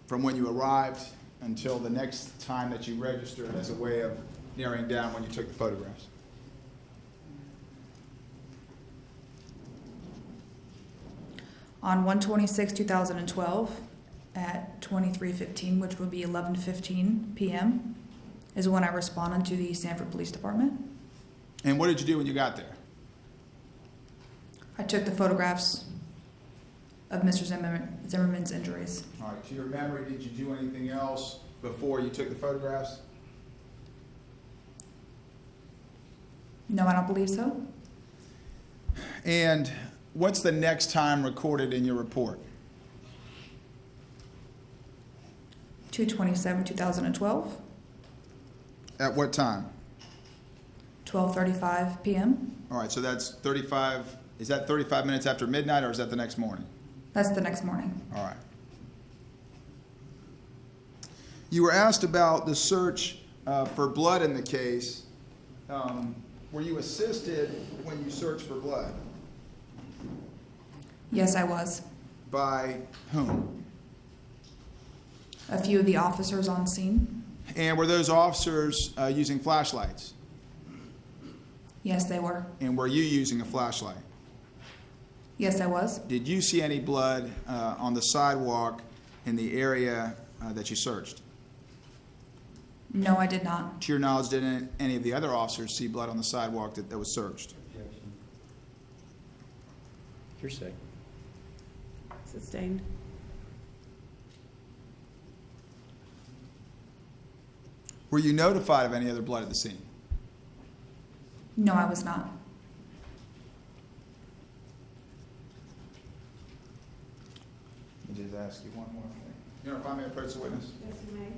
when you arrived until the next time that you registered as a way of narrowing down when you took the photographs. On 1/26/2012, at 23:15, which would be 11:15 p.m., is when I responded to the Sanford Police Department. And what did you do when you got there? I took the photographs of Mr. Zimmerman's injuries. All right, to your memory, did you do anything else before you took the photographs? No, I don't believe so. And what's the next time recorded in your report? 2/27/2012, At what time? 12:35 p.m. All right, so that's 35, is that 35 minutes after midnight or is that the next morning? That's the next morning. All right. You were asked about the search for blood in the case. Were you assisted when you searched for blood? Yes, I was. By whom? A few of the officers on scene. And were those officers using flashlights? Yes, they were. And were you using a flashlight? Yes, I was. Did you see any blood on the sidewalk in the area that you searched? No, I did not. To your knowledge, did any of the other officers see blood on the sidewalk that was searched? Hearsay. Sustained. Were you notified of any other blood at the scene? No, I was not. Let me just ask you one more thing. You know, if I may approach the witness? Yes, you may.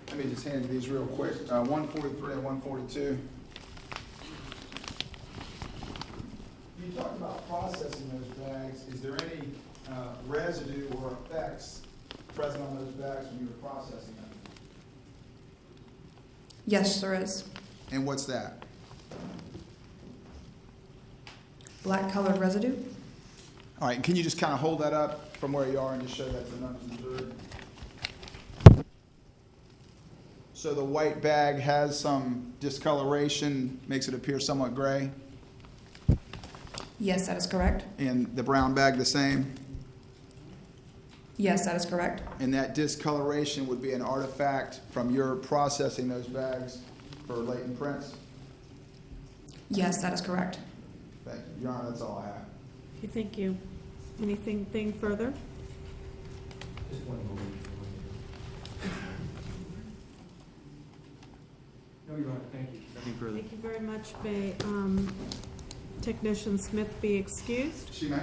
Let me just hand you these real quick. 143 and 142. You talked about processing those bags. Is there any residue or effects present on those bags when you were processing them? Yes, there is. And what's that? black colored residue. All right, and can you just kind of hold that up from where you are and just show that the numbers observed? So the white bag has some discoloration, makes it appear somewhat gray, Yes, that is correct. and the brown bag the same? Yes, that is correct. And that discoloration would be an artifact from your processing those bags for latent prints? Yes, that is correct. Thank you. Your Honor, that's all I have. Okay, thank you. Anything further? Just one moment. No, Your Honor, thank you. Nothing further. Thank you very much. May Technician Smith be excused? She may.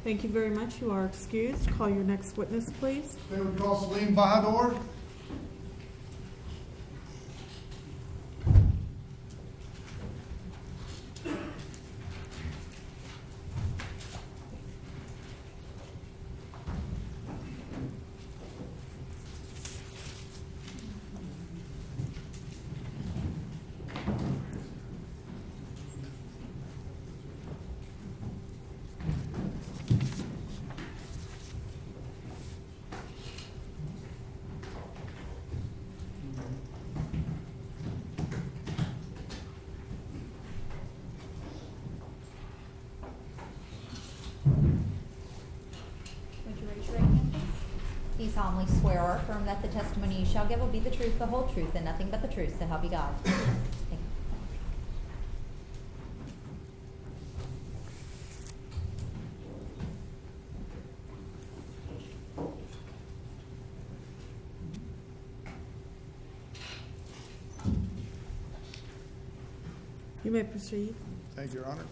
Thank you very much. You are excused. Call your next witness, please. They would call Salim Bahadur. Would you raise your right hand, please? Do you solemnly swear or affirm that the testimony you shall give will be the truth, the whole truth, and nothing but the truth, so help you God? Thank you. You may proceed. Thank you, Your Honor.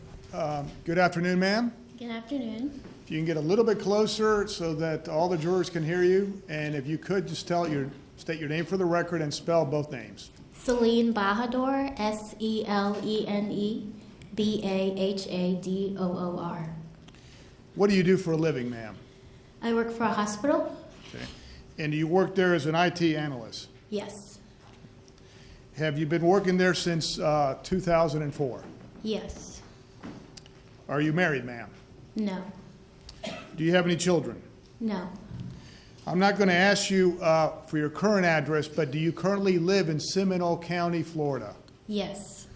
Good afternoon, ma'am. Good afternoon. If you can get a little bit closer so that all the jurors can hear you, and if you could just state your name for the record and spell both names. Selene Bahadur, Selene Bahador. What do you do for a living, ma'am? I work for a hospital? Okay. And do you work there as an IT analyst? Yes. Have you been working there since 2004? Yes. Are you married, ma'am? No. Do you have any children? No. I'm not going to ask you for your current address, but do you currently live in Seminole County, Florida? Yes.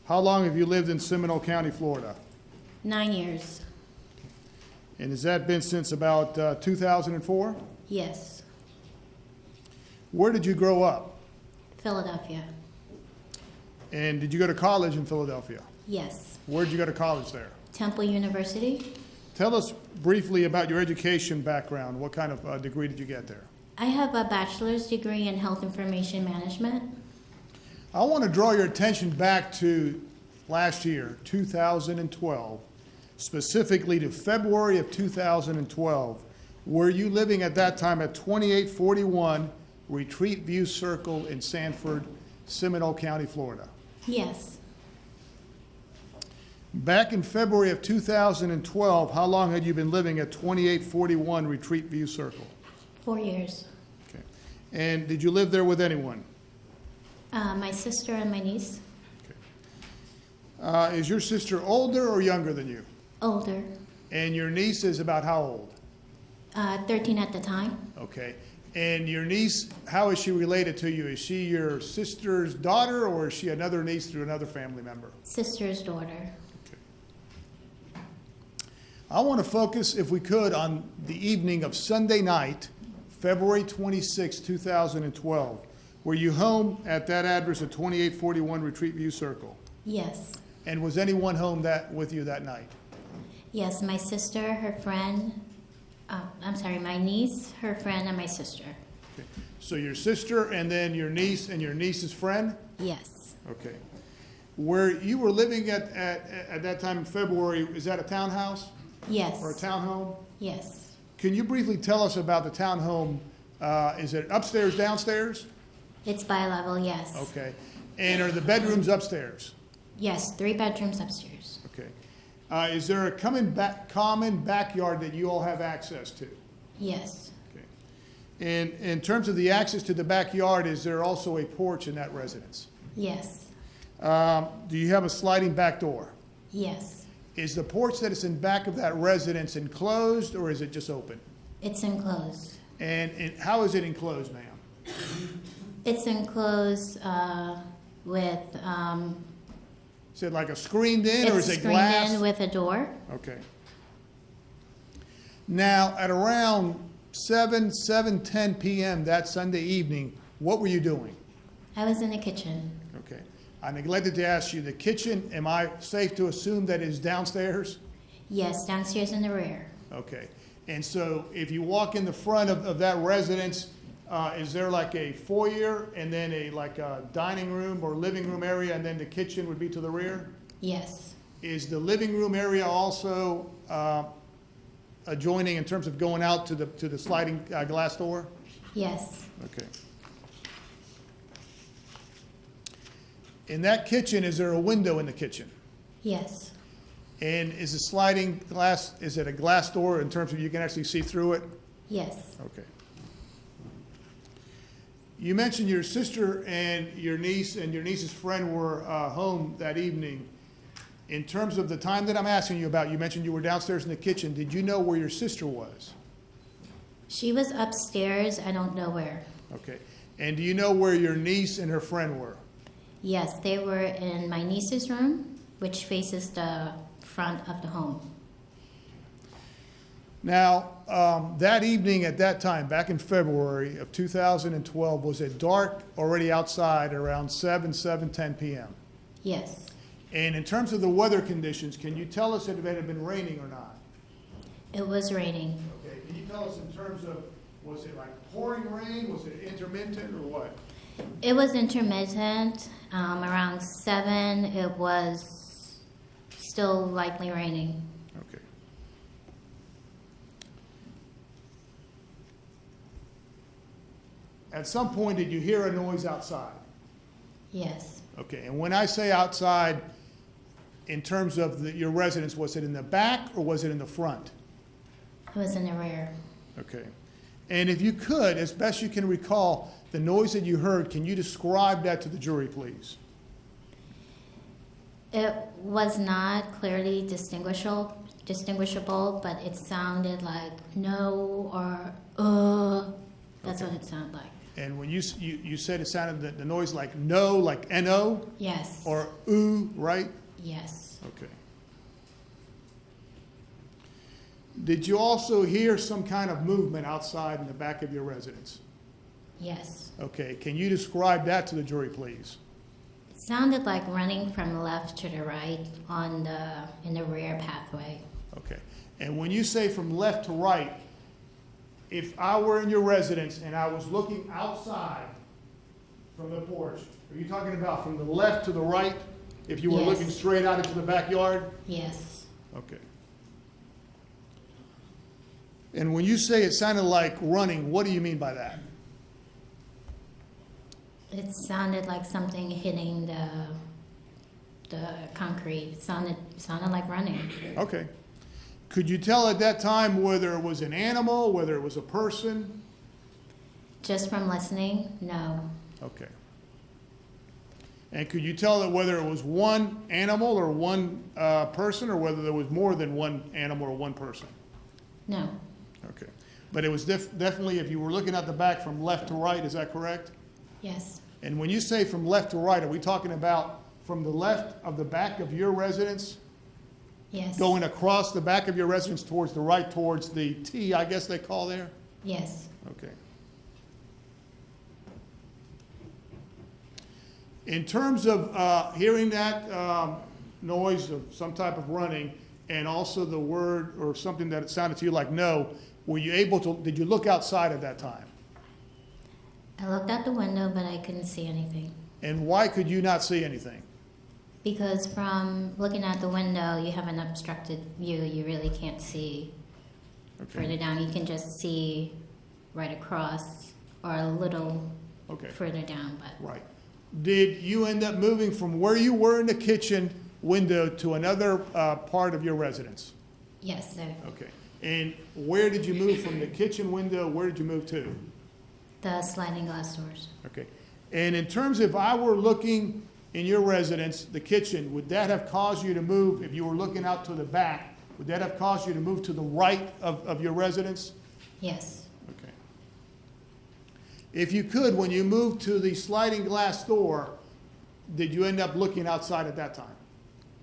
How long have you lived in Seminole County, Florida? 9 years. And has that been since about 2004? Yes. Where did you grow up? Philadelphia. And did you go to college in Philadelphia? Yes. Where did you go to college there? Temple University. Tell us briefly about your education background. What kind of degree did you get there? I have a bachelor's degree in health information management. I want to draw your attention back to last year, 2012, specifically to February of 2012. Were you living at that time at 2841 Retreat View Circle in Sanford, Seminole County, Florida? Yes. Back in February of 2012, how long had you been living at 2841 Retreat View Circle? 4 years. Okay. And did you live there with anyone? My sister and my niece. Is your sister older or younger than you? Older. And your niece is about how old? 13 at the time. Okay. And your niece, how is she related to you? Is she your sister's daughter, or is she another niece through another family member? Sister's daughter. I want to focus, if we could, on the evening of Sunday night, February 26, 2012. Were you home at that address at 2841 Retreat View Circle? Yes. And was anyone home with you that night? Yes, my sister, her friend, my niece, her friend, and my sister. Okay. So your sister and then your niece and your niece's friend? Yes. Okay. Where you were living at that time in February, is that a townhouse Yes. or a townhome? Yes. Can you briefly tell us about the townhome? Is it upstairs, downstairs? It's bi-level, yes. Okay. And are the bedrooms upstairs? Yes, 3 bedrooms upstairs. Okay. Is there a common backyard that you all have access to? Yes. Okay. And in terms of the access to the backyard, is there also a porch in that residence? Yes. Do you have a sliding back door? Yes. Is the porch that is in back of that residence enclosed, or is it just open? It's enclosed. And how is it enclosed, ma'am? It's enclosed with, Is it like a screened in, or it's is it screened glass? in with a door. Okay. Now, at around 7:10 p.m. that Sunday evening, what were you doing? I was in the kitchen. Okay. I neglected to ask you, the kitchen, am I safe to assume that is downstairs? Yes, downstairs in the rear. Okay. And so if you walk in the front of that residence, is there like a foyer and then like a dining room or living room area, and then the kitchen would be to the rear? Yes. Is the living room area also adjoining in terms of going out to the sliding glass door? Yes. Okay. In that kitchen, is there a window in the kitchen? Yes. And is the sliding glass, is it a glass door in terms of you can actually see through it? Yes. Okay. You mentioned your sister and your niece's friend were home that evening. In terms of the time that I'm asking you about, you mentioned you were downstairs in the kitchen. Did you know where your sister was? She was upstairs. I don't know where. Okay. And do you know where your niece and her friend were? Yes, they were in my niece's room, which faces the front of the home. Now, that evening at that time, back in February of 2012, was it dark already outside around 7:10 p.m.? Yes. And in terms of the weather conditions, can you tell us if it had been raining or not? It was raining. Okay, can you tell us in terms of, was it like pouring rain, was it intermittent, or what? It was intermittent. Around 7, it was still likely raining. Okay. At some point, did you hear a noise outside? Yes. Okay, and when I say outside, in terms of your residence, was it in the back or was it in the front? It was in the rear. Okay. And if you could, as best you can recall, the noise that you heard, can you describe that to the jury, please? It was not clearly distinguishable, but it sounded like no or That's Okay. what it sounded like. And when you said it sounded, the noise like no, like N-O? Yes. Or ooh, right? Yes. Okay. Did you also hear some kind of movement outside in the back of your residence? Yes. Okay, can you describe that to the jury, please? It sounded like running from left to the right in the rear pathway. Okay. And when you say from left to right, if I were in your residence and I was looking outside from the porch, are you talking about from the left to the right? If you were Yes. looking straight out into the backyard? Yes. Okay. And when you say it sounded like running, what do you mean by that? It sounded like something hitting the concrete. It sounded like running. Okay. Could you tell at that time whether it was an animal, whether it was a person? Just from listening, no. Okay. And could you tell that whether it was one animal or one person, or whether there was more than one animal or one person? No. Okay. But it was definitely, if you were looking at the back from left to right, is that correct? Yes. And when you say from left to right, are we talking about from the left of the back of your residence, Yes. going across the back of your residence towards the right, towards the T, I guess they call there? Yes. Okay. In terms of hearing that noise of some type of running, and also the word or something that it sounded to you like no, were you able to, did you look outside at that time? I looked out the window, but I couldn't see anything. And why could you not see anything? Because from looking out the window, you have an obstructed view. You really can't see further down. You can just see right across or a little Okay. further down. But Right. Did you end up moving from where you were in the kitchen window to another part of your residence? yes, sir. Okay. And where did you move from the kitchen window? Where did you move to? The sliding glass doors. Okay. And in terms of, if I were looking in your residence, the kitchen, would that have caused you to move, if you were looking out to the back, would that have caused you to move to the right of your residence? Yes. Okay. If you could, when you moved to the sliding glass door, did you end up looking outside at that time?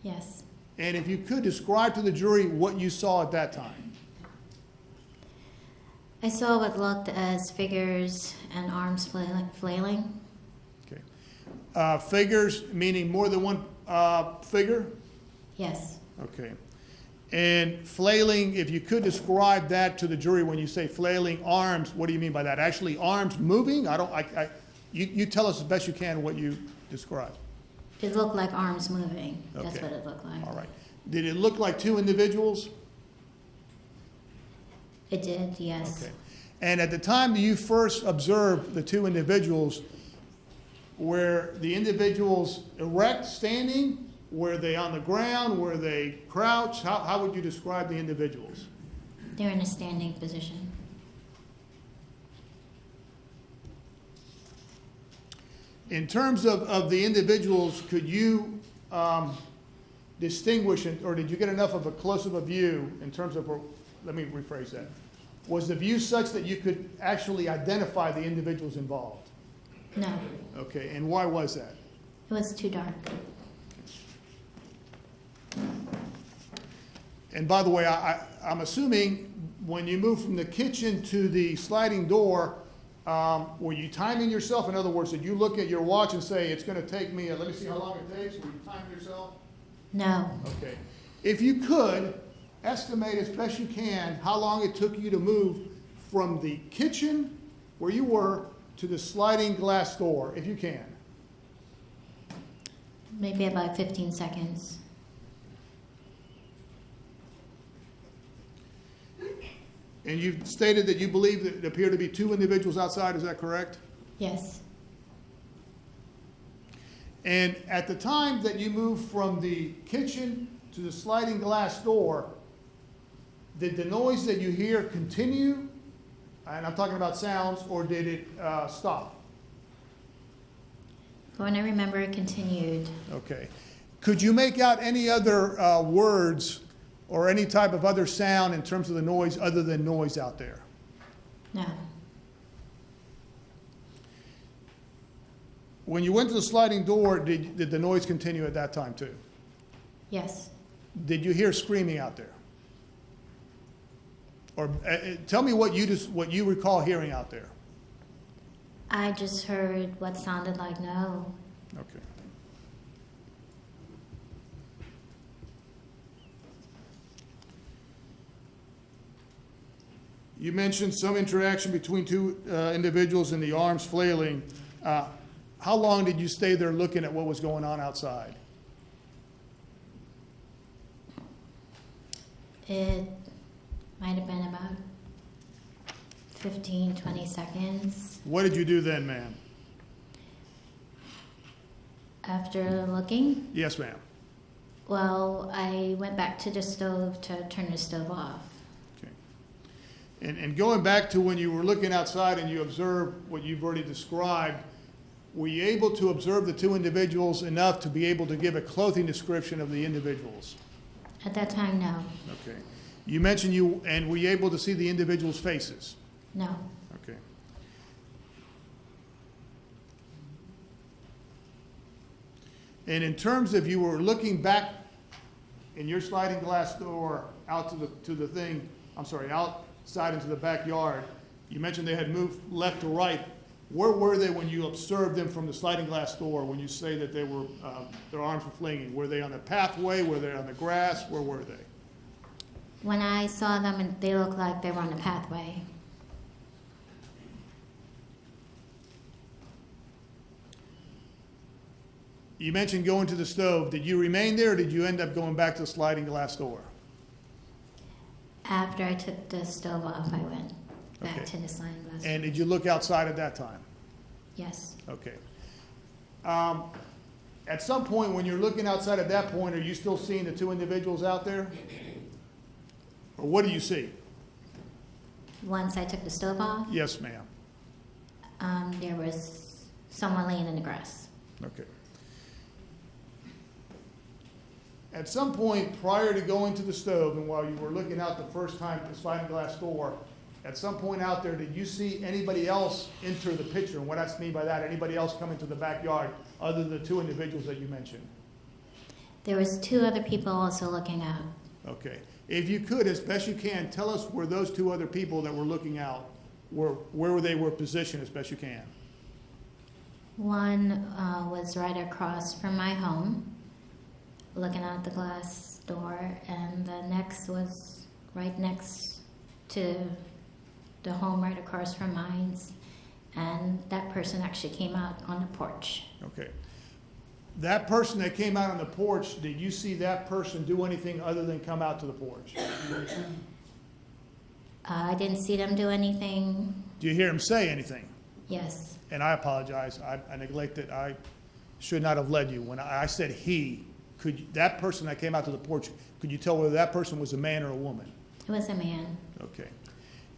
Yes. And if you could, describe to the jury what you saw at that time. I saw what looked as figures and arms flailing. Okay. Figures, meaning more than one figure? Yes. Okay. And flailing, if you could describe that to the jury when you say flailing arms, what do you mean by that? Actually arms moving? You tell us as best you can what you described. It looked like arms moving. That's Okay. what it looked like. All right. Did it look like two individuals? It did, yes. Okay. And at the time you first observed the two individuals, were the individuals erect, standing? Were they on the ground? Were they crouched? How would you describe the individuals? They're in a standing position. In terms of the individuals, could you distinguish, or did you get enough of a close of a view in terms of, let me rephrase that. Was the view such that you could actually identify the individuals involved? No, Okay, and why was that? it was too dark. And by the way, I'm assuming when you moved from the kitchen to the sliding door, were you timing yourself? In other words, did you look at your watch and say, it's going to take me, let me see how long it takes? Were you timing yourself? No, Okay. If you could, estimate as best you can how long it took you to move from the kitchen where you were to the sliding glass door, if you can. maybe about 15 seconds. And you've stated that you believe that it appeared to be two individuals outside, is that correct? Yes, And at the time that you moved from the kitchen to the sliding glass door, did the noise that you hear continue? And I'm talking about sounds, or did it stop? when I remember it continued. Okay. Could you make out any other words or any type of other sound in terms of the noise other than noise out there? No, When you went to the sliding door, did the noise continue at that time too? yes, Did you hear screaming out there? Or tell me what you recall hearing out there. I just heard what sounded like no. Okay. You mentioned some interaction between two individuals and the arms flailing. How long did you stay there looking at what was going on outside? It might have been about 15, 20 seconds. What did you do then, ma'am? After looking, Yes, ma'am. well, I went back to the stove to turn the stove off. Okay. And going back to when you were looking outside and you observed what you've already described, were you able to observe the two individuals enough to be able to give a clothing description of the individuals? At that time, no. Okay. You mentioned were you able to see the individuals' faces? No, Okay. And in terms of you were looking back in your sliding glass door out to the thing, I'm sorry, outside into the backyard, you mentioned they had moved left to right. Where were they when you observed them from the sliding glass door, when you say that they were, their arms were flinging? Were they on the pathway? Were they on the grass? Where were they? when I saw them, they looked like they were on the pathway. You mentioned going to the stove. Did you remain there, or did you end up going back to the sliding glass door? After I took the stove off, I went back Okay. to the sliding glass. And did you look outside at that time? Yes, Okay. At some point, when you're looking outside at that point, are you still seeing the two individuals out there? Or what do you see? once I took the stove off, Yes, ma'am. there was someone laying in the grass. Okay. At some point prior to going to the stove and while you were looking out the first time at the sliding glass door, at some point out there, did you see anybody else enter the picture? And what I mean by that, anybody else come into the backyard other than the two individuals that you mentioned? There was 2 other people also looking out. Okay. If you could, as best you can, tell us where those 2 other people that were looking out where they were positioned as best you can. One was right across from my home, looking out the glass door, and the next was right next to the home right across from mine, and that person actually came out on the porch. Okay. That person that came out on the porch, did you see that person do anything other than come out to the porch? I didn't see them do anything. Do you hear him say anything? Yes. And I apologize. I neglected. I should not have led you. When I said he, that person that came out to the porch, could you tell whether that person was a man or a woman? It was a man. Okay.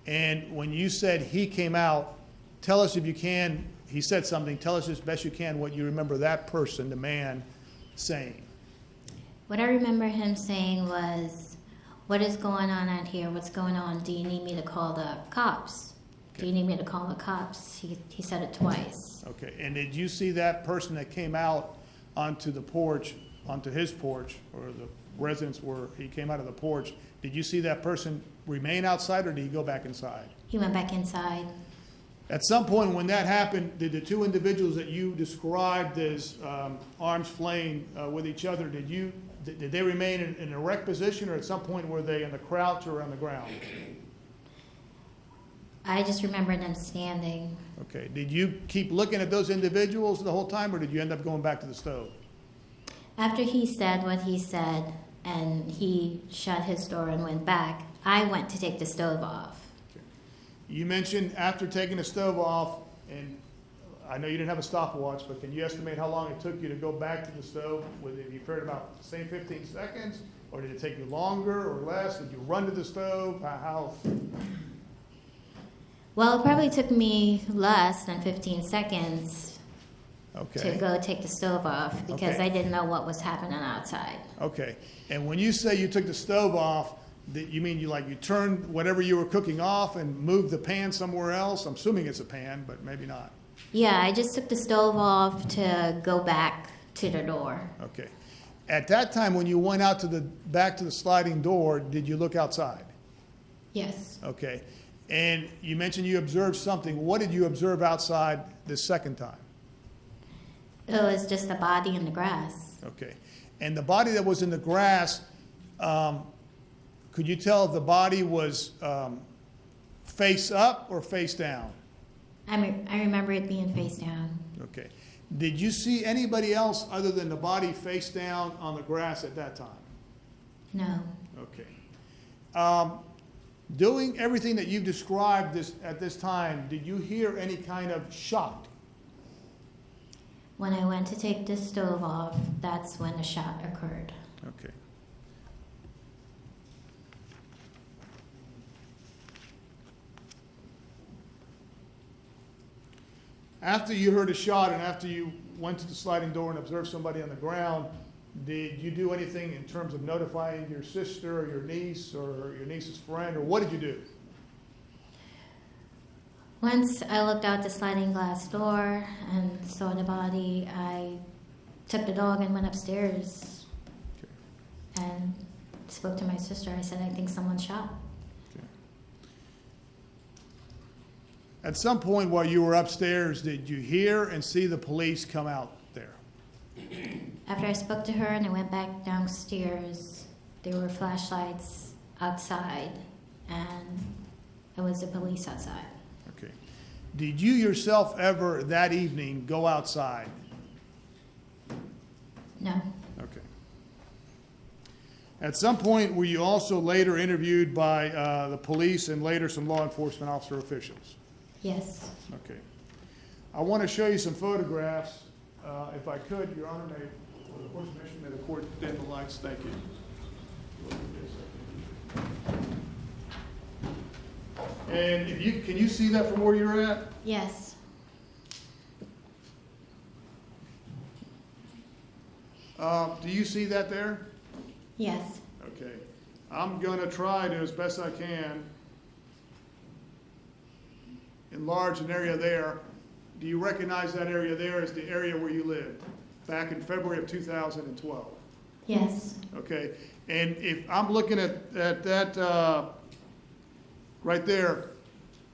And when you said he came out, tell us if you can, he said something, tell us as best you can what you remember that person, the man, saying. What I remember him saying was, "What is going on out here? What's going on? Do you need me to call the cops? Do you need me to call the cops?" He said it twice. Okay. And did you see that person that came out onto the porch, onto his porch, or the residence where he came out of the porch, did you see that person remain outside or did he go back inside? He went back inside. At some point when that happened, did the 2 individuals that you described as arms flaying with each other, did they remain in an erect position, or at some point were they in the crouch or on the ground? I just remember them standing. Okay. Did you keep looking at those individuals the whole time, or did you end up going back to the stove? After he said what he said and he shut his door and went back, I went to take the stove off. You mentioned after taking the stove off, and I know you didn't have a stopwatch, but can you estimate how long it took you to go back to the stove? Would it be fair about the same 15 seconds, or did it take you longer or less? Did you run to the stove? How? Well, it probably took me less than 15 seconds Okay. to go take the stove off because Okay. I didn't know what was happening outside. Okay. And when you say you took the stove off, you mean you turned whatever you were cooking off and moved the pan somewhere else? I'm assuming it's a pan, but maybe not. Yeah, I just took the stove off to go back to the door. Okay. At that time, when you went out back to the sliding door, did you look outside? Yes. Okay. And you mentioned you observed something. What did you observe outside the second time? It was just a body in the grass. Okay. And the body that was in the grass, could you tell if the body was face up or face down? I remember it being face down. Okay. Did you see anybody else other than the body face down on the grass at that time? No. Okay. Doing everything that you've described at this time, did you hear any kind of shot? When I went to take the stove off, that's when the shot occurred. Okay. After you heard a shot and after you went to the sliding door and observed somebody on the ground, did you do anything in terms of notifying your sister or your niece or your niece's friend, or what did you do? Once I looked out the sliding glass door and saw the body, I took the dog and went upstairs and spoke to my sister. I said, "I think someone shot." At some point while you were upstairs, did you hear and see the police come out there? After I spoke to her and I went back downstairs, there were flashlights outside and it was the police outside. Okay. Did you yourself ever that evening go outside? No. Okay. At some point, were you also later interviewed by the police and later some law enforcement officer officials? Yes. Okay. I want to show you some photographs. If I could, Your Honor, with the court's permission, may the court dim the lights. Thank you. And can you see that from where you're at? Yes. Do you see that there? Yes. Okay. I'm gonna try to, as best I can, enlarge an area there. Do you recognize that area there as the area where you lived back in February of 2012? Yes. Okay, and if I'm looking at that, right there,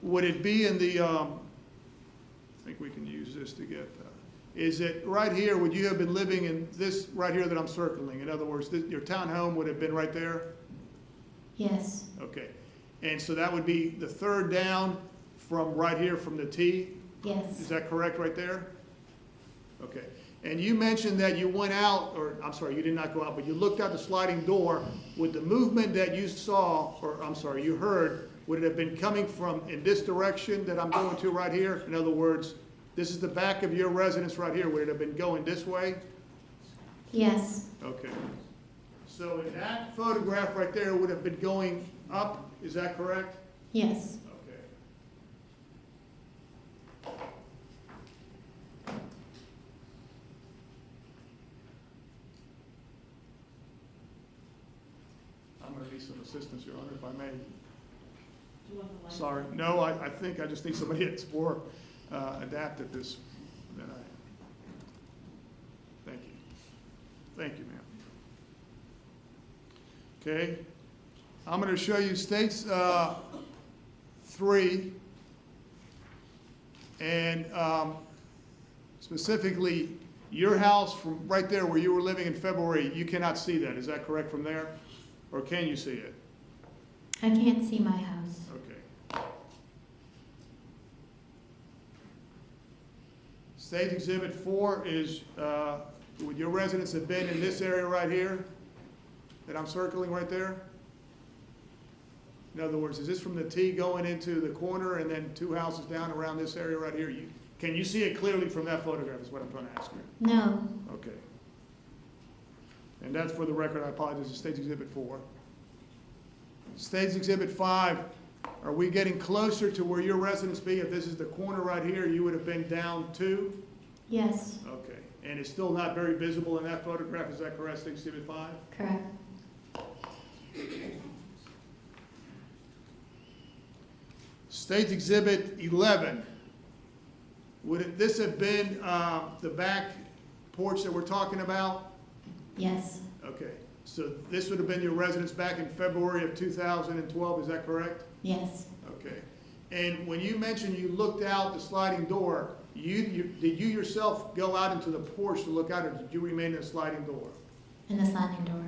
would it be in the, I think we can use this to get, is it right here, would you have been living in this right here that I'm circling? In other words, your townhome would have been right there? Yes. Okay, and so that would be the third down from right here from the T? Yes. Is that correct right there? Okay. And you mentioned that you went out, or I'm sorry, you did not go out, but you looked out the sliding door. Would the movement that you saw, or I'm sorry, you heard, would it have been coming from in this direction that I'm going to right here? In other words, this is the back of your residence right here. Would it have been going this way? Yes. Okay. So in that photograph right there would have been going up, is that correct? Yes. Okay. I'm going to need some assistance, Your Honor, if I may. Sorry. No, I think I just need somebody that's more adept at this than I am. Thank you. Thank you, ma'am. Okay. I'm going to show you states 3, and specifically your house from right there where you were living in February. You cannot see that. Is that correct from there? Or can you see it? I can't see my house. Okay. State Exhibit 4 is, would your residence have been in this area right here that I'm circling right there? In other words, is this from the T going into the corner and then 2 houses down around this area right here? Can you see it clearly from that photograph is what I'm trying to ask you. No. Okay. And that's for the record, I apologize, it's State's Exhibit 4. State's Exhibit 5, are we getting closer to where your residence be? If this is the corner right here, you would have been down 2? Yes. Okay. And it's still not very visible in that photograph, is that correct, State's Exhibit 5? Correct. State's Exhibit 11, would this have been the back porch that we're talking about? Yes. Okay, so this would have been your residence back in February of 2012, is that correct? Yes. Okay, and when you mentioned you looked out the sliding door, did you yourself go out into the porch to look out, or did you remain in the sliding door? In the sliding door.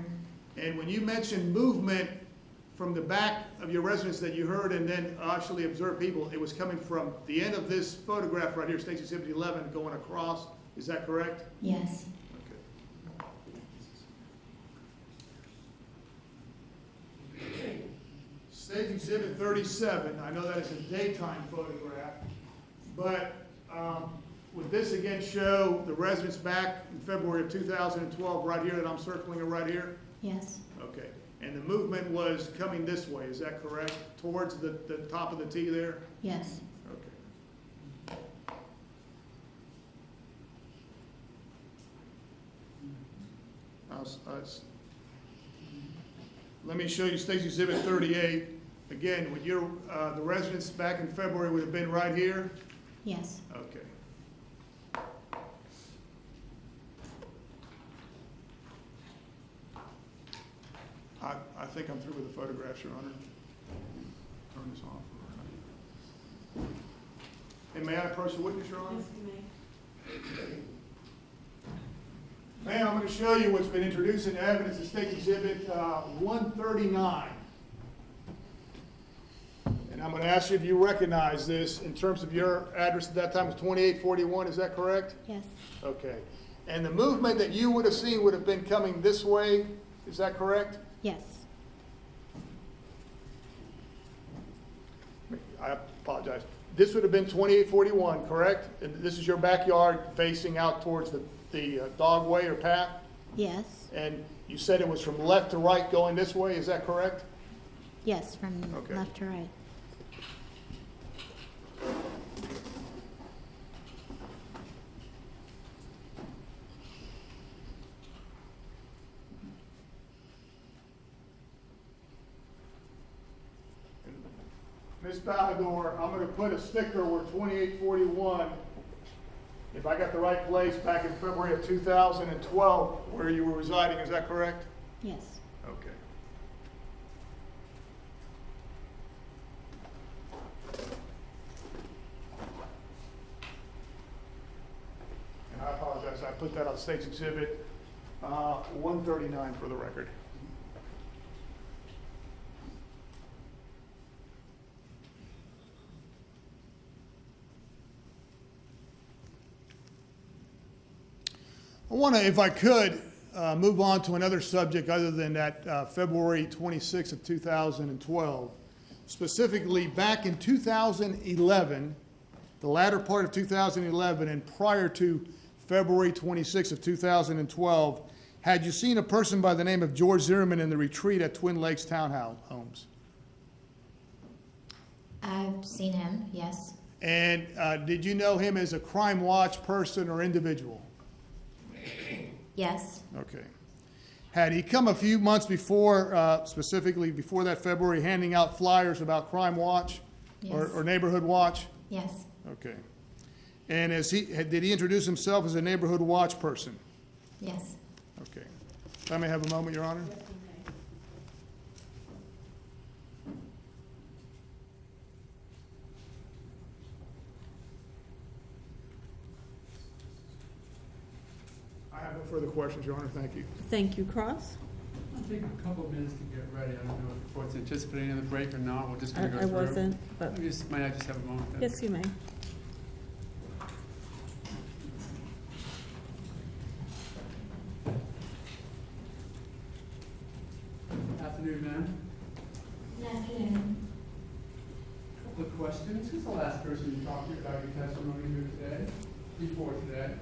And when you mentioned movement from the back of your residence that you heard and then actually observed people, it was coming from the end of this photograph right here, State's Exhibit 11, going across, is that correct? Yes. State Exhibit 37, I know that is a daytime photograph, but would this again show the residence back in February of 2012 right here that I'm circling it right here? Yes. Okay, and the movement was coming this way, is that correct? Towards the top of the T there? Yes. Okay. Let me show you State's Exhibit 38. Again, would your the residence back in February would have been right here? Yes. Okay. I think I'm through with the photographs, Your Honor. Turn this off. And may I approach the witness, Your Honor? Yes, you may. Ma'am, I'm going to show you what's been introduced into evidence in State Exhibit 139. And I'm going to ask you if you recognize this in terms of your address at that time was 2841, is that correct? Yes. Okay. And the movement that you would have seen would have been coming this way, is that correct? Yes. I apologize. This would have been 2841, correct? And this is your backyard facing out towards the dogway or path? Yes. And you said it was from left to right going this way, is that correct? Yes, from Okay. left to right. Ms. Balador, I'm gonna put a sticker where 2841, if I got the right place, back in February of 2012, where you were residing, is that correct? Yes. Okay. And I apologize, I put that on State's Exhibit 139 for the record. I want to, if I could, move on to another subject other than that February 26th of 2012. Specifically, back in 2011, the latter part of 2011 and prior to February 26th of 2012, had you seen a person by the name of George Zimmerman in the retreat at Twin Lakes Townhomes? I've seen him, yes. And did you know him as a Crime Watch person or individual? Yes. Okay. Had he come a few months before, specifically before that February, handing out flyers about Crime Watch Yes. or Neighborhood Watch? Yes. Okay. And did he introduce himself as a Neighborhood Watch person? Yes. Okay. If I may have a moment, Your Honor? I have no further questions, Your Honor. Thank you. Thank you, Cross. I'll take a couple of minutes to get ready. I don't know if the court's anticipating another break or not. We're just going to go I through. wasn't, but Might I just have a moment then? yes, you may. Afternoon, ma'am. Good afternoon. Couple of questions. Who's the last person you talked to about your testimony here today? Before today?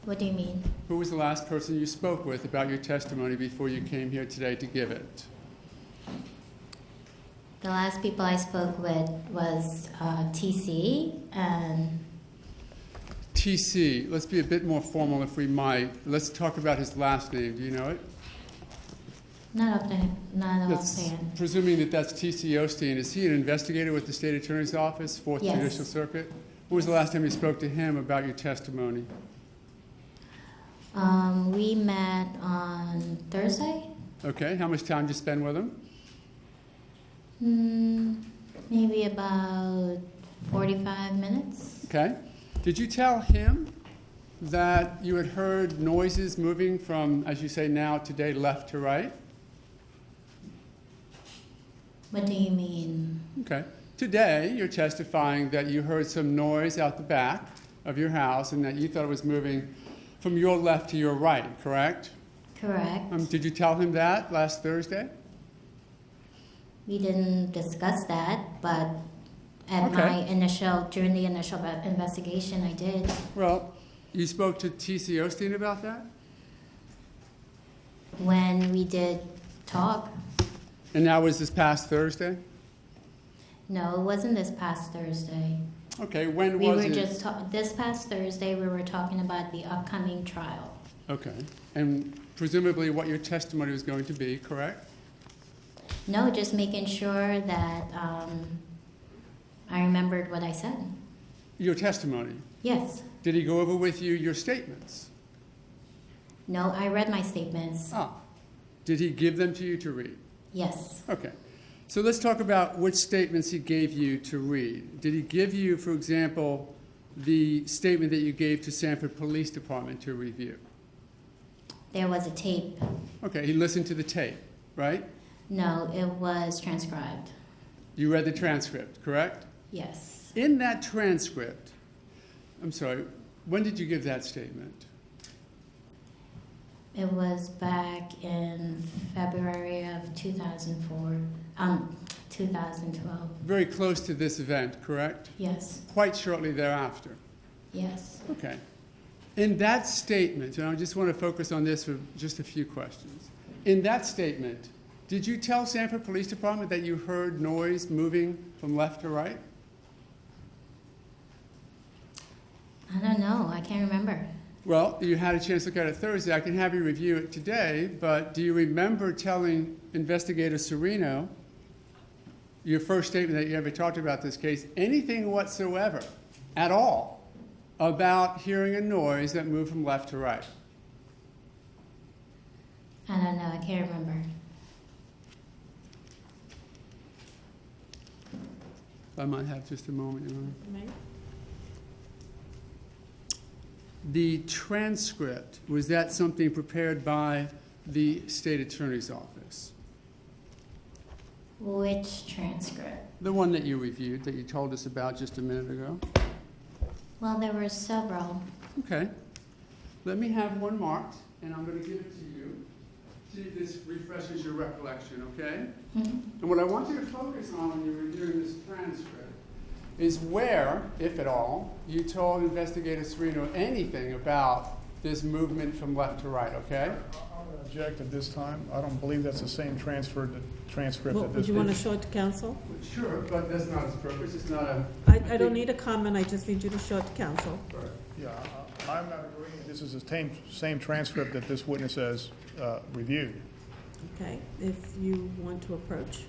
What do you mean? Who was the last person you spoke with about your testimony before you came here today to give it? The last people I spoke with was TC and TC. Let's be a bit more formal if we might. Let's talk about his last name. Do you know it? not That's offhand. presuming that that's T.C. Osteen. Is he an investigator with the State Attorney's Office, Fourth Yes. Judicial Circuit? When was the last time you spoke to him about your testimony? We met on Thursday. Okay, how much time did you spend with him? Maybe about 45 minutes. Okay. Did you tell him that you had heard noises moving from, as you say now, today, left to right? What do you mean? Okay. Today, you're testifying that you heard some noise out the back of your house and that you thought it was moving from your left to your right, correct? Correct. Did you tell him that last Thursday? We didn't discuss that, but at Okay. during the initial investigation, I did. Well, you spoke to T.C. Osteen about that? When we did talk. And that was this past Thursday? No, it wasn't this past Thursday. Okay, when We was were it? just this past Thursday. We were talking about the upcoming trial. Okay. And presumably what your testimony was going to be, correct? No, just making sure that I remembered what I said. Your testimony. Yes. Did he go over with you your statements? No, I read my statements. Ah. Did he give them to you to read? Yes. Okay. So let's talk about which statements he gave you to read. Did he give you, for example, the statement that you gave to Sanford Police Department to review? There was a tape. Okay, he listened to the tape, right? No, it was transcribed. You read the transcript, correct? Yes. In that transcript, I'm sorry, when did you give that statement? It was back in February of 2012. Very close to this event, correct? Yes. Quite shortly thereafter. Yes. Okay. In that statement, and I just want to focus on this for just a few questions. In that statement, did you tell Sanford Police Department that you heard noise moving from left to right? I don't know. I can't remember. Well, you had a chance to look at it Thursday. I can have you review it today, but do you remember telling Investigator Serino your first statement that you ever talked about this case, anything whatsoever at all about hearing a noise that moved from left to right? I don't know. I can't remember. I might have just a moment, Your Honor. May? The transcript, was that something prepared by the state attorney's office? Which transcript? The one that you reviewed, that you told us about just a minute ago? Well, there were several. Okay. Let me have one marked, and I'm going to give it to you. See if this refreshes your recollection, okay? Mhm. And what I want you to focus on when you're reviewing this transcript is where, if at all, you told Investigator Serino anything about this movement from left to right, okay? I'm going to object at this time. I don't believe that's the same transcript Well, that would this. you want to show it to counsel? Sure, but that's not its purpose. It's not a... I don't need a comment, I just need you to show it to counsel. Yeah, I'm not agreeing. This is the same transcript that this witness has reviewed. Okay, if you want to approach.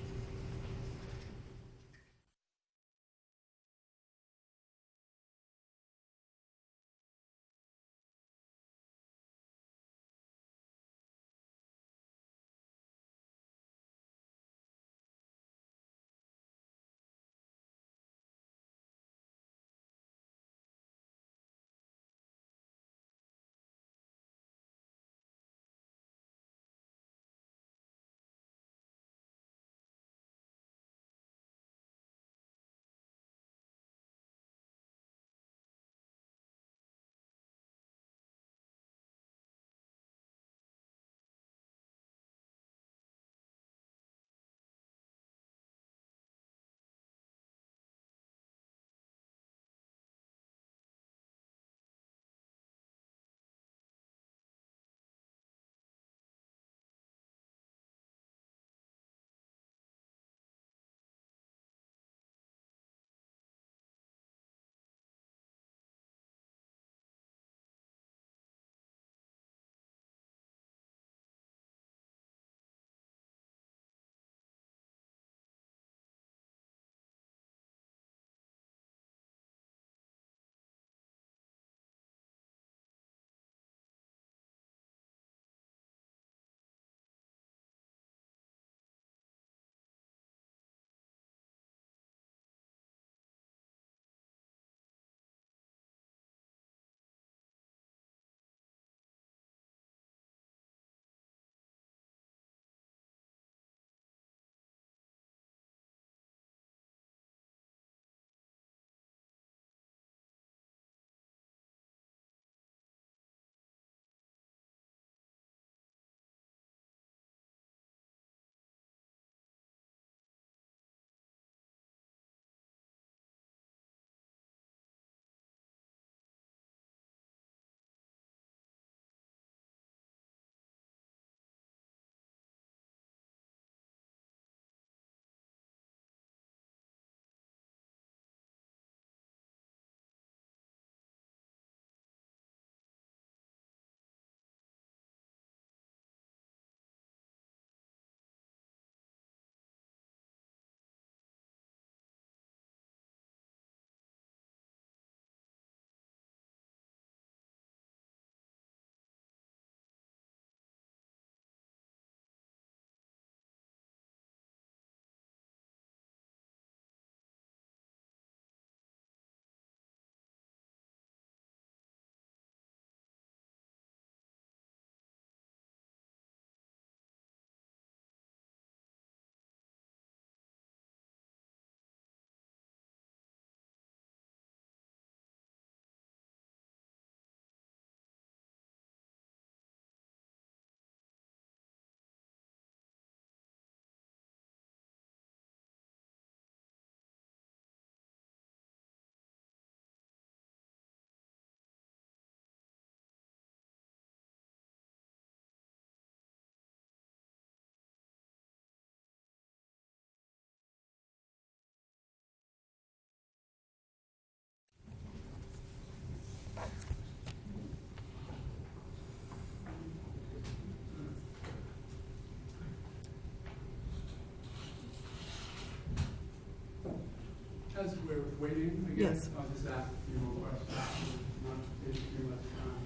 waiting, I Yes. guess, I'll just ask a few more questions, not to take too much time.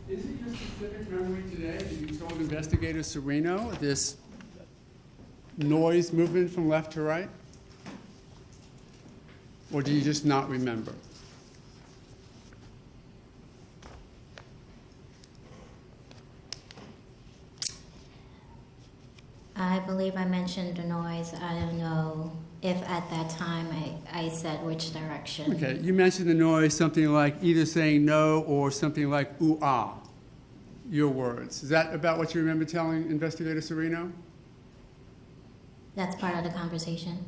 Is it your specific memory today that you told Investigator Sereno this noise movement from left to right? Or do you just not remember? I believe I mentioned the noise. I don't know if at that time I said which direction. Okay, you mentioned the noise, something like either saying no or something like ooh ah, your words. Is that about what you remember telling Investigator Sereno? That's part of the conversation.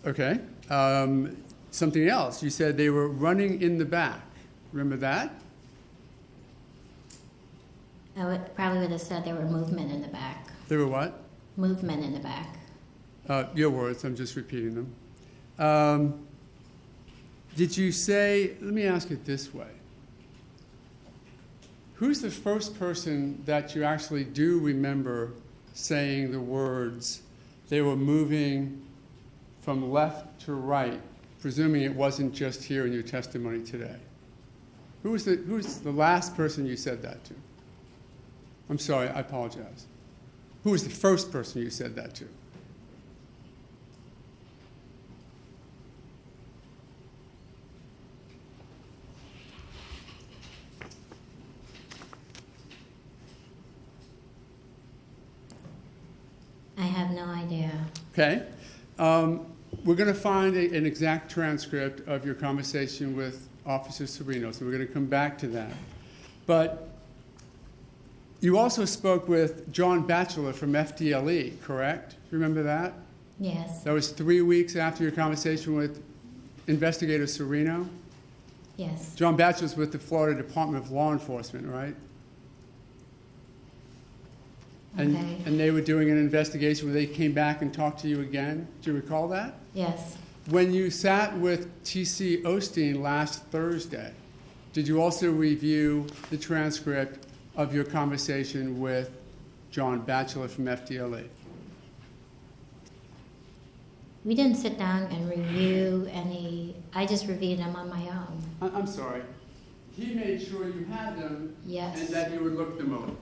Okay. Something else. You said they were running in the back. Remember that? I probably would have said there were movement in the back. They were what? Movement in the back. Your words. I'm just repeating them. Did you say, let me ask it this way. Who's the first person that you actually do remember saying the words, they were moving from left to right, presuming it wasn't just here in your testimony today? Who's the last person you said that to? I'm sorry, I apologize. Who was the first person you said that to? I have no idea. Okay. We're going to find an exact transcript of your conversation with Officer Sereno, so we're going to come back to that. But you also spoke with John Batchelor from FDLE, correct? Remember that? Yes. That was 3 weeks after your conversation with Investigator Sereno? Yes. John Batchelor's with the Florida Department of Law Enforcement, right? Okay. And they were doing an investigation where they came back and talked to you again. Do you recall that? Yes. When you sat with T.C. Osteen last Thursday, did you also review the transcript of your conversation with John Batchelor from FDLE? We didn't sit down and review any. I just reviewed them on my own. I'm sorry. He made sure you had them Yes. and that you would look them over.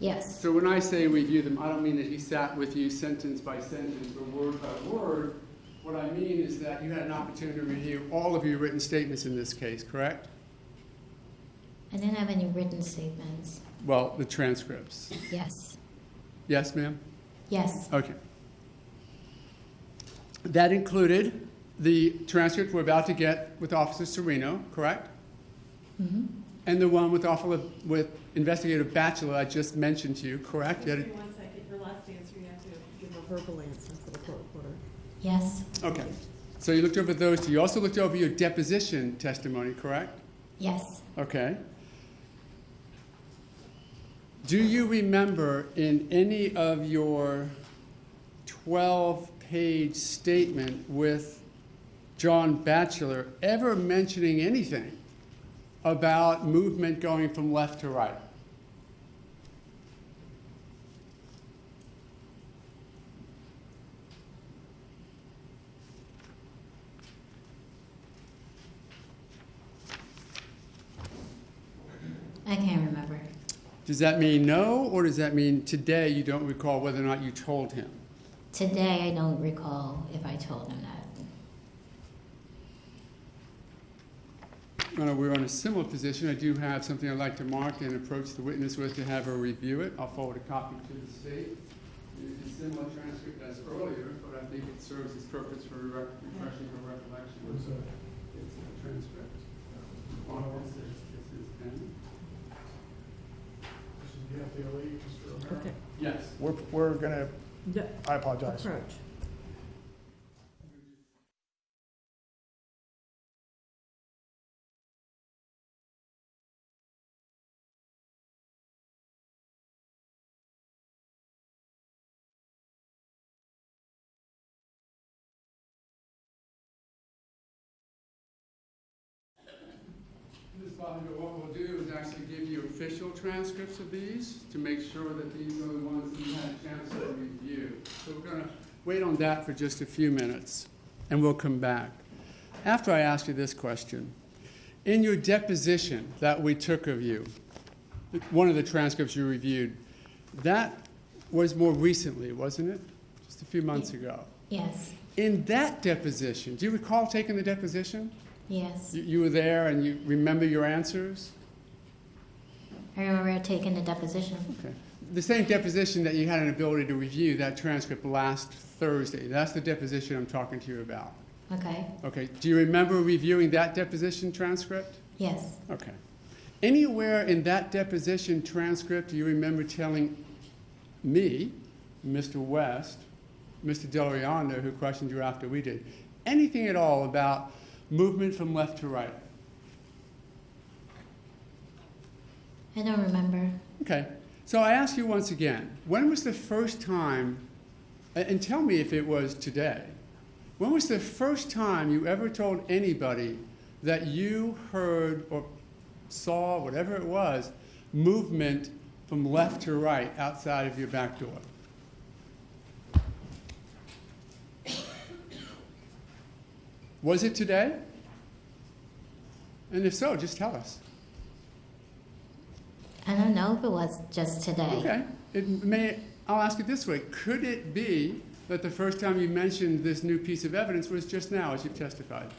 Yes. So when I say review them, I don't mean that he sat with you sentence by sentence or word by word. What I mean is that you had an opportunity to review all of your written statements in this case, correct? I didn't have any written statements. Well, the transcripts. Yes. Yes, ma'am? Yes. Okay. That included the transcript we're about to get with Officer Sereno, correct? Mm-hmm. And the one with Investigator Batchelor I just mentioned to you, correct? Just give me 1 second. Your last answer, you have to give a verbal answer for the court reporter. Yes. Okay. So you looked over those two. You also looked over your deposition testimony, correct? Yes. Okay. Do you remember in any of your 12-page statement with John Batchelor ever mentioning anything about movement going from left to right? I can't remember. Does that mean no, or does that mean today you don't recall whether or not you told him? Today, I don't recall if I told him that. We're in a similar position. I do have something I'd like to mark and approach the witness with to have her review it. I'll forward a copy to the state. It's a similar transcript as earlier, but I think it serves its purpose for refreshing her recollection. It's a transcript. It's his pen. This is the FDLE, Mr. Romero. Okay. Yes. We're gonna, I apologize. Approach. Ms. Bobbitt, what we'll do is actually give you official transcripts of these to make sure that these are the ones that you had a chance to review. So we're going to wait on that for just a few minutes, and we'll come back. After I ask you this question, in your deposition that we took of you, one of the transcripts you reviewed, that was more recently, wasn't it? Just a few months ago. Yes. In that deposition, do you recall taking the deposition? Yes. You were there and you remember your answers? I remember taking the deposition. Okay. The same deposition that you had an ability to review that transcript last Thursday. That's the deposition I'm talking to you about. Okay. Okay. Do you remember reviewing that deposition transcript? Yes. Okay. Anywhere in that deposition transcript do you remember telling me, Mr. West, Mr. Delriano, who questioned you after we did, anything at all about movement from left to right? I don't remember. Okay. So I ask you once again, when was the first time, and tell me if it was today, when was the first time you ever told anybody that you heard or saw, whatever it was, movement from left to right outside of your back door? Was it today? And if so, just tell us. I don't know if it was just today. Okay. I'll ask it this way. Could it be that the first time you mentioned this new piece of evidence was just now as you've testified?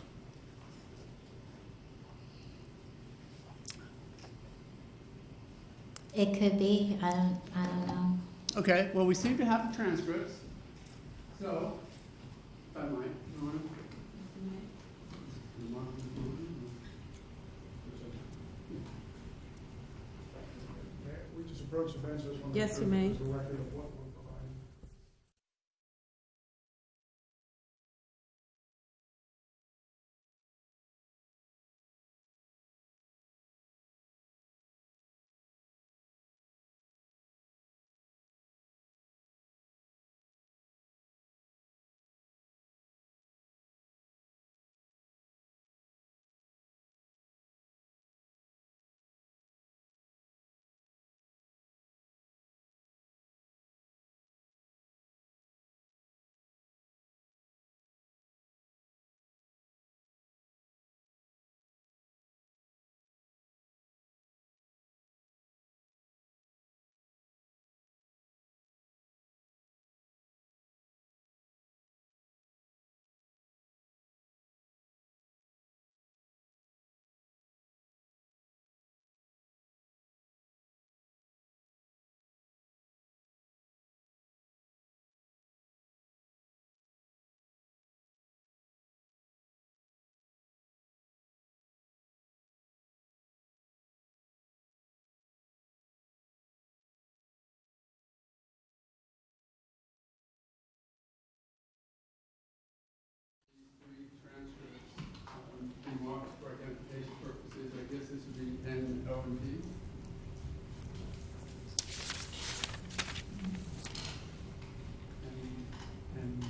It could be. I don't know. Okay. Well, we seem to have the transcripts. So, if I might, you want to? We just approach the bench this one. Yes, you may. As a record of what we're providing. Remarks for identification purposes. I guess this would be N, O, and P. And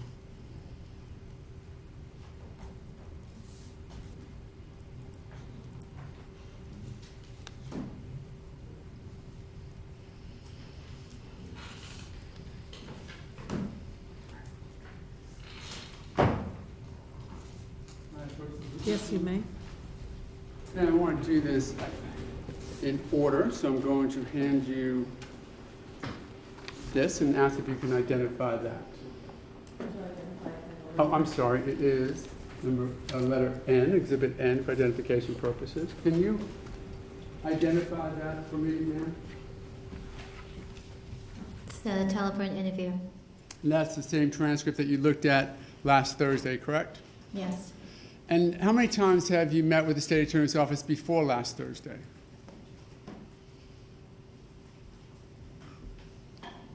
Yes, you may. And I want to do this in order, so I'm going to hand you this and ask if you can identify that. Oh, I'm sorry, it is letter N, Exhibit N for identification purposes. Can you identify that for me, ma'am? It's the telephone interview. And that's the same transcript that you looked at last Thursday, correct? Yes. And how many times have you met with the state attorney's office before last Thursday?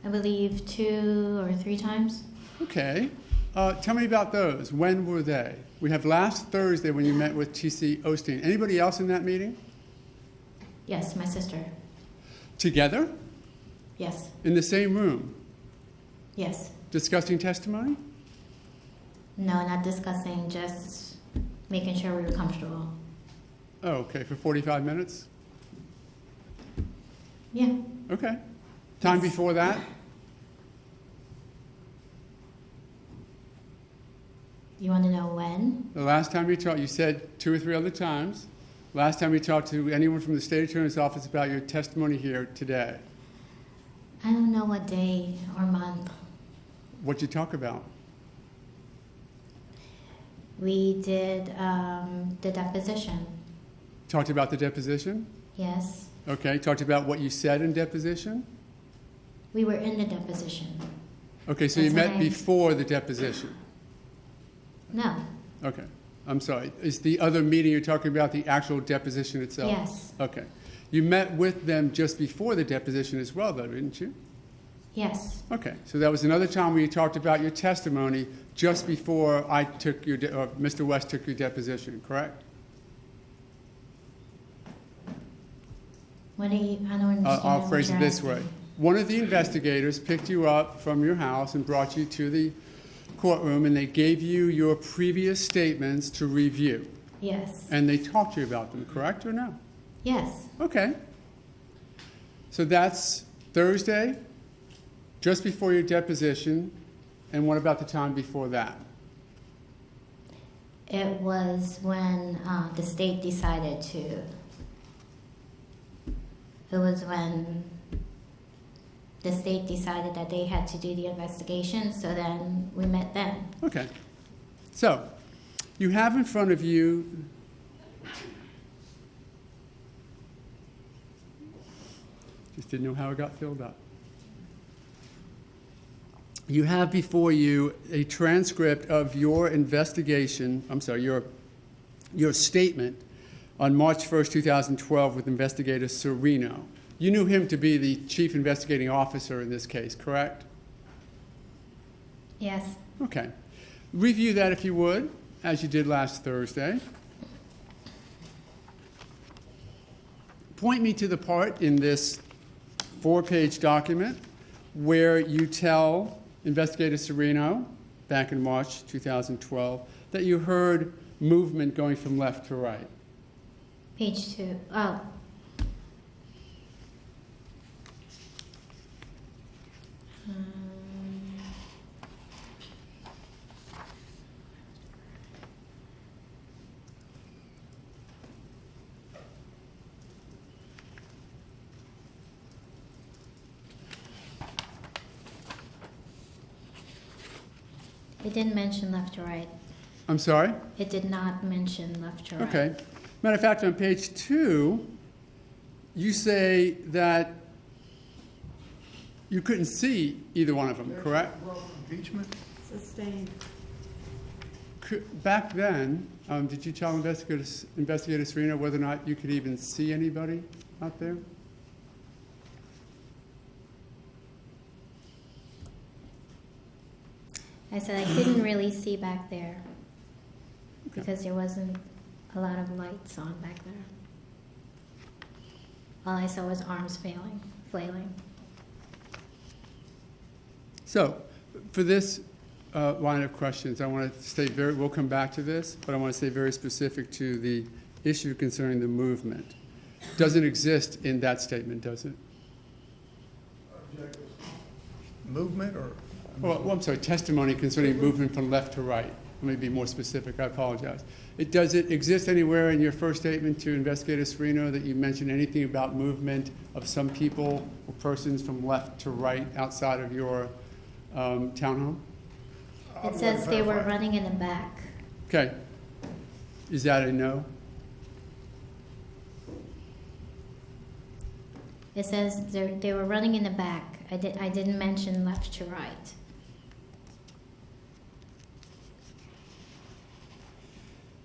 I believe 2 or 3 times. Okay. Tell me about those. When were they? We have last Thursday when you met with T.C. Osteen. Anybody else in that meeting? Yes, my sister. Together? Yes. In the same room? Yes. Discussing testimony? No, not discussing, just making sure we were comfortable. Oh, okay. For 45 minutes? Yeah. Okay. Time before that? You want to know when? The last time you talked, you said 2 or 3 other times. Last time you talked to anyone from the state attorney's office about your testimony here today. I don't know what day or month. What'd you talk about? We did the deposition. Talked about the deposition? Yes. Okay. Talked about what you said in deposition? We were in the deposition. Okay, so you That's met okay. before the deposition? No. Okay. I'm sorry. Is the other meeting you're talking about the actual deposition itself? Yes. Okay. You met with them just before the deposition as well, though, didn't you? Yes. Okay. So that was another time where you talked about your testimony just before I took your, or Mr. West took your deposition, correct? What do you, I don't understand. I'll what phrase it you're this asking. way. One of the investigators picked you up from your house and brought you to the courtroom, and they gave you your previous statements to review. Yes. And they talked to you about them, correct or no? Yes. Okay. So that's Thursday, just before your deposition, and what about the time before that? It was when the state decided to. It was when the state decided that they had to do the investigation, so then we met then. Okay. So, you have in front of you just didn't know how it got filled up. You have before you a transcript of your investigation, your statement on March 1st, 2012 with investigator Serino. You knew him to be the chief investigating officer in this case, correct? Yes. Okay. Review that if you would, as you did last Thursday. Point me to the part in this 4-page document where you tell Investigator Serino, back in March 2012, that you heard movement going from left to right. Page 2. Oh. It didn't mention left to right. I'm sorry? It did not mention left to right. Okay. Matter of fact, on page 2, you say that you couldn't see either one of them, correct? Impeachment? Sustained. Back then, did you tell Investigator Serino whether or not you could even see anybody out there? I said I couldn't really see back there because there wasn't a lot of lights on back there. All I saw was arms flailing. So, for this line of questions, I want to stay we'll come back to this, but I want to stay very specific to the issue concerning the movement. Doesn't exist in that statement, does it? Movement or? Well, I'm sorry, testimony concerning movement from left to right. Let me be more specific, I apologize. Does it exist anywhere in your first statement to Investigator Serino that you mentioned anything about movement of some people or persons from left to right outside of your townhome? It says they were running in the back. Okay. Is that a no? It says they were running in the back. I didn't mention left to right.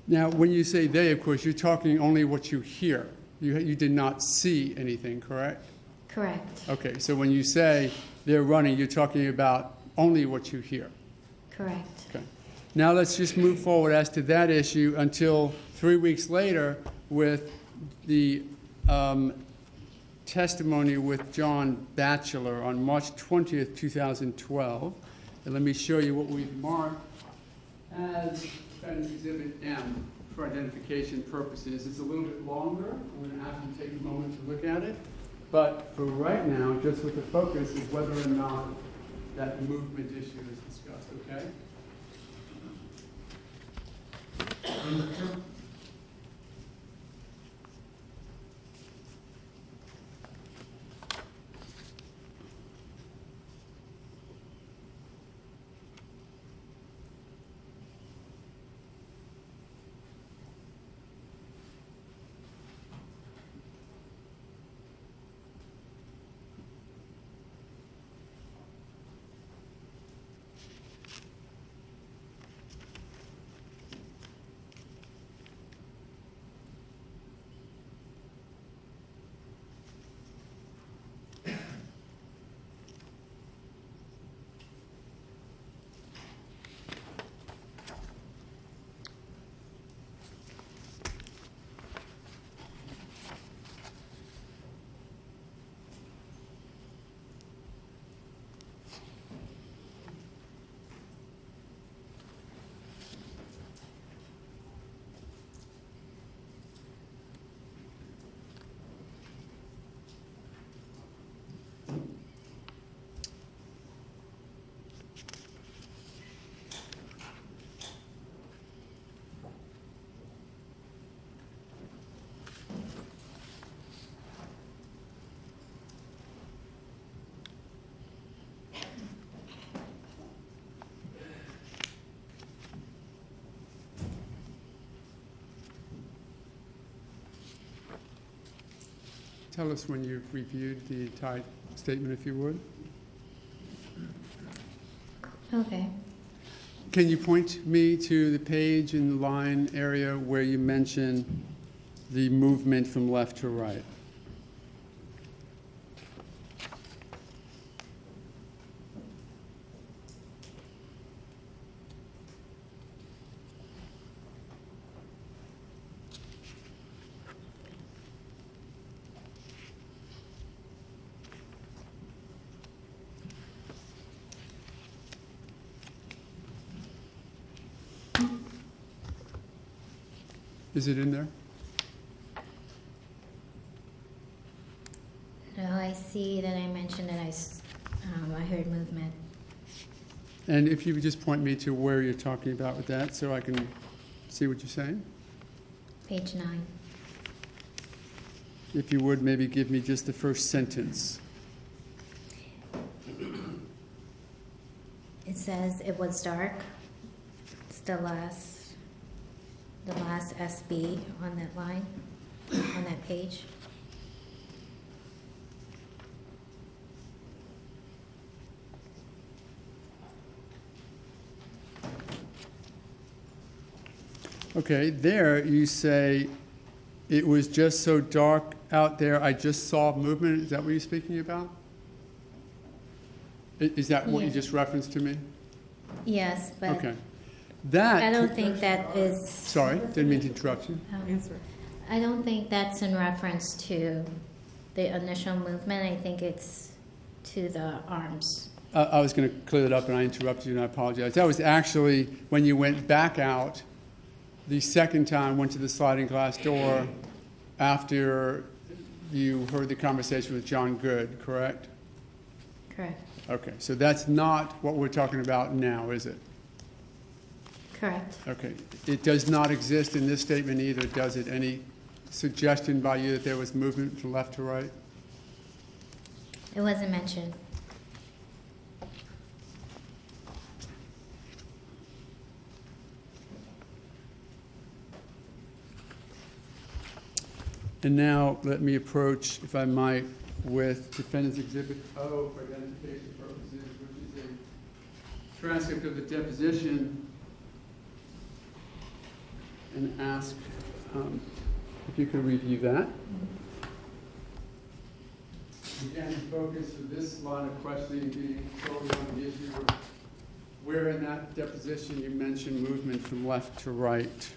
Now, when you say they, of course, you're talking only what you hear. You did not see anything, correct? Correct. Okay, so when you say they're running, you're talking about only what you hear. Correct. Okay. Now let's just move forward as to that issue until 3 weeks later with the testimony with John Batchelor on March 20th, 2012. And let me show you what we've marked as Defendant's Exhibit M for identification purposes. It's a little bit longer. I'm going to have to take a moment to look at it. But for right now, just with the focus is whether or not that movement issue is discussed, okay? Tell us when you've reviewed the tied statement, if you would. Okay. Can you point me to the page in the line area where you mention the movement from left to right? Is it in there? No, I see that I mentioned that I heard movement. And if you would just point me to where you're talking about with that so I can see what you're saying? Page 9. If you would, maybe give me just the first sentence. It says it was dark. It's the last SB on that line, on that page. Okay, there you say, it was just so dark out there, I just saw movement. Is that what you're speaking about? Is that what you Yeah. just referenced to me? Yes, but Okay. That. I don't think that is. Sorry, didn't mean to interrupt you. Answer. I don't think that's in reference to the initial movement. I think it's to the arms. I was going to clear that up and I interrupted you and I apologize. That was actually when you went back out the second time, went to the sliding glass door after you heard the conversation with John Good, correct? Correct. Okay, so that's not what we're talking about now, is it? Correct. Okay. It does not exist in this statement either, does it? Any suggestion by you that there was movement from left to right? It wasn't mentioned. And now let me approach, if I might, with Defendant's Exhibit O for identification purposes, which is a transcript of the deposition, and ask if you could review that. Again, the focus of this line of questioning being solely on the issue of where in that deposition you mentioned movement from left to right.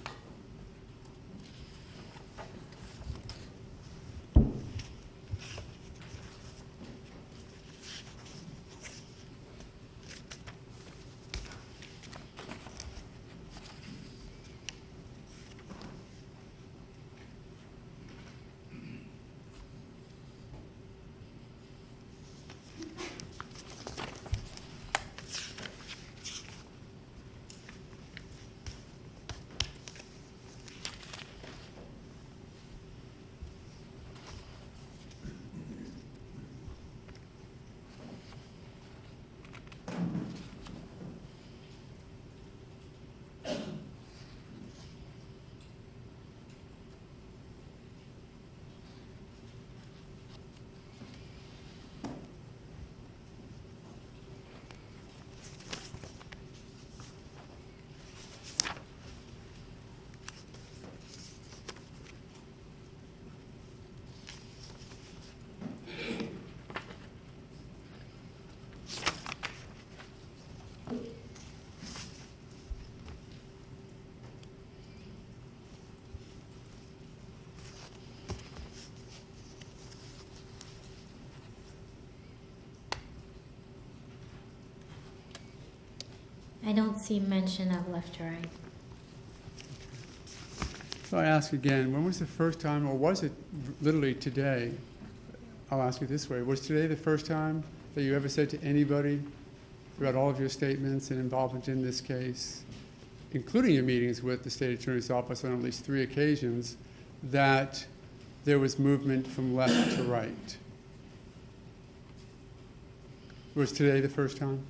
I don't see mention of left to right. So I ask again, when was the first time, or was it literally today? I'll ask you this way. Was today the first time that you ever said to anybody throughout all of your statements and involvement in this case, including your meetings with the state attorney's office on at least 3 occasions, that there was movement from left to right? Was today the first time?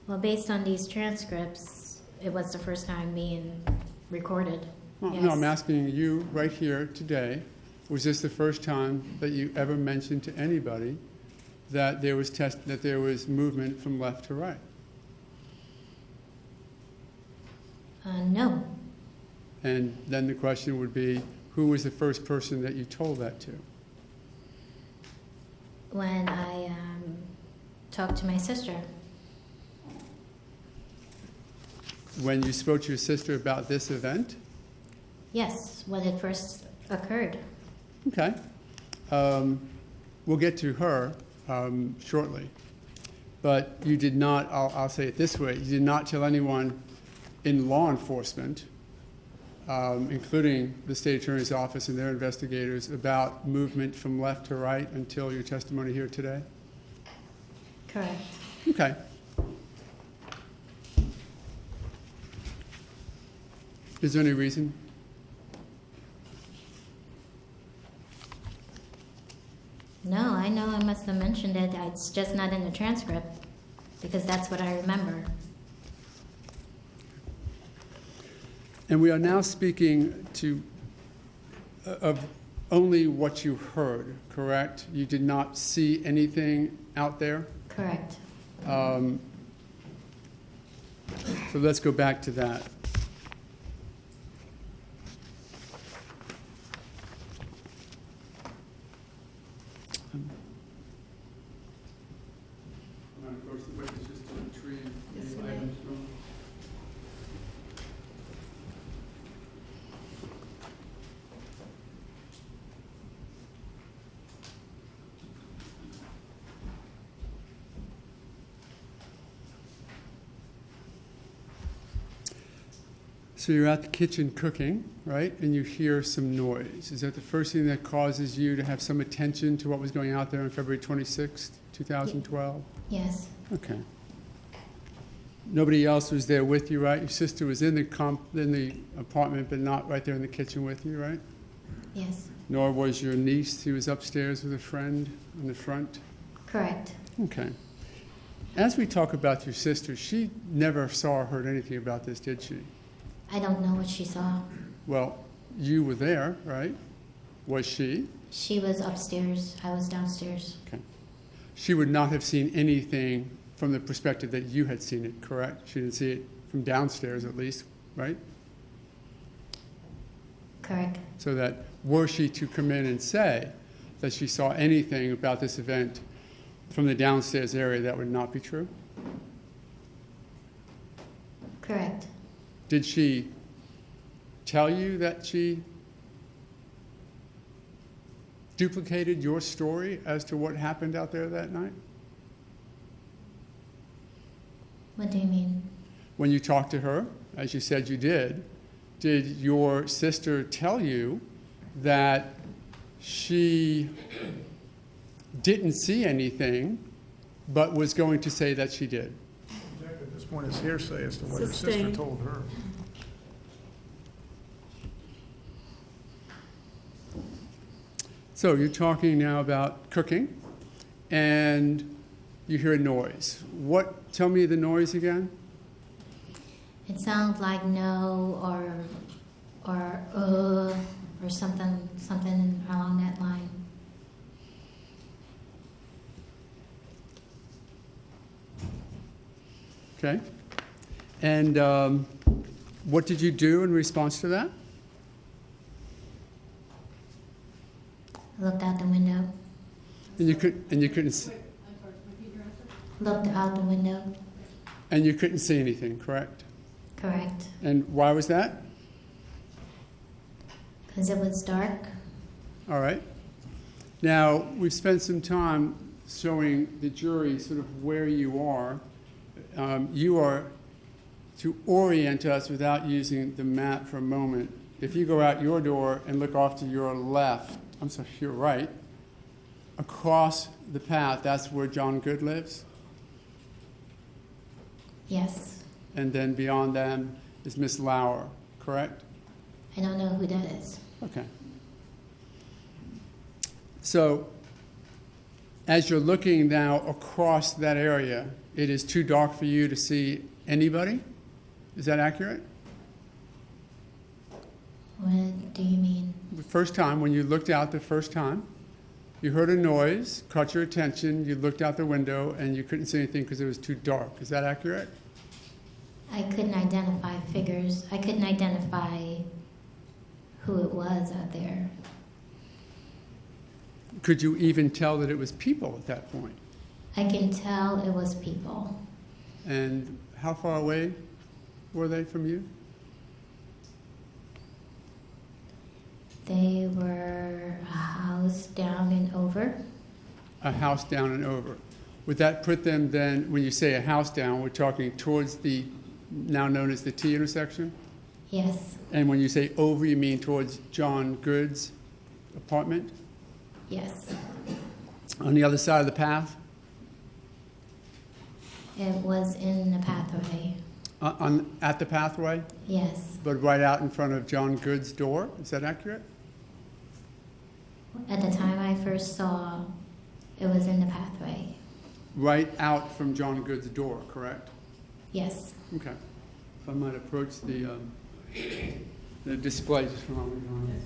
Well, based on these transcripts, it was the first time being recorded. Well, Yes. no, I'm asking you right here today, was this the first time that you ever mentioned to anybody that there was movement from left to right? No. And then the question would be, who was the first person that you told that to? When I talked to my sister. When you spoke to your sister about this event? Yes, when it first occurred. Okay. We'll get to her shortly. But you did not, I'll say it this way, you did not tell anyone in law enforcement, including the state attorney's office and their investigators, about movement from left to right until your testimony here today? Correct. Okay. Is there any reason? No, I know I must have mentioned it. It's just not in the transcript because that's what I remember. And we are now speaking of only what you heard, correct? You did not see anything out there? Correct. So let's go back to that. So you're at the kitchen cooking, right? And you hear some noise. Is that the first thing that causes you to have some attention to what was going out there on February 26th, 2012? Yes. Okay. Nobody else was there with you, right? Your sister was in the apartment, but not right there in the kitchen with you, right? Yes. Nor was your niece, who was upstairs with a friend in the front? Correct. Okay. As we talk about your sister, she never saw or heard anything about this, did she? I don't know what she saw. Well, you were there, right? Was she? She was upstairs. I was downstairs. Okay. She would not have seen anything from the perspective that you had seen it, correct? She didn't see it from downstairs at least, right? Correct. So that were she to come in and say that she saw anything about this event from the downstairs area, that would not be true? Correct. Did she tell you that she duplicated your story as to what happened out there that night? What do you mean? When you talked to her, as you said you did your sister tell you that she didn't see anything, but was going to say that she did? At this point, it's hearsay as to what her sister Sustained. told her. So you're talking now about cooking, and you hear a noise. Tell me the noise again? It sounds like no or something along that line. Okay. And what did you do in response to that? I looked out the window. And you couldn't Looked out the window. and you couldn't see anything, correct? Correct. And why was that? Because it was dark. All right. Now, we've spent some time showing the jury sort of where you are to orient us without using the map for a moment. If you go out your door and look off to your left, I'm sorry, your right, across the path, that's where John Good lives? Yes. And then beyond them is Miss Lauer, correct? I don't know who that is. Okay. So, as you're looking now across that area, it is too dark for you to see anybody? Is that accurate? What do you mean? The first time, when you looked out the first time, you heard a noise, caught your attention, you looked out the window, and you couldn't see anything because it was too dark. Is that accurate? I couldn't identify figures. I couldn't identify who it was out there. Could you even tell that it was people at that point? I can tell it was people. And how far away were they from you? They were a house down and over. A house down and over. Would that put them then, when you say a house down, we're talking towards the now known as the T intersection? Yes, And when you say over, you mean towards John Good's apartment? yes. On the other side of the path? It was in the pathway. At the pathway, Yes. but right out in front of John Good's door? Is that accurate? At the time I first saw, it was in the pathway. Right out from John Good's door, correct? Yes. Okay. If I might approach the display just for a moment.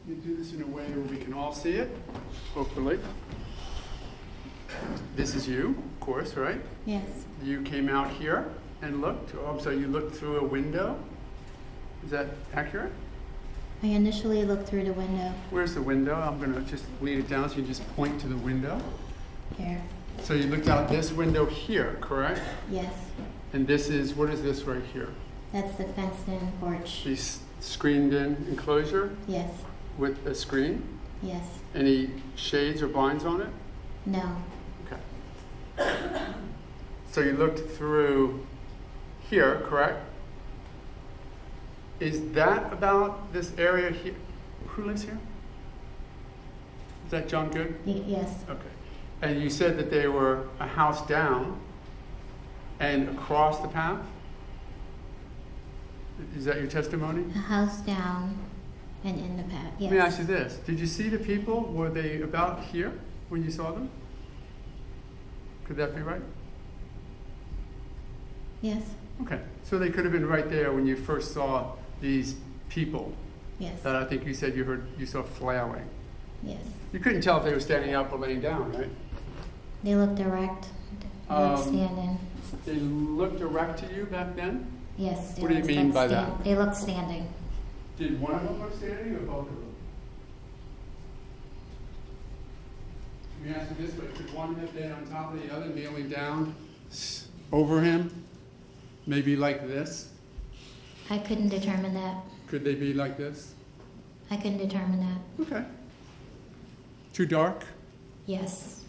You do this in a way where we can all see it, hopefully. This is you, of course, right? Yes. You came out here and looked. Oh, I'm sorry, you looked through a window. Is that accurate? I initially looked through the window. Where's the window? I'm going to just lean it down so you can just point to the window. Here. So you looked out this window here, correct? Yes. And this is, what is this right here? That's the fenced-in porch. The screened-in enclosure Yes. with a screen? Yes. Any shades or blinds on it? No. Okay. So you looked through here, correct? Is that about this area here? Who lives here? Is that John Good? Yes. Okay. And you said that they were a house down and across the path? Is that your testimony? A house down and in the path. Yes. Let me ask you this. Did you see the people? Were they about here when you saw them? Could that be right? Yes. Okay. So they could have been right there when you first saw these people Yes. that I think you said you saw flailing. Yes. You couldn't tell if they were standing up or laying down, right? They looked erect. They looked standing. They looked erect to you back then? Yes. they What do you looked mean like by that? They looked standing. Did one of them look standing or both of them? Let me ask you this way. Could one have been on top of the other, kneeling down over him? Maybe like this? I couldn't determine that. Could they be like this? I couldn't determine that. Okay. Too dark? Yes.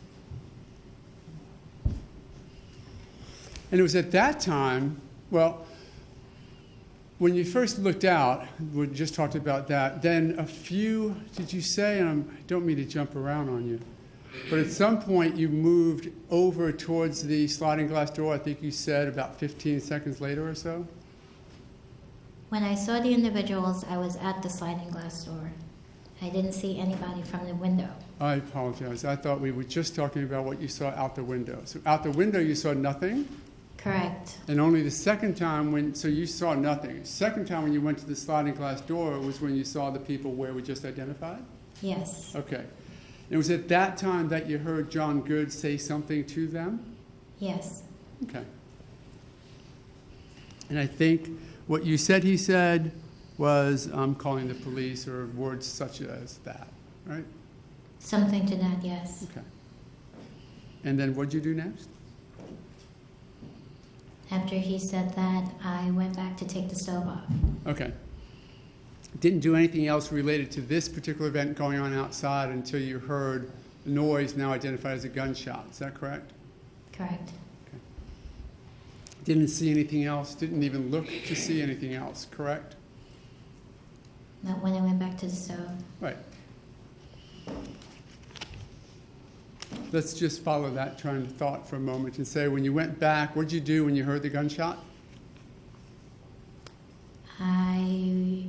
And it was at that time, well, when you first looked out, we just talked about that, then a few, did you say, and I don't mean to jump around on you, but at some point you moved over towards the sliding glass door, I think you said about 15 seconds later or so? When I saw the individuals, I was at the sliding glass door. I didn't see anybody from the window. I apologize. I thought we were just talking about what you saw out the window. So out the window you saw nothing? Correct. And only the second time so you saw nothing. Second time when you went to the sliding glass door was when you saw the people where we just identified? Yes. Okay. It was at that time that you heard John Good say something to them? Yes. Okay. And I think what you said he said was, I'm calling the police, or words such as that, right? Something to that, yes. Okay. And then what'd you do next? After he said that, I went back to take the stove off. Okay. didn't do anything else related to this particular event going on outside until you heard the noise now identified as a gunshot. Is that correct? Correct. Didn't see anything else, didn't even look to see anything else, correct? Not when I went back to the stove. Right. Let's just follow that train of thought for a moment and say, when you went back, what did you do when you heard the gunshot? I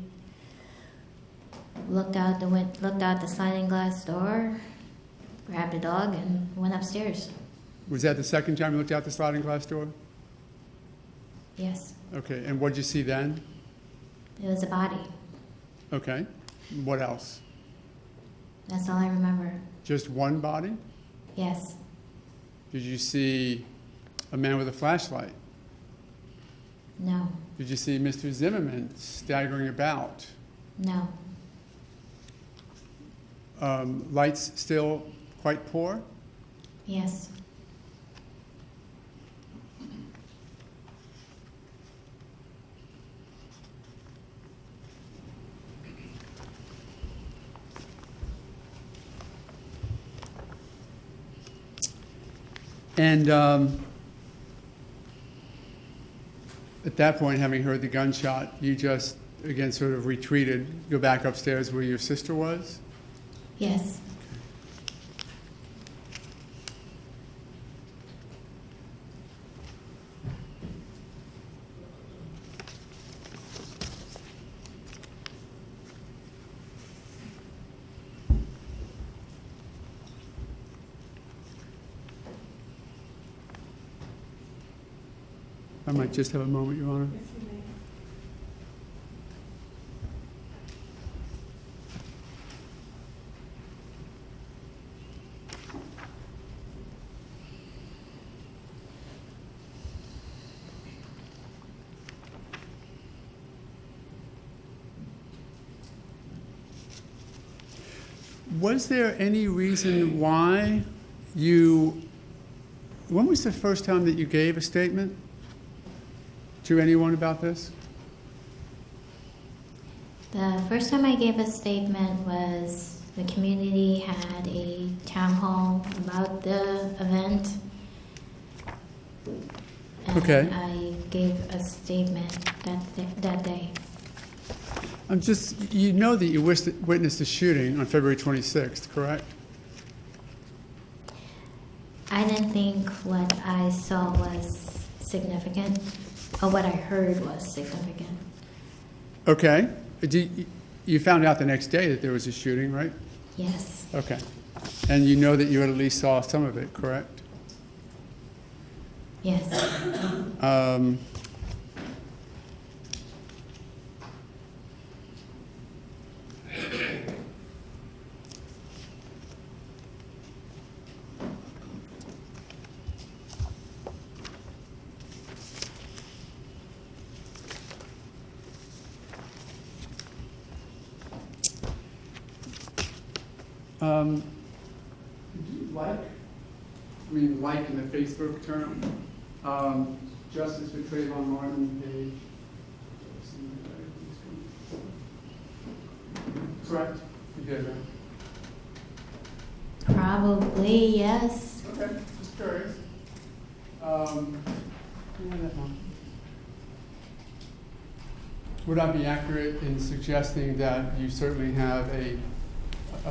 looked out the sliding glass door, grabbed a dog, and went upstairs. Was that the second time you looked out the sliding glass door? Yes, Okay, and what did you see then? it was a body. Okay, what else? That's all I remember. Just one body? Yes, Did you see a man with a flashlight? no, Did you see Mr. Zimmerman staggering about? no, Lights still quite poor? yes, And at that point, having heard the gunshot, you just, again, sort of retreated, go back upstairs where your sister was? yes. I might just have a moment, Your Honor. Was there any reason why when was the first time that you gave a statement to anyone about this? The first time I gave a statement was the community had a town hall about the event. And Okay. I gave a statement that day. You know that you witnessed a shooting on February 26th, correct? I didn't think what I saw was significant, or what I heard was significant. Okay. You found out the next day that there was a shooting, right? Yes, Okay. And you know that you at least saw some of it, correct? yes, Did you like in the Facebook term, Justice for Trayvon Martin page? Correct? You did, right? probably yes. Okay, just curious. Would I be accurate in suggesting that you certainly have a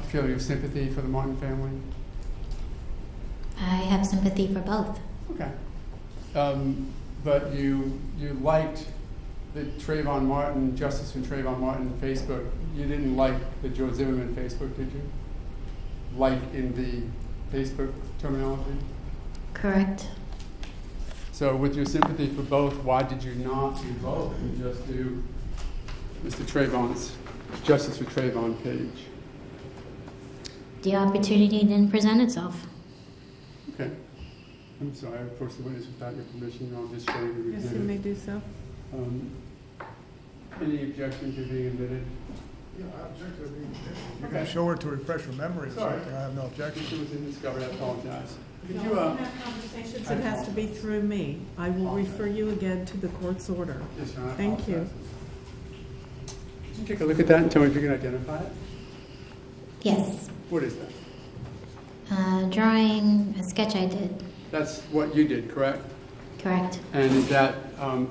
feeling of sympathy for the Martin family? I have sympathy for both. Okay. But you liked the Trayvon Martin, Justice for Trayvon Martin Facebook. You didn't like the Joe Zimmerman Facebook, did you? Like in the Facebook terminology? Correct. So with your sympathy for both, why did you not do both and just do Mr. Trayvon's Justice for Trayvon page? The opportunity didn't present itself. Okay. I'm sorry, I approached the witness without your permission. I'll just show you. Yes, you may do so. Any objection to being admitted? Yeah, I object to being You Okay. can show her to refresh her memory or Sorry. something. I have no objection. If it was indiscovered, I apologize. Could No, you, we can have conversations, it has to be through me. I will refer you again to the court's order. yes, Your Honor, I Thank you. apologize. Can you take a look at that and tell me if you can identify it? Yes. What is that? Drawing, a sketch I did. That's what you did, correct? Correct. And is that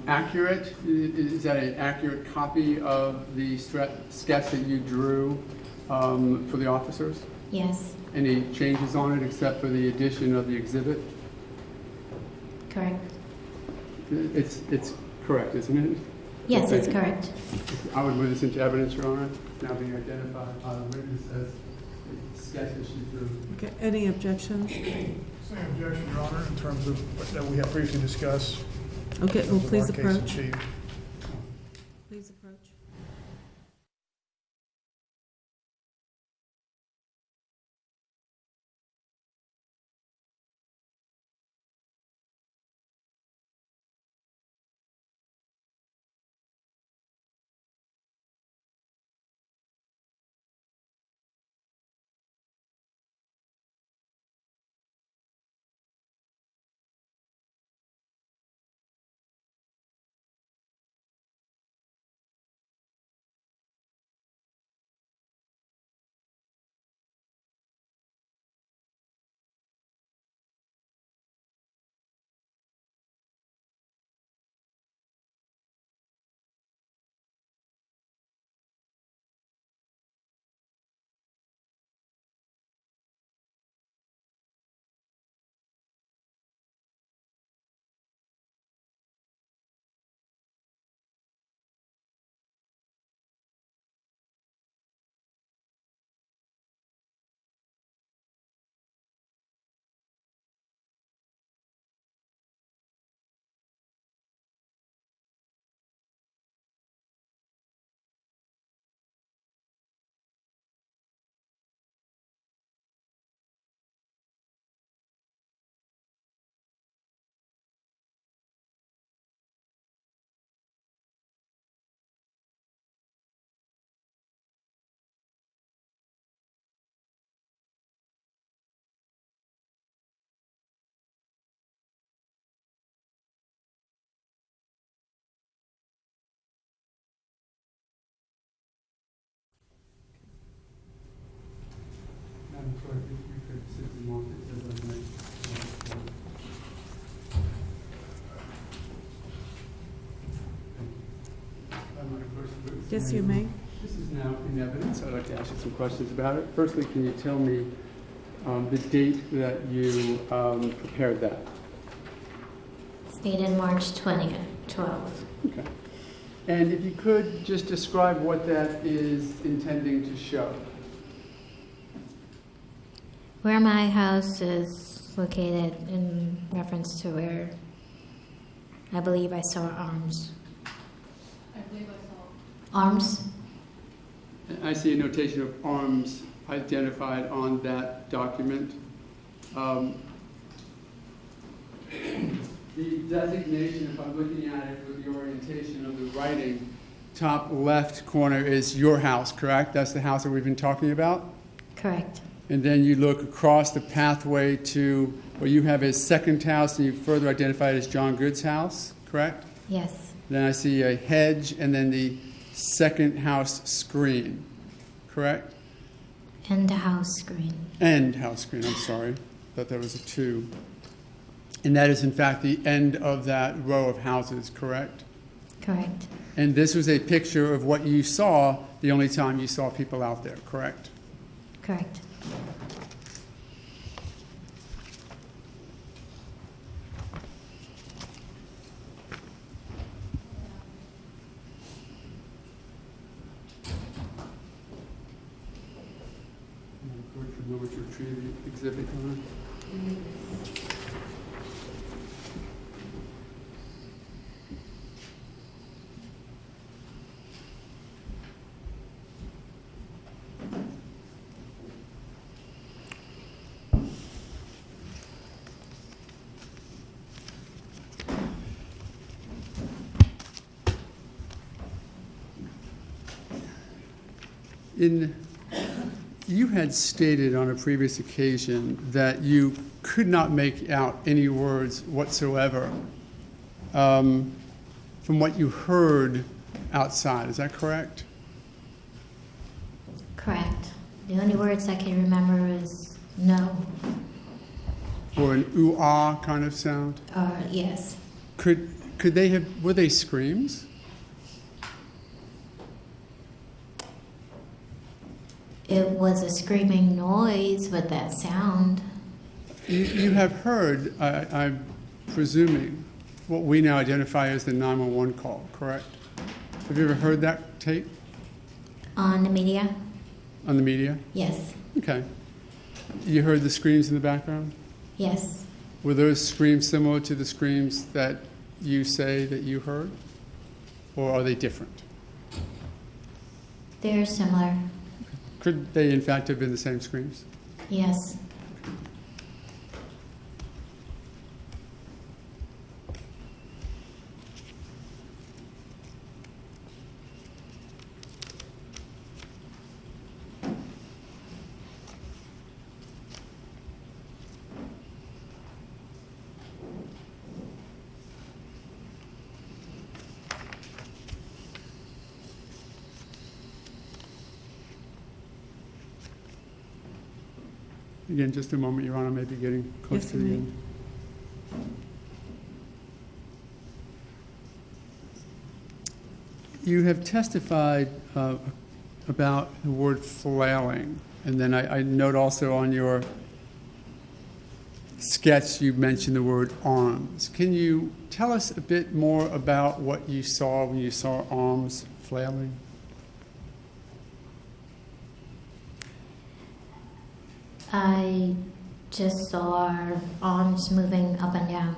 accurate? Is that an accurate copy of the sketch that you drew for the officers? Yes. Any changes on it except for the addition of the exhibit? Correct. It's correct, isn't it? Yes, Okay. it's correct. I would move this into evidence, Your Honor, now being identified by the witness as the sketch that she drew. Okay, any objections? Same objection, Your Honor, in terms of that we have previously discussed. Okay, in well, terms of please our case in approach. chief. Please approach. Madam Clerk, if you could simply mark it as I might. Yes, you may. This is now in evidence. I'd like to ask you some questions about it. Firstly, can you tell me the date that you prepared that? It's dated March 20th, 12. Okay. And if you could just describe what that is intending to show. Where my house is located in reference to where I believe I saw arms. Arms? I see a notation of arms identified on that document. The designation, if I'm looking at it with the orientation of the writing, top left corner is your house, correct? That's the house that we've been talking about? Correct. And then you look across the pathway to what you have as second house, and you further identify it as John Good's house, correct? Yes. Then I see a hedge and then the second house screen, correct? And the house screen. End house screen, I'm sorry. Thought that was a 2. And that is in fact the end of that row of houses, correct? Correct. And this was a picture of what you saw the only time you saw people out there, correct? Correct. Remember to retrieve the exhibit on You had stated on a previous occasion that you could not make out any words whatsoever from what you heard outside. Is that correct? The only words I can remember is no, Or an ooh-ah kind of sound? or yes. Could they have, were they screams? It was a screaming noise with that sound. You have heard, I'm presuming, what we now identify as the 911 call, correct? Have you ever heard that tape On the media? on the media? Yes, Okay. You heard the screams in the background? yes. Were those screams similar to the screams that you say that you heard? Or are they different? They're similar. Could they, in fact, have been the same screams? Yes. Again, just a moment, Your Honor, maybe getting close Yes, to the you may. end. You have testified about the word flailing, and then I note also on your sketch you mentioned the word arms. Can you tell us a bit more about what you saw when you saw arms flailing? I just saw our arms moving up and down.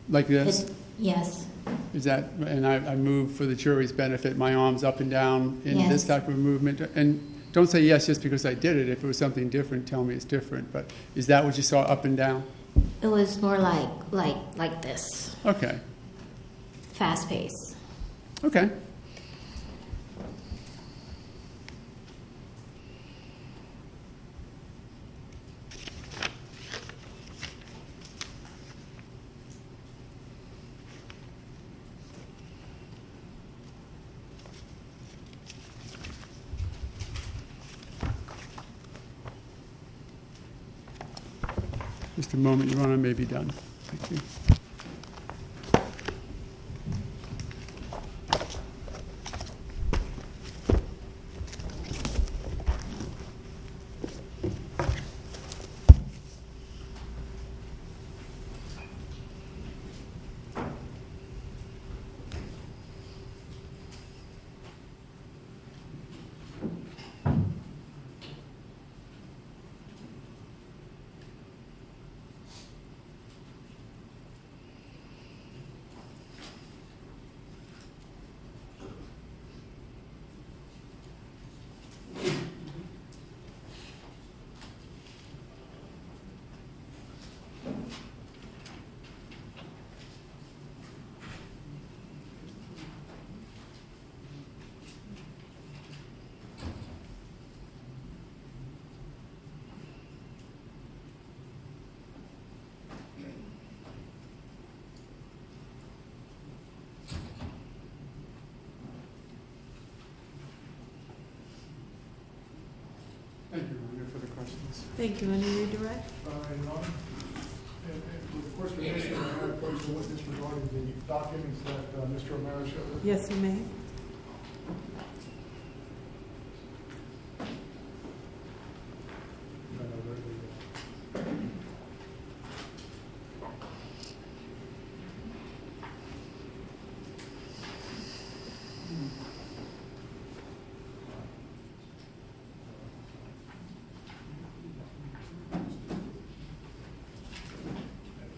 Like this? Yes, Is that, and I move for the jury's benefit, my arms up and down in this Yes. type of movement? And don't say yes just because I did it. If it was something different, tell me it's different. But is that what you saw, up and down? it was more like this, Okay, fast pace. okay. Just a moment, Your Honor, may be done. Thank you. Thank you, Your Honor. No further questions. Thank you. Any redirect? Your Honor, and with the court's permission, I have approached the witness regarding the documents that Mr. O'Mara showed us. Yes, you may.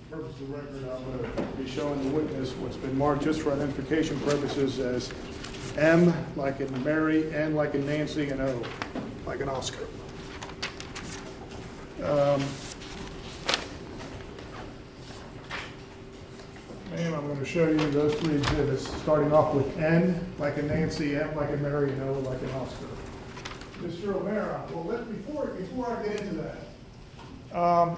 Purpose of the record, I'm going to be showing the witness what's been marked just for identification purposes as M, like in Mary, N, like in Nancy, and O, like in Oscar. Ma'am, I'm going to show you those three exhibits, starting off with N, like in Nancy, M, like in Mary, and O, like in Oscar. Mr. O'Mara, well, before I get into that,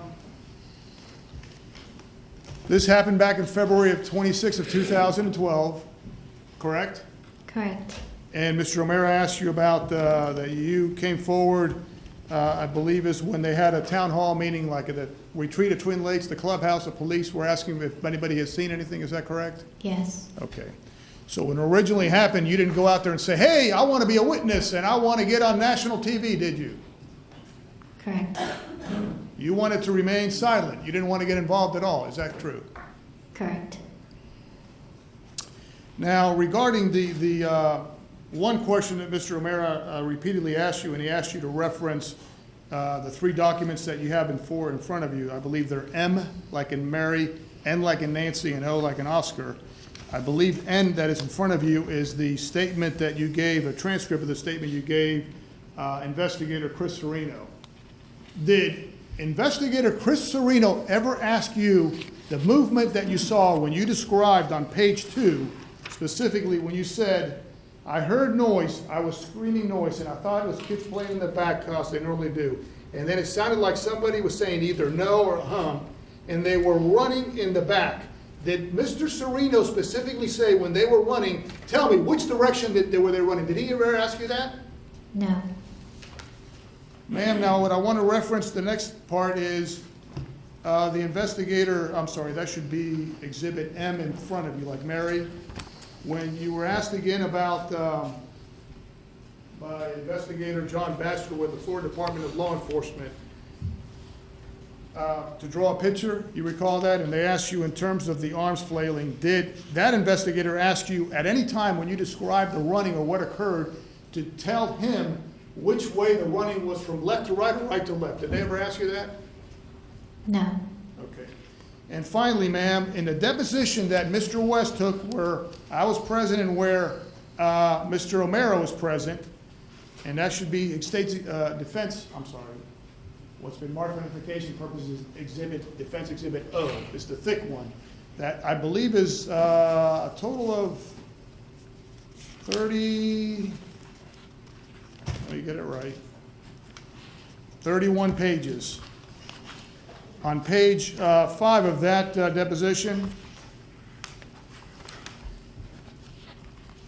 this happened back in February of 26th of 2012, correct? Correct. And Mr. O'Mara asked you about, that you came forward, I believe is when they had a town hall meeting, like at the retreat at Twin Lakes, the clubhouse, the police were asking if anybody has seen anything, is that correct? Yes. Okay. So when it originally happened, you didn't go out there and say, hey, I want to be a witness and I want to get on national TV, did you? Correct. You wanted to remain silent. You didn't want to get involved at all. Is that true? Correct. Now, regarding the one question that Mr. O'Mara repeatedly asked you, and he asked you to reference the 3 documents that you have in front of you. I believe they're M, like in Mary, N like in Nancy, and O like in Oscar. I believe N that is in front of you is the statement that you gave, a transcript of the statement you gave Investigator Chris Serino. Did Investigator Chris Serino ever ask you the movement that you saw when you described on page 2, specifically when you said, I heard noise, I was screaming noise, and I thought it was kids playing in the back house, they normally do. And then it sounded like somebody was saying either no or and they were running in the back. Did Mr. Serino specifically say when they were running, tell me which direction were they running? Did he ever ask you that? No. Ma'am, now what I want to reference, the next part is the investigator, I'm sorry, that should be Exhibit M in front of you, like Mary. When you were asked again about, by Investigator John Batchelor with the Florida Department of Law Enforcement, to draw a picture, you recall that? And they asked you in terms of the arms flailing, did that investigator ask you at any time when you described the running or what occurred to tell him which way the running was from left to right or right to left? Did they ever ask you that? No. Okay. And finally, ma'am, in the deposition that Mr. West took where I was present and where Mr. O'Mara was present, and that should be State's Defense, I'm sorry, what's been marked for identification purposes, Defense Exhibit O, is the thick one. That I believe is a total of 30, let me get it right, 31 pages. On page 5 of that deposition,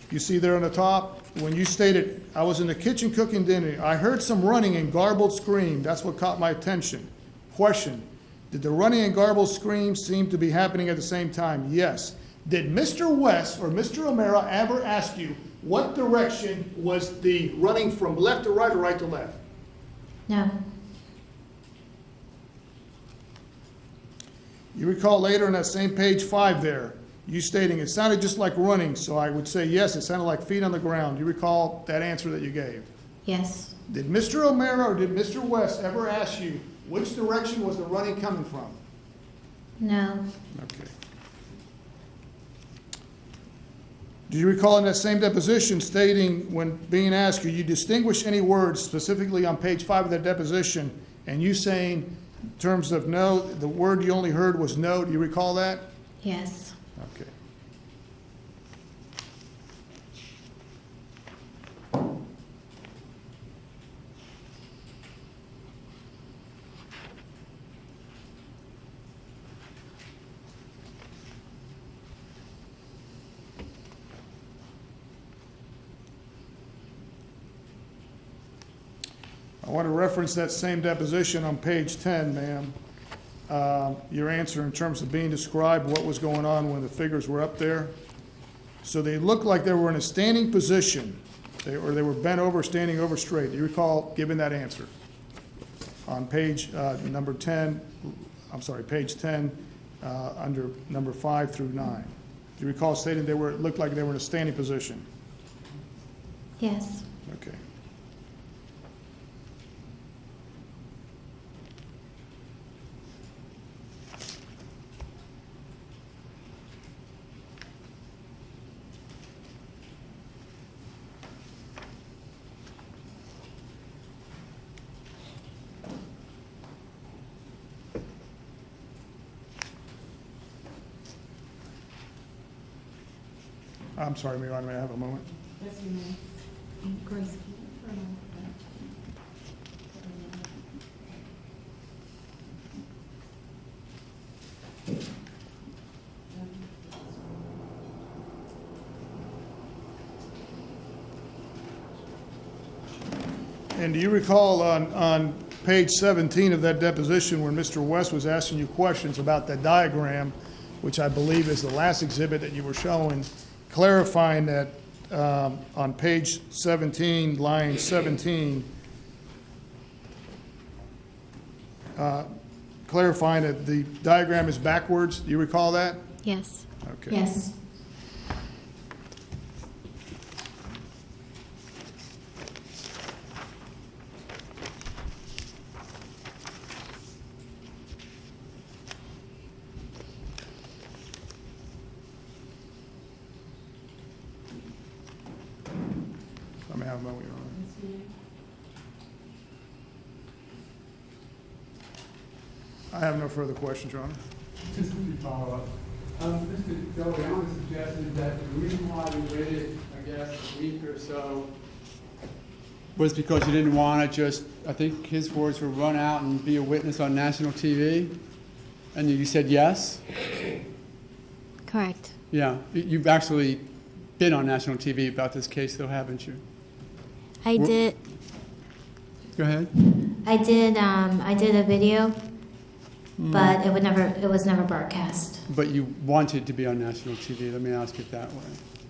you see there on the top, when you stated, I was in the kitchen cooking dinner, I heard some running and garbled scream. That's what caught my attention. Question, did the running and garbled scream seem to be happening at the same time? Yes. Did Mr. West or Mr. O'Mara ever ask you what direction was the running from left to right or right to left? No. You recall later on that same page 5 there, you stating it sounded just like running, so I would say yes, it sounded like feet on the ground. You recall that answer that you gave? Yes. Did Mr. O'Mara or did Mr. West ever ask you which direction was the running coming from? No. Okay. Do you recall in that same deposition stating when being asked, you distinguish any words specifically on page 5 of that deposition, and you saying in terms of no, the word you only heard was no? Do you recall that? Yes. Okay. I want to reference that same deposition on page 10, ma'am. Your answer in terms of being described, what was going on when the figures were up there. So they looked like they were in a standing position, or they were bent over, standing over straight. Do you recall giving that answer? On page number 10, I'm sorry, page 10, under number 5 through 9. Do you recall stating it looked like they were in a standing position? Yes. Okay. I'm sorry, Mayor, may I have a moment? Yes, you may. Grace, can you turn on that? And do you recall on page 17 of that deposition when Mr. West was asking you questions about that diagram, which I believe is the last exhibit that you were showing, clarifying that on page 17, line 17, clarifying that the diagram is backwards? Do you recall that? Yes. Okay. Yes. Let me have a moment, Your Honor. I have no further questions, Your Honor. Just a follow up. Mr. Deleon suggested that the reason why we waited, I guess, a week or so was because you didn't want to just, I think his words were, run out and be a witness on national TV. And you said yes? Correct. Yeah. You've actually been on national TV about this case, though, haven't you? I did. Go ahead. I did a video, but it was never broadcast. But you wanted to be on national TV. Let me ask it that way.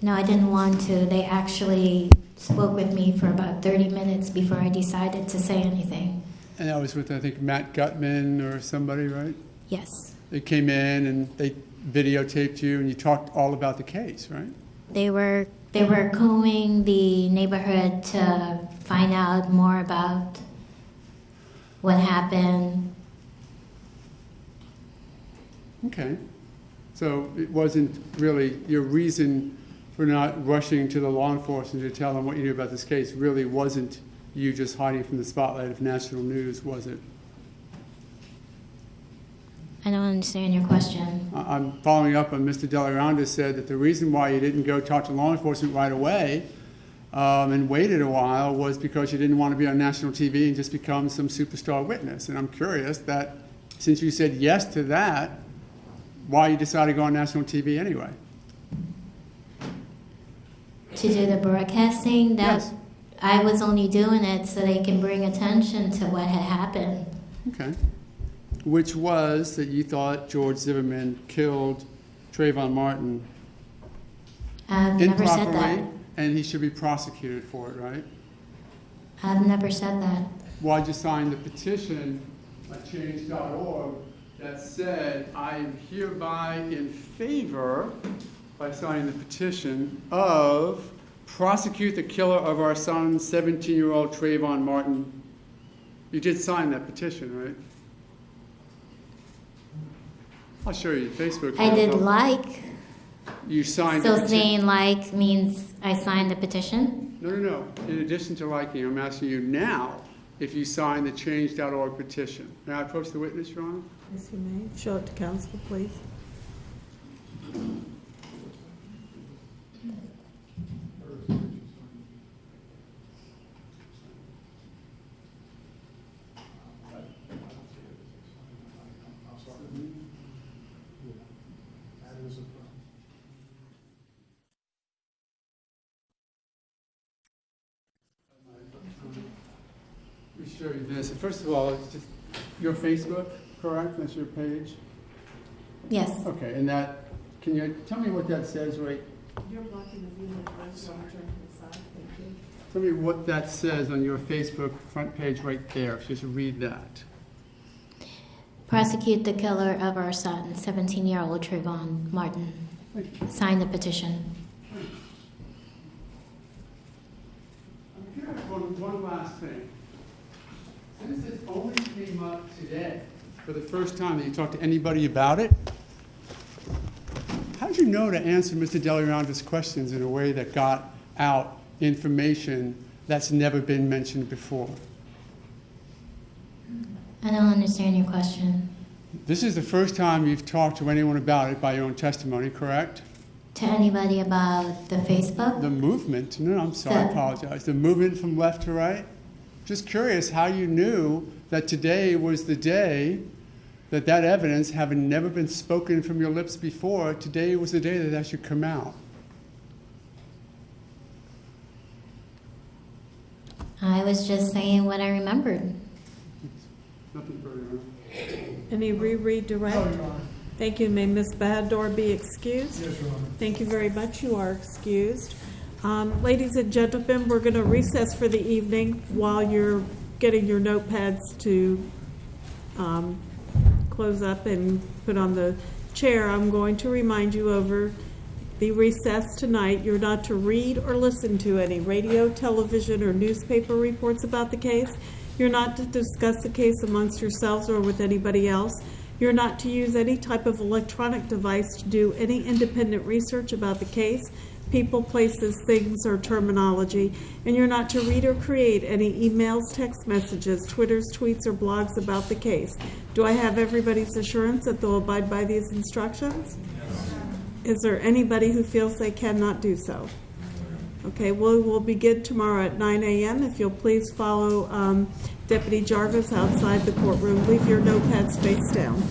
No, I didn't want to. They actually spoke with me for about 30 minutes before I decided to say anything. And that was with, I think, Matt Gutman or somebody, right? Yes. They came in and they videotaped you and you talked all about the case, right? They were combing the neighborhood to find out more about what happened. Okay. So it wasn't really your reason for not rushing to the law enforcement to tell them what you knew about this case really wasn't you just hiding from the spotlight of national news, was it? I don't understand your question. I'm following up on Mr. Delaranda said that the reason why you didn't go talk to law enforcement right away and waited a while was because you didn't want to be on national TV and just become some superstar witness. And I'm curious that since you said yes to that, why you decided to go on national TV anyway? To do the broadcasting, that Yes. I was only doing it so they can bring attention to what had happened. Okay. Which was that you thought George Zimmerman killed Trayvon Martin I've never said that. improperly, and he should be prosecuted for it, right? I've never said that. Why'd you sign the petition at change.org that said, I am hereby in favor, by signing the petition, of prosecute the killer of our son, 17-year-old Trayvon Martin? You did sign that petition, right? I'll show you Facebook. I did like. You signed So the petition. saying like means I signed the petition? No. In addition to liking, I'm asking you now if you signed the change.org petition. May I approach the witness, Your Honor? Yes, you may. Show it to counsel, please. Let me show you this. First of all, it's just your Facebook, correct? That's your page? Yes. Okay, and that, can you tell me what that says right? You're blocking the view of the rest of the side. Thank you. Tell me what that says on your Facebook front page right there. If you just read that. Prosecute the killer of our son, 17-year-old Trayvon Martin. Sign the petition. I'm curious, one last thing. Since this only came up today, for the first time that you talked to anybody about it, how did you know to answer Mr. Deleranda's questions in a way that got out information that's never been mentioned before? I don't understand your question. This is the first time you've talked to anyone about it by your own testimony, correct? To anybody about the Facebook? The movement, no, I'm sorry, I apologize. The movement from left to right? Just curious how you knew that today was the day that that evidence, having never been spoken from your lips before, today was the day that that should come out. I was just saying what I remembered. Nothing further. Your Honor. Any redirect? Thank you. May Ms. Bador be excused? Yes, Your Honor. Thank you very much. You are excused. Ladies and gentlemen, we're going to recess for the evening while you're getting your notepads to close up and put on the chair. I'm going to remind you over the recess tonight, you're not to read or listen to any radio, television, or newspaper reports about the case. You're not to discuss the case amongst yourselves or with anybody else. You're not to use any type of electronic device to do any independent research about the case, people, places, things, or terminology. And you're not to read or create any emails, text messages, Twitters, tweets, or blogs about the case. Do I have everybody's assurance that they'll abide by these instructions? Is there anybody who feels they cannot do so? Okay, we'll begin tomorrow at 9 a.m. If you'll please follow Deputy Jarvis outside the courtroom. Leave your notepads face down.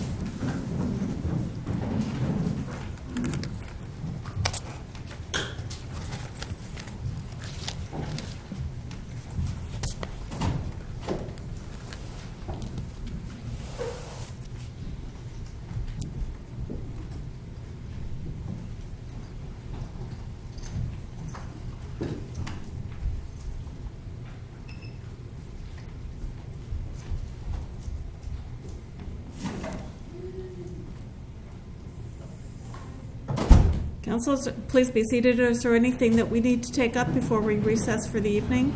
Councilors, please be seated. Is there anything that we need to take up before we recess for the evening?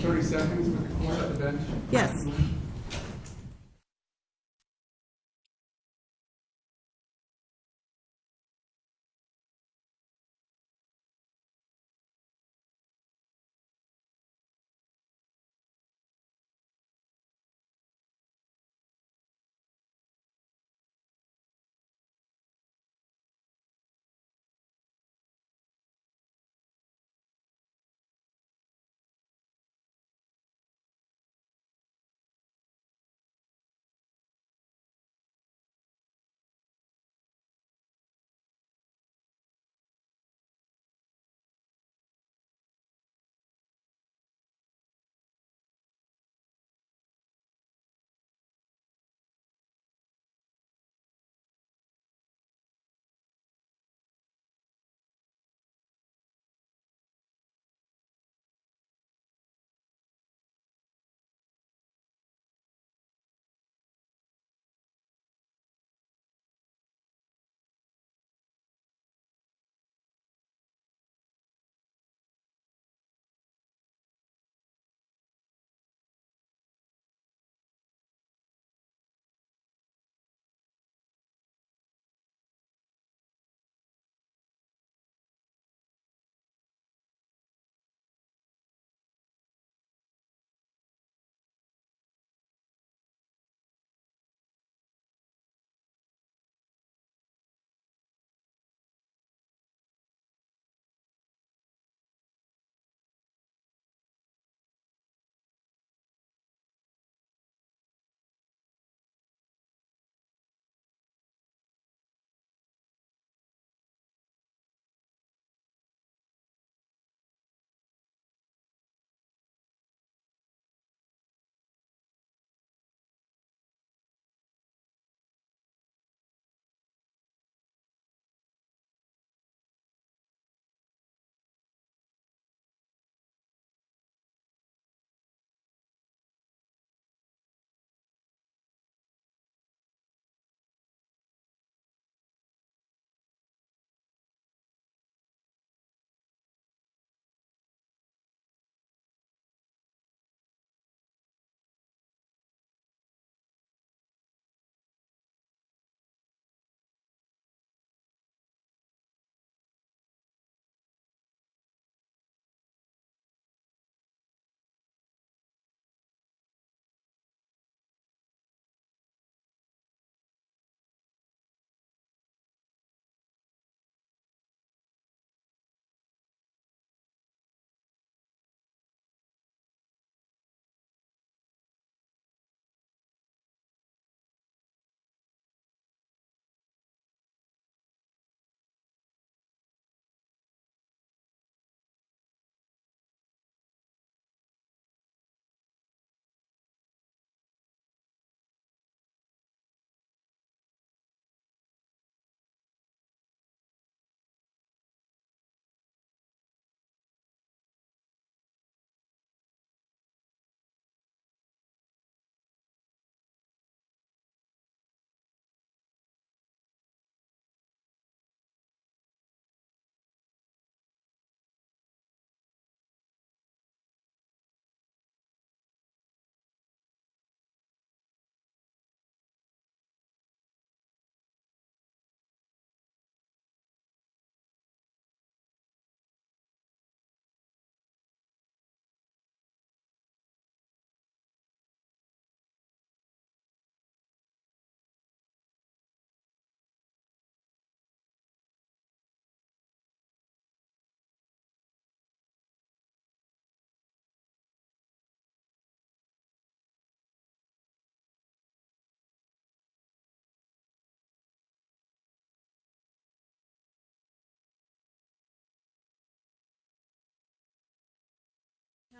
30 seconds with the court at the bench. Yes.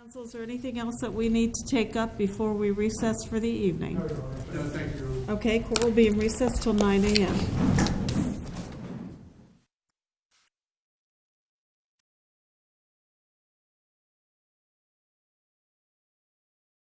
Council, is there anything else that we need to take up before we recess for the evening? No, thank you. Okay, court will be in recess till 9 a.m.